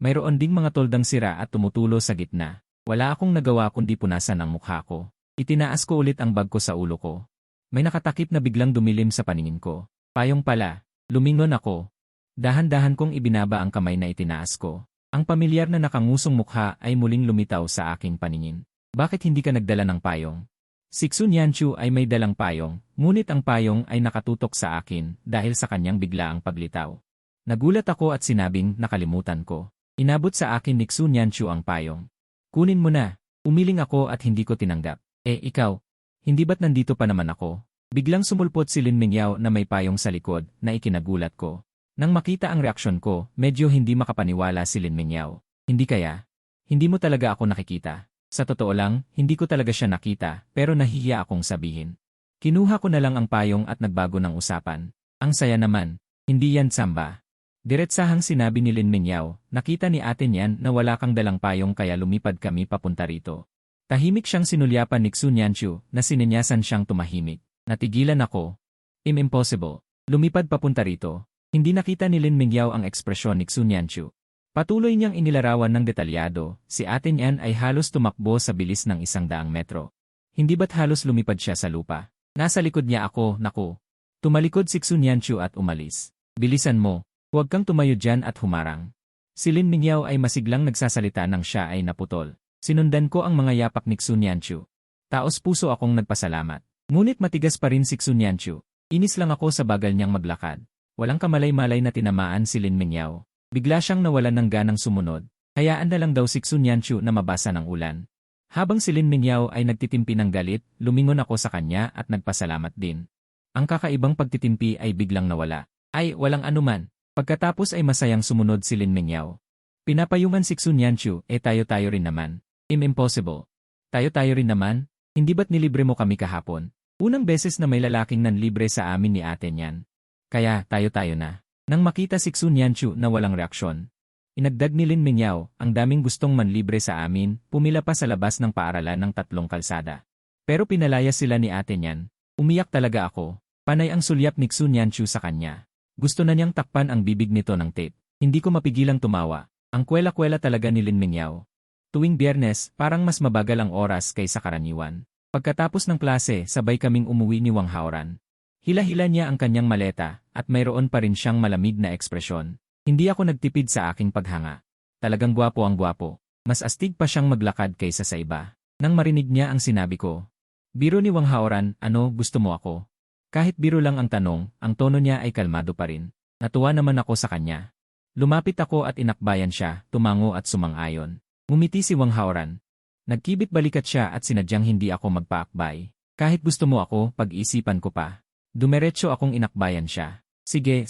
Mayroon ding mga toldang sira at tumutulo sa gitna. Wala akong nagawa kundi punasan ang mukha ko. Itinaas ko ulit ang bag ko sa ulo ko. May nakatakip na biglang dumilim sa paningin ko. Payong pala. Lumingon ako. Dahan-dahan kong ibinaba ang kamay na itinaas ko. Ang pamilyar na nakangusong mukha ay muling lumitaw sa aking paningin. Bakit hindi ka nagdala ng payong? Si Sun Yanchu ay may dalang payong, ngunit ang payong ay nakatutok sa akin dahil sa kanyang biglaang paglitaw. Nagulat ako at sinabing nakalimutan ko. Inabot sa akin ni Sun Yanchu ang payong. Kunin mo na. Umiling ako at hindi ko tinanggap. Ikaw, hindi ba't nandito pa naman ako? Biglang sumulpot si Lin Mingyao na may payong sa likod na ikinagulat ko. Nang makita ang reaksyon ko, medyo hindi makapaniwala si Lin Mingyao. Hindi kaya? Hindi mo talaga ako nakikita. Sa totoo lang, hindi ko talaga siya nakita, pero nahihiya akong sabihin. Kinuha ko na lang ang payong at nagbago ng usapan. Ang saya naman. Hindi yan samba. Diretsahang sinabi ni Lin Mingyao, nakita ni ate niyan na wala kang dalang payong kaya lumipad kami papunta rito. Tahimik siyang sinulyapan ni Xunyanchu na sininyasan siyang tumahimik. Natigilan ako. Impossible. Lumipad papunta rito. Hindi nakita ni Lin Mingyao ang ekspresyon ni Xunyanchu. Patuloy niyang inilarawan ng detalyado, si Ate Nian ay halos tumakbo sa bilis ng 100 metro. Hindi ba't halos lumipad siya sa lupa? Nasa likod niya ako, naku. Tumalikod si Xunyanchu at umalis. Bilisan mo, huwag kang tumayo dyan at humarang. Si Lin Mingyao ay masiglang nagsasalita nang siya ay naputol. Sinundan ko ang mga yapak ni Xunyanchu. Taos puso akong nagpasalamat. Ngunit matigas pa rin si Xunyanchu. Inis lang ako sa bagal niyang maglakad. Walang kamalay-malay na tinamaan si Lin Mingyao. Bigla siyang nawalan ng ganang sumunod. Hayaan na lang daw si Xunyanchu na mabasa ng ulan. Habang si Lin Mingyao ay nagtitimpi ng galit, lumingon ako sa kanya at nagpasalamat din. Ang kakaibang pagtitimpi ay biglang nawala. Ay, walang anuman. Pagkatapos ay masayang sumunod si Lin Mingyao. Pinapayungan si Xunyanchu, tayo-tayo rin naman. Impossible. Tayo-tayo rin naman? Hindi ba't nilibre mo kami kahapon? Unang beses na may lalaking nanlibre sa amin ni Ate Nian. Kaya, tayo-tayo na. Nang makita si Xunyanchu na walang reaksyon, inagdag ni Lin Mingyao, ang daming gustong manlibre sa amin, pumila pa sa labas ng paaralan ng 3 kalsada. Pero pinalaya sila ni Ate Nian. Umiyak talaga ako. Panay ang sulyap ni Xunyanchu sa kanya. Gusto na niyang takpan ang bibig nito ng tape. Hindi ko mapigilang tumawa. Ang kwela-kwela talaga ni Lin Mingyao. Tuwing Biyernes, parang mas mabagal ang oras kaysa karaniwan. Pagkatapos ng klase, sabay kaming umuwi ni Wang Haoran. Hila-hila niya ang kanyang maleta, at mayroon pa rin siyang malamig na ekspresyon. Hindi ako nagtipid sa aking paghanga. Talagang gwapo ang gwapo. Mas astig pa siyang maglakad kaysa sa iba. Nang marinig niya ang sinabi ko. Biro ni Wang Haoran, ano, gusto mo ako? Kahit biro lang ang tanong, ang tono niya ay kalmado pa rin. Natuwa naman ako sa kanya. Lumapit ako at inakbayan siya, tumango at sumang-ayon. Ngumiti si Wang Haoran. Nagkibit balikat siya at sinadyang hindi ako magpaakbay. Kahit gusto mo ako, pag-isipan ko pa. Dumiretso akong inakbayan siya. Sige,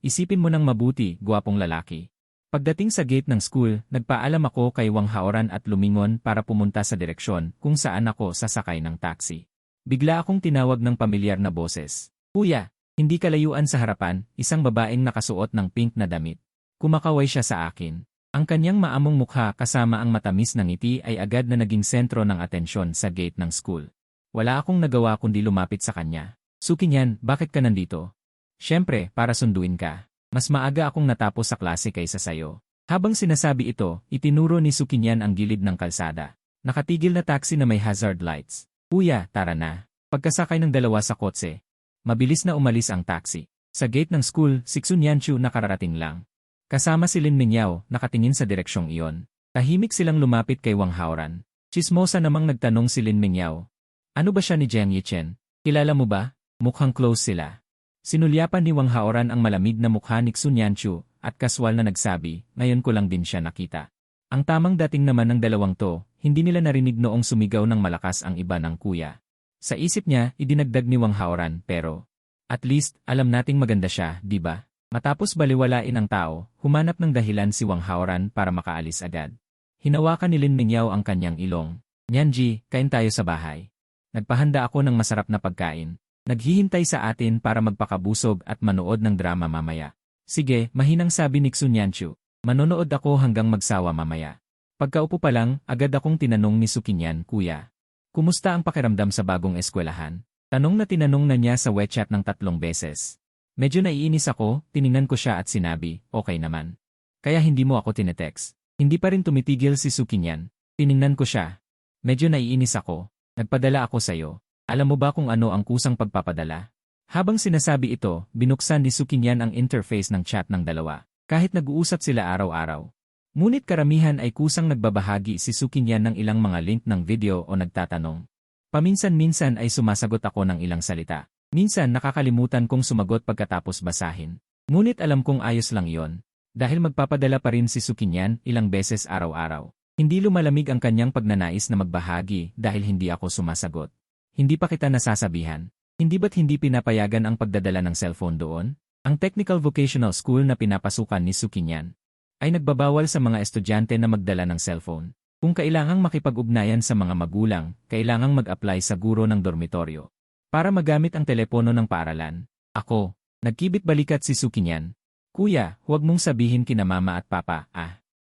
isipin mo ng mabuti, gwapong lalaki. Pagdating sa gate ng school, nagpaalam ako kay Wang Haoran at lumingon para pumunta sa direksyon kung saan ako sasakay ng taxi. Bigla akong tinawag ng pamilyar na boses. Kuya, hindi kalayuan sa harapan, isang babaeng nakasuot ng pink na damit. Kumakaway siya sa akin. Ang kanyang maamong mukha kasama ang matamis na ngiti ay agad na naging sentro ng atensyon sa gate ng school. Wala akong nagawa kundi lumapit sa kanya. Suki Nian, bakit ka nandito? Siyempre, para sunduin ka. Mas maaga akong natapos sa klase kaysa sayo. Habang sinasabi ito, itinuro ni Suki Nian ang gilid ng kalsada. Nakatigil na taxi na may hazard lights. Kuya, tara na. Pagkasakay ng dalawa sa kotse, mabilis na umalis ang taxi. Sa gate ng school, si Xunyanchu nakararating lang. Kasama si Lin Mingyao, nakatingin sa direksyong iyon. Tahimik silang lumapit kay Wang Haoran. Chismosa namang nagtanong si Lin Mingyao. Ano ba siya ni Jiang Yichen? Kilala mo ba? Mukhang close sila. Sinulyapan ni Wang Haoran ang malamig na mukha ni Xunyanchu at kaswal na nagsabi, ngayon ko lang din siya nakita. Ang tamang dating naman ng dalawang to, hindi nila narinig noong sumigaw ng malakas ang iba ng kuya. Sa isip niya, idinagdag ni Wang Haoran, pero at least, alam nating maganda siya, di ba? Matapos baliwalain ang tao, humanap ng dahilan si Wang Haoran para makaalis agad. Hinawakan ni Lin Mingyao ang kanyang ilong. Nianji, kain tayo sa bahay. Nagpahanda ako ng masarap na pagkain. Naghihintay sa atin para magpakabusog at manood ng drama mamaya. Sige, mahinang sabi ni Xunyanchu. Manonood ako hanggang magsawa mamaya. Pagkaupo pa lang, agad akong tinanong ni Suki Nian, Kuya. Kumusta ang pakiramdam sa bagong eskwelahan? Tanong na tinanong na niya sa WeChat ng 3 beses. Medyo naiinis ako, tiningnan ko siya at sinabi, okay naman. Kaya hindi mo ako tinetext. Hindi pa rin tumitigil si Suki Nian. Tiningnan ko siya. Medyo naiinis ako. Nagpadala ako sa'yo. Alam mo ba kung ano ang kusang pagpapadala? Habang sinasabi ito, binuksan ni Suki Nian ang interface ng chat ng dalawa. Kahit nag-uusap sila araw-araw. Ngunit karamihan ay kusang nagbabahagi si Suki Nian ng ilang mga link ng video o nagtatanong. Paminsan-minsan ay sumasagot ako ng ilang salita. Minsan nakakalimutan kong sumagot pagkatapos basahin. Ngunit alam kong ayos lang iyon. Dahil magpapadala pa rin si Suki Nian ilang beses araw-araw. Hindi lumalamig ang kanyang pagnanais na magbahagi dahil hindi ako sumasagot. Hindi pa kita nasasabihan. Hindi ba't hindi pinapayagan ang pagdadala ng cellphone doon? Ang Technical Vocational School na pinapasukan ni Suki Nian ay nagbabawal sa mga estudyante na magdala ng cellphone. Kung kailangang makipag-ugnayan sa mga magulang, kailangang mag-apply sa guro ng dormitoryo para magamit ang telepono ng paaralan. Ako, nagkibit balikat si Suki Nian. Kuya, huwag mong sabihin kina mama at papa,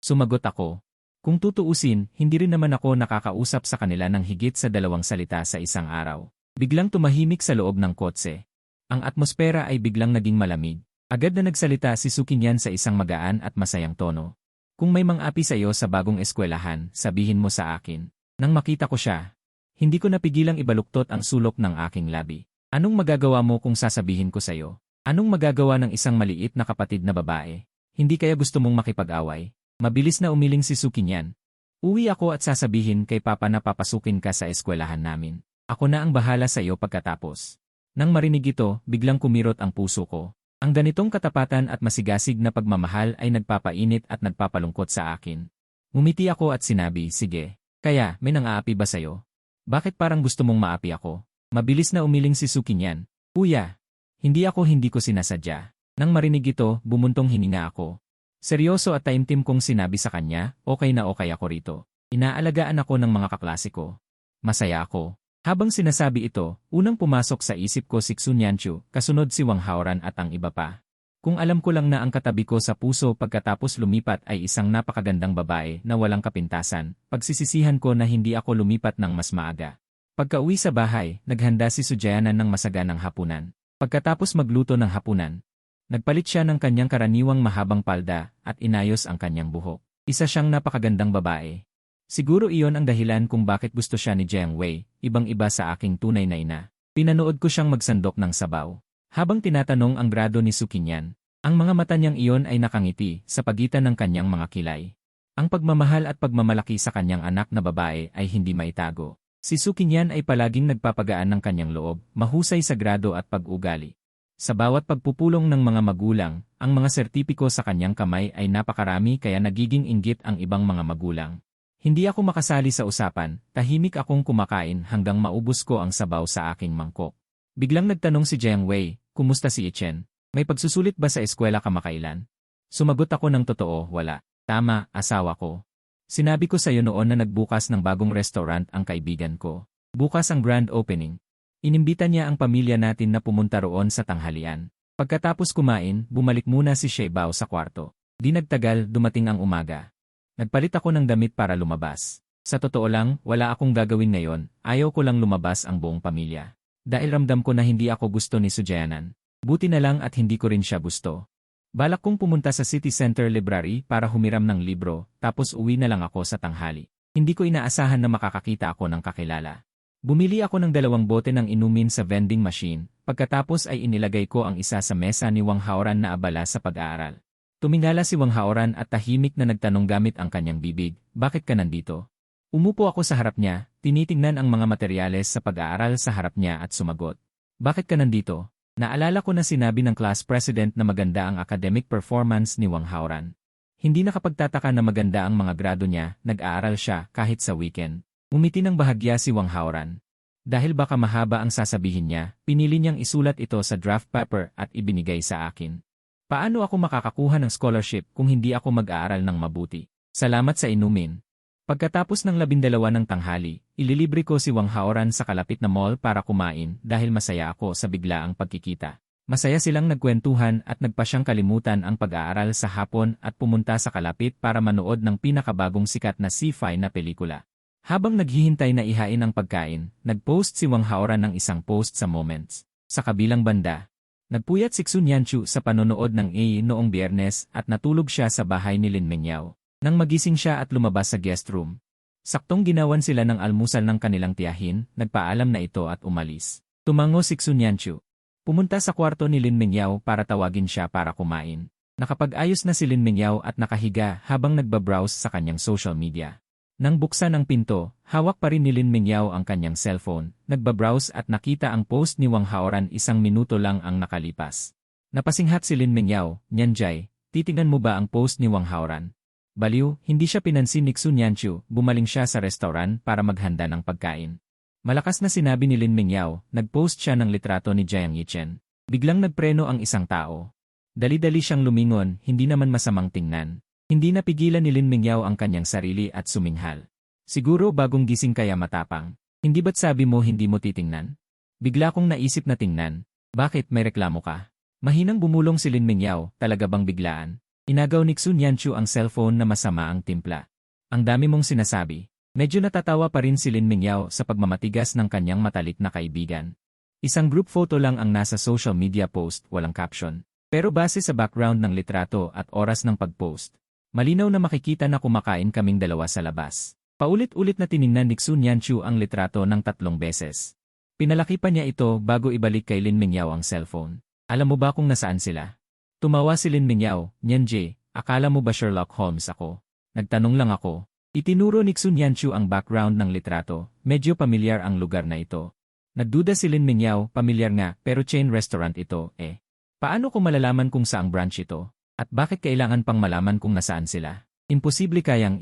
sumagot ako. Kung tutuusin, hindi rin naman ako nakakausap sa kanila ng higit sa 2 salita sa isang araw. Biglang tumahimik sa loob ng kotse. Ang atmosfera ay biglang naging malamig. Agad na nagsalita si Sukinyan sa isang magaan at masayang tono. Kung may mang-api sa iyo sa bagong eskwelahan, sabihin mo sa akin. Nang makita ko siya, hindi ko napigilang ibaluktot ang sulok ng aking labi. Anong magagawa mo kung sasabihin ko sa iyo? Anong magagawa ng isang maliit na kapatid na babae? Hindi kaya gusto mong makipag-away? Mabilis na umiling si Sukinyan. Uwi ako at sasabihin kay Papa na papasukin ka sa eskwelahan namin. Ako na ang bahala sa iyo pagkatapos. Nang marinig ito, biglang kumirot ang puso ko. Ang ganitong katapatan at masigasig na pagmamahal ay nagpapainit at nagpapalungkot sa akin. Ngumiti ako at sinabi, sige. Kaya, may nang-aapi ba sa'yo? Bakit parang gusto mong maapi ako? Mabilis na umiling si Sukinyan. Kuya, hindi ko sinasadya. Nang marinig ito, bumuntong hininga ako. Seryoso at taimtim kong sinabi sa kanya, okay na okay ako rito. Inaalagaan ako ng mga kaklase ko. Masaya ako. Habang sinasabi ito, unang pumasok sa isip ko si Xunyanchu, kasunod si Wang Haoran at ang iba pa. Kung alam ko lang na ang katabi ko sa puso pagkatapos lumipat ay isang napakagandang babae na walang kapintasan, pagsisisihan ko na hindi ako lumipat ng mas maaga. Pagka-uwi sa bahay, naghanda si Sujayanan ng masaganang hapunan. Pagkatapos magluto ng hapunan, nagpalit siya ng kanyang karaniwang mahabang palda at inayos ang kanyang buhok. Isa siyang napakagandang babae. Siguro iyon ang dahilan kung bakit gusto siya ni Jiang Wei, ibang-iba sa aking tunay na ina. Pinanood ko siyang magsandok ng sabaw. Habang tinatanong ang grado ni Sukinyan, ang mga mata niyang iyon ay nakangiti sa pagitan ng kanyang mga kilay. Ang pagmamahal at pagmamalaki sa kanyang anak na babae ay hindi maitago. Si Sukinyan ay palaging nagpapagaan ng kanyang loob, mahusay sa grado at pag-ugali. Sa bawat pagpupulong ng mga magulang, ang mga sertipiko sa kanyang kamay ay napakarami kaya nagiging inggit ang ibang mga magulang. Hindi ako makasali sa usapan, tahimik akong kumakain hanggang maubos ko ang sabaw sa aking mangkok. Biglang nagtanong si Jiang Wei, kumusta si Ichen? May pagsusulit ba sa eskwela kamakailan? Sumagot ako ng totoo, wala. Tama, asawa ko. Sinabi ko sa iyo noon na nagbukas ng bagong restaurant ang kaibigan ko. Bukas ang grand opening. Inimbita niya ang pamilya natin na pumunta roon sa tanghalian. Pagkatapos kumain, bumalik muna si Sheibao sa kwarto. Di nagtagal, dumating ang umaga. Nagpalit ako ng damit para lumabas. Sa totoo lang, wala akong gagawin ngayon, ayaw ko lang lumabas ang buong pamilya. Dahil ramdam ko na hindi ako gusto ni Sujayanan. Buti na lang at hindi ko rin siya gusto. Balak kong pumunta sa City Center Library para humiram ng libro, tapos uwi na lang ako sa tanghali. Hindi ko inaasahan na makakakita ako ng kakilala. Bumili ako ng 2 bote ng inumin sa vending machine, pagkatapos ay inilagay ko ang isa sa mesa ni Wang Haoran na abala sa pag-aaral. Tumingala si Wang Haoran at tahimik na nagtanong gamit ang kanyang bibig, bakit ka nandito? Umupo ako sa harap niya, tinitingnan ang mga materyales sa pag-aaral sa harap niya at sumagot. Bakit ka nandito? Naalala ko na sinabi ng class president na maganda ang academic performance ni Wang Haoran. Hindi nakapagtataka na maganda ang mga grado niya, nag-aaral siya kahit sa weekend. Umiti ng bahagya si Wang Haoran. Dahil baka mahaba ang sasabihin niya, pinili niyang isulat ito sa draft paper at ibinigay sa akin. Paano ako makakakuha ng scholarship kung hindi ako mag-aaral ng mabuti? Salamat sa inumin. Pagkatapos ng 12 ng tanghali, ililibre ko si Wang Haoran sa kalapit na mall para kumain dahil masaya ako sa biglaang pagkikita. Masaya silang nagkwentuhan at nagpa siyang kalimutan ang pag-aaral sa hapon at pumunta sa kalapit para manood ng pinakabagong sikat na sci-fi na pelikula. Habang naghihintay na ihain ang pagkain, nag-post si Wang Haoran ng isang post sa Moments. Sa kabilang banda, nagpuyat si Xunyanchu sa panonood ng A noong Biyernes at natulog siya sa bahay ni Lin Mengyao. Nang magising siya at lumabas sa guest room, saktong ginawan sila ng almusal ng kanilang tiyahin, nagpaalam na ito at umalis. Tumango si Xunyanchu. Pumunta sa kwarto ni Lin Mengyao para tawagin siya para kumain. Nakapag-ayos na si Lin Mengyao at nakahiga habang nagbabrowse sa kanyang social media. Nang buksan ang pinto, hawak pa rin ni Lin Mengyao ang kanyang cellphone, nagbabrowse at nakita ang post ni Wang Haoran 1 minuto lang ang nakalipas. Napasinghat si Lin Mengyao, Nyanjay, titingnan mo ba ang post ni Wang Haoran? Baliw, hindi siya pinansin ni Xunyanchu, bumaling siya sa restaurant para maghanda ng pagkain. Malakas na sinabi ni Lin Mengyao, nag-post siya ng litrato ni Jiang Yichen. Biglang nagpreno ang isang tao. Dali-dali siyang lumingon, hindi naman masamang tingnan. Hindi napigilan ni Lin Mengyao ang kanyang sarili at suminghal. Siguro bagong gising kaya matapang. Hindi ba't sabi mo hindi mo titingnan? Bigla kong naisip na tingnan. Bakit may reklamo ka? Mahinang bumulong si Lin Mengyao, talaga bang biglaan? Inagaw ni Xunyanchu ang cellphone na masama ang timpla. Ang dami mong sinasabi. Medyo natatawa pa rin si Lin Mingyao sa pagmamatigas ng kanyang matalik na kaibigan. Isang group photo lang ang nasa social media post, walang caption. Pero base sa background ng litrato at oras ng pag-post, malinaw na makikita na kumakain kaming dalawa sa labas. Paulit-ulit na tiningnan ni Xu Nianqiu ang litrato ng 3 beses. Pinalaki pa niya ito bago ibalik kay Lin Mingyao ang cellphone. Alam mo ba kung nasaan sila? Tumawa si Lin Mingyao, Nianjie, akala mo ba Sherlock Holmes ako? Nagtanong lang ako. Itinuro ni Xu Nianqiu ang background ng litrato, medyo pamilyar ang lugar na ito. Nagduda si Lin Mingyao, pamilyar nga, pero chain restaurant ito, eh. Paano ko malalaman kung saang branch ito? At bakit kailangan pang malaman kung nasaan sila? Imposible kayang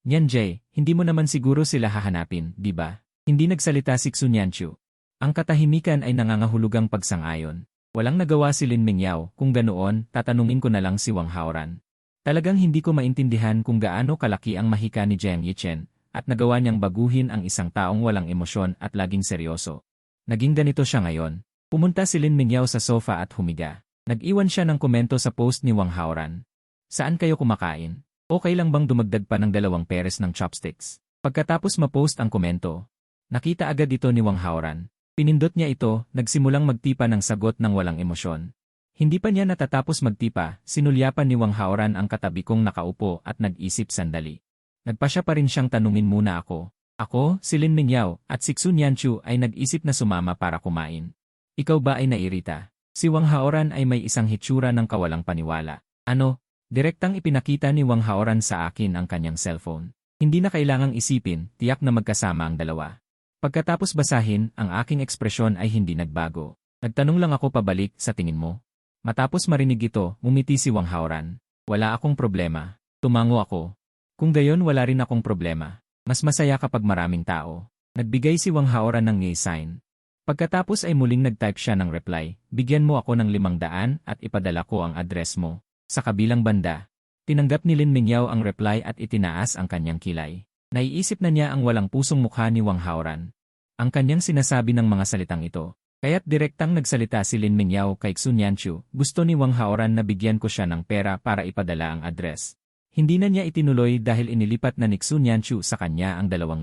Nianjie, hindi mo naman siguro sila hahanapin, di ba? Hindi nagsalita si Xu Nianqiu. Ang katahimikan ay nangangahulugang pagsang-ayon. Walang nagawa si Lin Mingyao, kung ganoon, tatanungin ko na lang si Wang Haoran. Talagang hindi ko maintindihan kung gaano kalaki ang mahika ni Jiang Yichen, at nagawa niyang baguhin ang isang taong walang emosyon at laging seryoso. Naging ganito siya ngayon. Pumunta si Lin Mingyao sa sofa at humiga. Nag-iwan siya ng komento sa post ni Wang Haoran. Saan kayo kumakain? Okay lang bang dumagdag pa ng 2 peres ng chopsticks? Pagkatapos ma-post ang komento, nakita agad ito ni Wang Haoran. Pinindot niya ito, nagsimulang magtipa ng sagot ng walang emosyon. Hindi pa niya natatapos magtipa, sinulyapan ni Wang Haoran ang katabi kong nakaupo at nag-isip sandali. Nagpasya pa rin siyang tanungin muna ako. Ako, si Lin Mingyao, at si Xu Nianqiu ay nag-isip na sumama para kumain. Ikaw ba ay nairita? Si Wang Haoran ay may isang hitsura ng kawalang paniwala. Ano? Direktang ipinakita ni Wang Haoran sa akin ang kanyang cellphone. Hindi na kailangang isipin, tiyak na magkasama ang dalawa. Pagkatapos basahin, ang aking ekspresyon ay hindi nagbago. Nagtanong lang ako pabalik, sa tingin mo? Matapos marinig ito, ngumiti si Wang Haoran. Wala akong problema. Tumango ako. Kung gayon wala rin akong problema. Mas masaya kapag maraming tao. Nagbigay si Wang Haoran ng ngey sign. Pagkatapos ay muling nag-type siya ng reply, bigyan mo ako ng 500 at ipadala ko ang address mo. Sa kabilang banda, tinanggap ni Lin Mingyao ang reply at itinaas ang kanyang kilay. Naiisip na niya ang walang pusong mukha ni Wang Haoran. Ang kanyang sinasabi ng mga salitang ito. Kaya't direktang nagsalita si Lin Mingyao kay Xu Nianqiu, gusto ni Wang Haoran na bigyan ko siya ng pera para ipadala ang address. Hindi na niya itinuloy dahil inilipat na ni Xu Nianqiu sa kanya ang 2,000.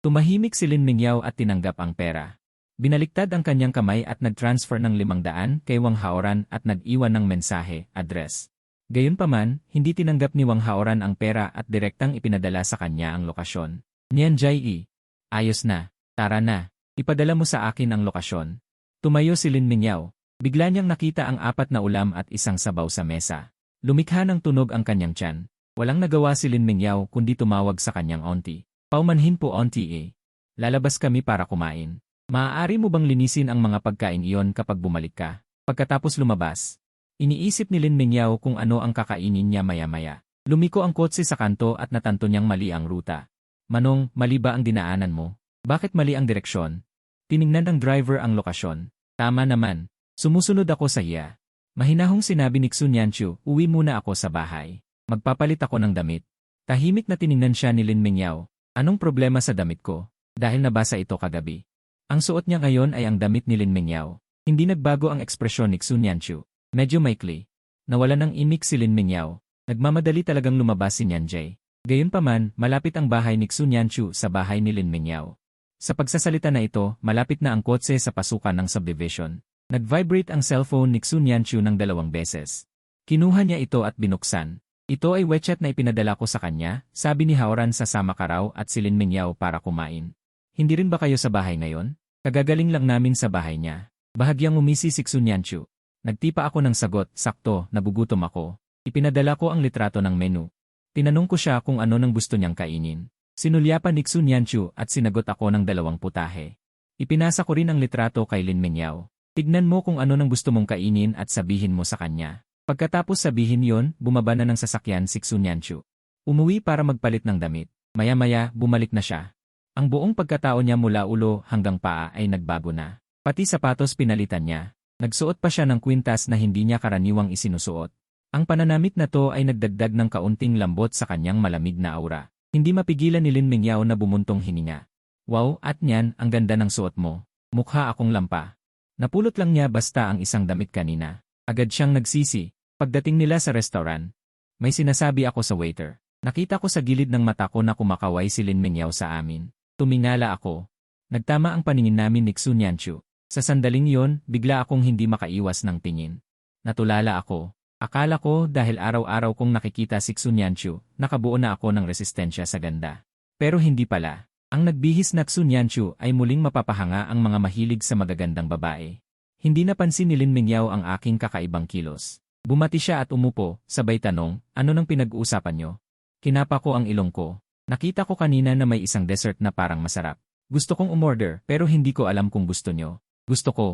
Tumahimik si Lin Mingyao at tinanggap ang pera. Binaliktad ang kanyang kamay at nag-transfer ng 500 kay Wang Haoran at nag-iwan ng mensahe, address. Gayunpaman, hindi tinanggap ni Wang Haoran ang pera at direktang ipinadala sa kanya ang lokasyon. Nianjie, ayos na, tara na, ipadala mo sa akin ang lokasyon. Tumayo si Lin Mingyao. Bigla niyang nakita ang 4 na ulam at isang sabaw sa mesa. Lumikha ng tunog ang kanyang tiyan. Walang nagawa si Lin Mingyao kundi tumawag sa kanyang auntie. Paumanhin po auntie. Lalabas kami para kumain. Maaari mo bang linisin ang mga pagkain iyon kapag bumalik ka? Pagkatapos lumabas, iniisip ni Lin Mingyao kung ano ang kakainin niya maya-maya. Lumiko ang kotse sa kanto at natanto niyang mali ang ruta. Manong, mali ba ang dinaanan mo? Bakit mali ang direksyon? Tiningnan ng driver ang lokasyon. Tama naman. Sumusunod ako sa iya. Mahinahong sinabi ni Xu Nianqiu, uwi muna ako sa bahay. Magpapalit ako ng damit. Tahimik na tiningnan siya ni Lin Mingyao. Anong problema sa damit ko? Dahil nabasa ito kagabi. Ang suot niya ngayon ay ang damit ni Lin Mingyao. Hindi nagbago ang ekspresyon ni Xu Nianqiu. Medyo maikli. Nawalan ng imik si Lin Mingyao. Nagmamadali talagang lumabas si Nianjie. Gayunpaman, malapit ang bahay ni Xu Nianqiu sa bahay ni Lin Mingyao. Sa pagsasalita na ito, malapit na ang kotse sa pasukan ng subdivision. Nag-vibrate ang cellphone ni Xu Nianqiu ng 2 beses. Kinuha niya ito at binuksan. Ito ay WeChat na ipinadala ko sa kanya, sabi ni Haoran sa sama ka raw at si Lin Mingyao para kumain. Hindi rin ba kayo sa bahay ngayon? Kagagaling lang namin sa bahay niya. Bahagyang umisi si Xu Nianqiu. Nagtipa ako ng sagot, sakto, nabugutom ako. Ipinadala ko ang litrato ng menu. Tinanong ko siya kung ano nang gusto niyang kainin. Sinulyapan ni Xu Nianqiu at sinagot ako ng 2 putahe. Ipinasa ko rin ang litrato kay Lin Mingyao. Tignan mo kung ano nang gusto mong kainin at sabihin mo sa kanya. Pagkatapos sabihin yon, bumaba na ng sasakyan si Xu Nianqiu. Umuwi para magpalit ng damit. Maya-maya, bumalik na siya. Ang buong pagkatao niya mula ulo hanggang paa ay nagbago na. Pati sapatos pinalitan niya. Nagsuot pa siya ng kwintas na hindi niya karaniwang isinusuot. Ang pananamit na to ay nagdagdag ng kaunting lambot sa kanyang malamig na aura. Hindi mapigilan ni Lin Mingyao na bumuntong hininga. Wow, at niyan, ang ganda ng suot mo. Mukha akong lampa. Napulot lang niya basta ang isang damit kanina. Agad siyang nagsisi. Pagdating nila sa restaurant, may sinasabi ako sa waiter. Nakita ko sa gilid ng mata ko na kumakaway si Lin Mingyao sa amin. Tumingala ako. Nagtama ang paningin namin ni Xu Nianchu. Sa sandaling yon, bigla akong hindi makaiwas ng tingin. Natulala ako. Akala ko dahil araw-araw kong nakikita si Xu Nianchu, nakabuo na ako ng resistensya sa ganda. Pero hindi pala. Ang nagbihis na Xu Nianchu ay muling mapapahanga ang mga mahilig sa magagandang babae. Hindi napansin ni Lin Mingyao ang aking kakaibang kilos. Bumati siya at umupo, sabay tanong, ano nang pinag-uusapan nyo? Kinapa ko ang ilong ko. Nakita ko kanina na may isang dessert na parang masarap. Gusto kong umorder pero hindi ko alam kung gusto nyo. Gusto ko.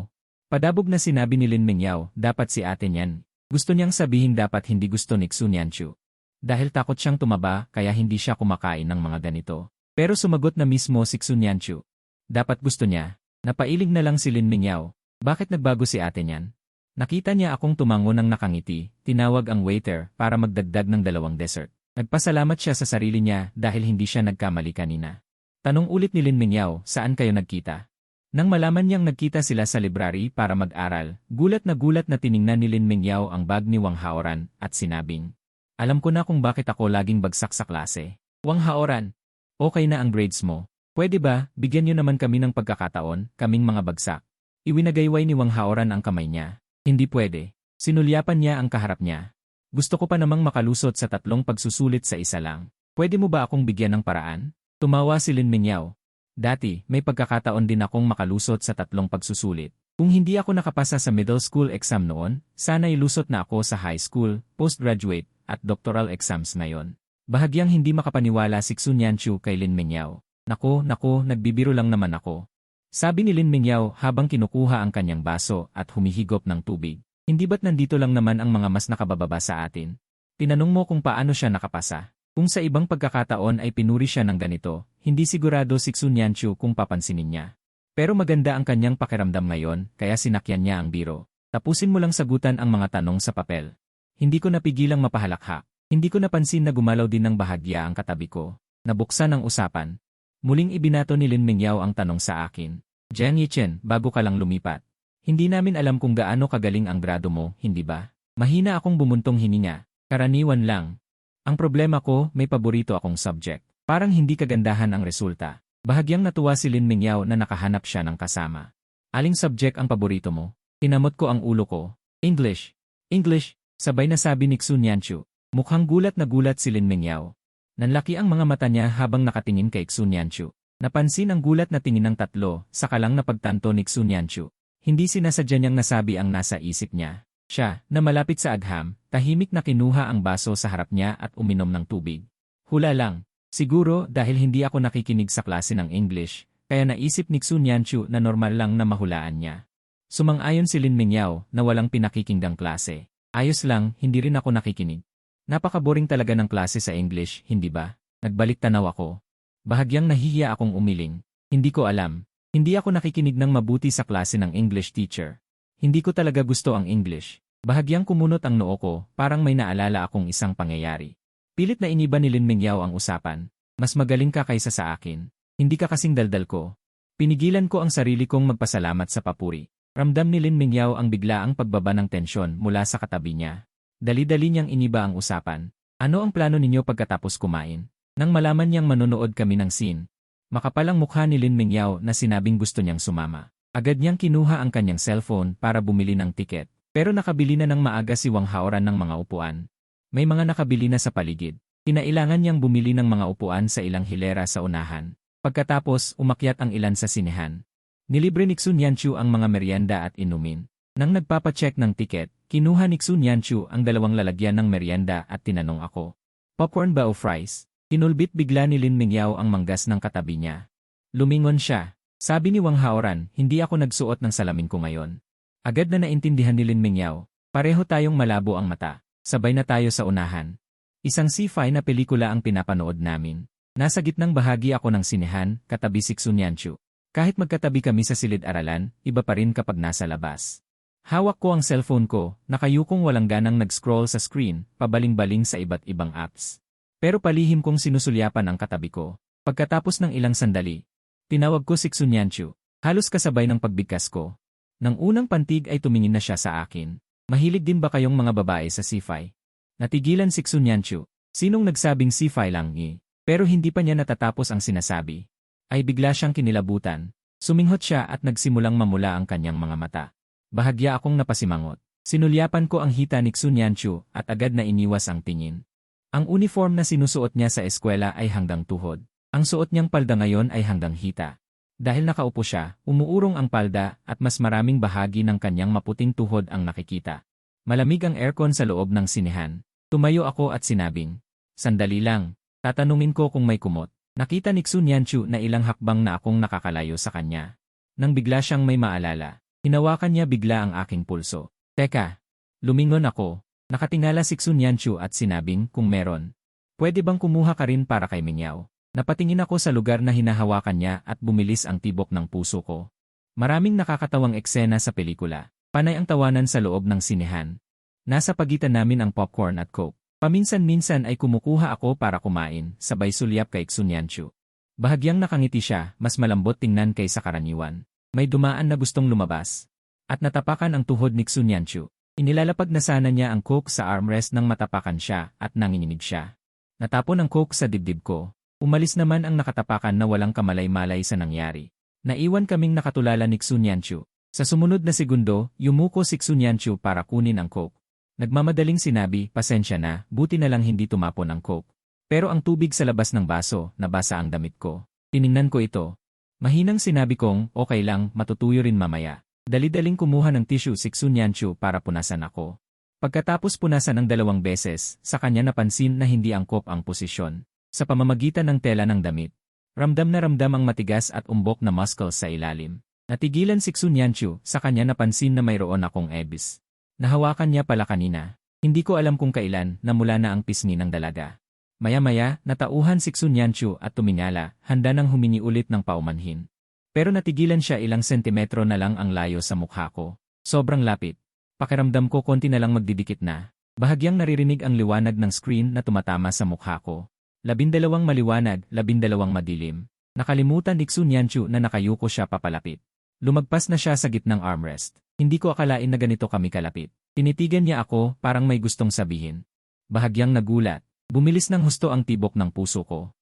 Padabog na sinabi ni Lin Mingyao, dapat si ate niyan. Gusto niyang sabihin dapat hindi gusto ni Xu Nianchu. Dahil takot siyang tumaba kaya hindi siya kumakain ng mga ganito. Pero sumagot na mismo si Xu Nianchu. Dapat gusto niya. Napailing na lang si Lin Mingyao. Bakit nagbago si ate niyan? Nakita niya akong tumango ng nakangiti, tinawag ang waiter para magdagdag ng 2 dessert. Nagpasalamat siya sa sarili niya dahil hindi siya nagkamali kanina. Tanong ulit ni Lin Mingyao, saan kayo nagkita? Nang malaman niyang nagkita sila sa library para mag-aral, gulat na tiningnan ni Lin Mingyao ang bag ni Wang Haoran at sinabing, alam ko na kung bakit ako laging bagsak sa klase. Wang Haoran, okay na ang grades mo. Pwede ba, bigyan niyo naman kami ng pagkakataon, kaming mga bagsak. Iwinagayway ni Wang Haoran ang kamay niya. Hindi pwede. Sinulyapan niya ang kaharap niya. Gusto ko pa namang makalusot sa 3 pagsusulit sa isa lang. Pwede mo ba akong bigyan ng paraan? Tumawa si Lin Mingyao. Dati, may pagkakataon din akong makalusot sa 3 pagsusulit. Kung hindi ako nakapasa sa middle school exam noon, sana ilusot na ako sa high school, postgraduate, at doctoral exams ngayon. Bahagyang hindi makapaniwala si Xu Nianchu kay Lin Mingyao. Nako, nagbibiro lang naman ako. Sabi ni Lin Mingyao habang kinukuha ang kanyang baso at humihigop ng tubig. Hindi ba't nandito lang naman ang mga mas nakabababa sa atin? Tinanong mo kung paano siya nakapasa. Kung sa ibang pagkakataon ay pinuri siya ng ganito, hindi sigurado si Xu Nianchu kung papansinin niya. Pero maganda ang kanyang pakiramdam ngayon, kaya sinakyan niya ang biro. Tapusin mo lang sagutan ang mga tanong sa papel. Hindi ko napigilang mapahalakha. Hindi ko napansin na gumalaw din ng bahagya ang katabi ko. Nabuksan ang usapan. Muling ibinato ni Lin Mingyao ang tanong sa akin. Jiang Yichen, bago ka lang lumipat. Hindi namin alam kung gaano kagaling ang grado mo, hindi ba? Mahina akong bumuntong hininga. Karaniwan lang. Ang problema ko, may paborito akong subject. Parang hindi kagandahan ang resulta. Bahagyang natuwa si Lin Mingyao na nakahanap siya ng kasama. Aling subject ang paborito mo? Tinamot ko ang ulo ko. English. English, sabay na sabi ni Xu Nianchu. Mukhang gulat na gulat si Lin Mingyao. Nanlaki ang mga mata niya habang nakatingin kay Xu Nianchu. Napansin ang gulat na tingin ng 3, saka lang napagtanto ni Xu Nianchu. Hindi sinasadya niyang nasabi ang nasa isip niya. Siya, na malapit sa agham, tahimik na kinuha ang baso sa harap niya at uminom ng tubig. Hula lang. Siguro dahil hindi ako nakikinig sa klase ng English, kaya naisip ni Xu Nianchu na normal lang na mahulaan niya. Sumang-ayon si Lin Mingyao na walang pinakikinggang klase. Ayos lang, hindi rin ako nakikinig. Napaka-boring talaga ng klase sa English, hindi ba? Nagbalik tanaw ako. Bahagyang nahihiya akong umiling. Hindi ko alam. Hindi ako nakikinig ng mabuti sa klase ng English teacher. Hindi ko talaga gusto ang English. Bahagyang kumunot ang noo ko, parang may naalala akong isang pangyayari. Pilit na iniba ni Lin Mingyao ang usapan. Mas magaling ka kaysa sa akin. Hindi ka kasing daldal ko. Pinigilan ko ang sarili kong magpasalamat sa papuri. Ramdam ni Lin Mingyao ang biglaang pagbaba ng tensyon mula sa katabi niya. Dali-dali niyang iniba ang usapan. Ano ang plano ninyo pagkatapos kumain? Nang malaman niyang manonood kami ng scene, makapalang mukha ni Lin Mingyao na sinabing gusto niyang sumama. Agad niyang kinuha ang kanyang cellphone para bumili ng tiket. Pero nakabili na ng maaga si Wang Haoran ng mga upuan. May mga nakabili na sa paligid. Kinailangan niyang bumili ng mga upuan sa ilang hilera sa unahan. Pagkatapos, umakyat ang ilan sa sinehan. Nilibre ni Xu Nianchu ang mga merienda at inumin. Nang nagpapacheck ng tiket, kinuha ni Xu Nianchu ang 2 lalagyan ng merienda at tinanong ako. Popcorn ba o fries? Kinulbit bigla ni Lin Mingyao ang manggas ng katabi niya. Lumingon siya. Sabi ni Wang Haoran, hindi ako nagsuot ng salamin ko ngayon. Agad na naintindihan ni Lin Mingyao. Pareho tayong malabo ang mata. Sabay na tayo sa unahan. Isang sci-fi na pelikula ang pinapanood namin. Nasa gitnang bahagi ako ng sinehan, katabi si Xu Nianchu. Kahit magkatabi kami sa silid-aralan, iba pa rin kapag nasa labas. Hawak ko ang cellphone ko, nakayukong walang ganang nag-scroll sa screen, pabaling-baling sa iba't ibang apps. Pero palihim kong sinusulyapan ang katabi ko. Pagkatapos ng ilang sandali, tinawag ko si Xu Nianchu. Halos kasabay ng pagbigkas ko. Nang unang pantig ay tumingin na siya sa akin. Mahilig din ba kayong mga babae sa sci-fi? Natigilan si Xu Nianchu. Sinong nagsabing si Fai lang Pero hindi pa niya natatapos ang sinasabi. Ay bigla siyang kinilabutan. Suminghot siya at nagsimulang mamula ang kanyang mga mata. Bahagya akong napasimangot. Sinulyapan ko ang hita ni Xun Yanchu at agad na iniwas ang tingin. Ang uniform na sinusuot niya sa eskwela ay hanggang tuhod. Ang suot niyang palda ngayon ay hanggang hita. Dahil nakaupo siya, umuurong ang palda at mas maraming bahagi ng kanyang maputing tuhod ang nakikita. Malamig ang aircon sa loob ng sinehan. Tumayo ako at sinabing, "Sandali lang, tatanungin ko kung may kumot." Nakita ni Xun Yanchu na ilang hakbang na akong nakakalayo sa kanya. Nang bigla siyang may maalala, hinawakan niya bigla ang aking pulso. Teka, lumingon ako. Nakatingala si Xun Yanchu at sinabing kung meron. Pwede bang kumuha ka rin para kay Mingyao? Napatingin ako sa lugar na hinahawakan niya at bumilis ang tibok ng puso ko. Maraming nakakatawang eksena sa pelikula. Panay ang tawanan sa loob ng sinehan. Nasa pagitan namin ang popcorn at coke. Paminsan-minsan ay kumukuha ako para kumain, sabay sulyap kay Xun Yanchu. Bahagyang nakangiti siya, mas malambot tingnan kaysa karaniwan. May dumaan na gustong lumabas. At natapakan ang tuhod ni Xun Yanchu. Inilalapag na sana niya ang coke sa armrest nang matapakan siya at nanginginig siya. Natapon ang coke sa dibdib ko. Umalis naman ang nakatapakan na walang kamalay-malay sa nangyari. Naiwan kaming nakatulala ni Xun Yanchu. Sa sumunod na segundo, yumuko si Xun Yanchu para kunin ang coke. Nagmamadaling sinabi, "Pasensya na, buti na lang hindi tumapon ang coke." Pero ang tubig sa labas ng baso, nabasa ang damit ko. Tiningnan ko ito. Mahinang sinabi kong, "Okay lang, matutuyo rin mamaya." Dali-daling kumuha ng tissue si Xun Yanchu para punasan ako. Pagkatapos punasan ng 2 beses, sa kanya napansin na hindi angkop ang posisyon. Sa pamamagitan ng tela ng damit, ramdam na ramdam ang matigas at umbok na muscles sa ilalim. Natigilan si Xun Yanchu, sa kanya napansin na mayroon akong ebis. Nahawakan niya pala kanina. Hindi ko alam kung kailan, namula na ang pisngi ng dalaga. Maya-maya, natauhan si Xun Yanchu at tumingala, handa nang humingi ulit ng paumanhin. Pero natigilan siya ilang sentimetro na lang ang layo sa mukha ko. Sobrang lapit. Pakiramdam ko konti na lang magdidikit na. Bahagyang naririnig ang liwanag ng screen na tumatama sa mukha ko. 12 maliwanag, 12 madilim. Nakalimutan ni Xun Yanchu na nakayuko siya papalapit. Lumagpas na siya sa gitnang armrest. Hindi ko akalain na ganito kami kalapit. Tinitigan niya ako, parang may gustong sabihin. Bahagyang nagulat. Bumilis ng husto ang tibok ng puso ko.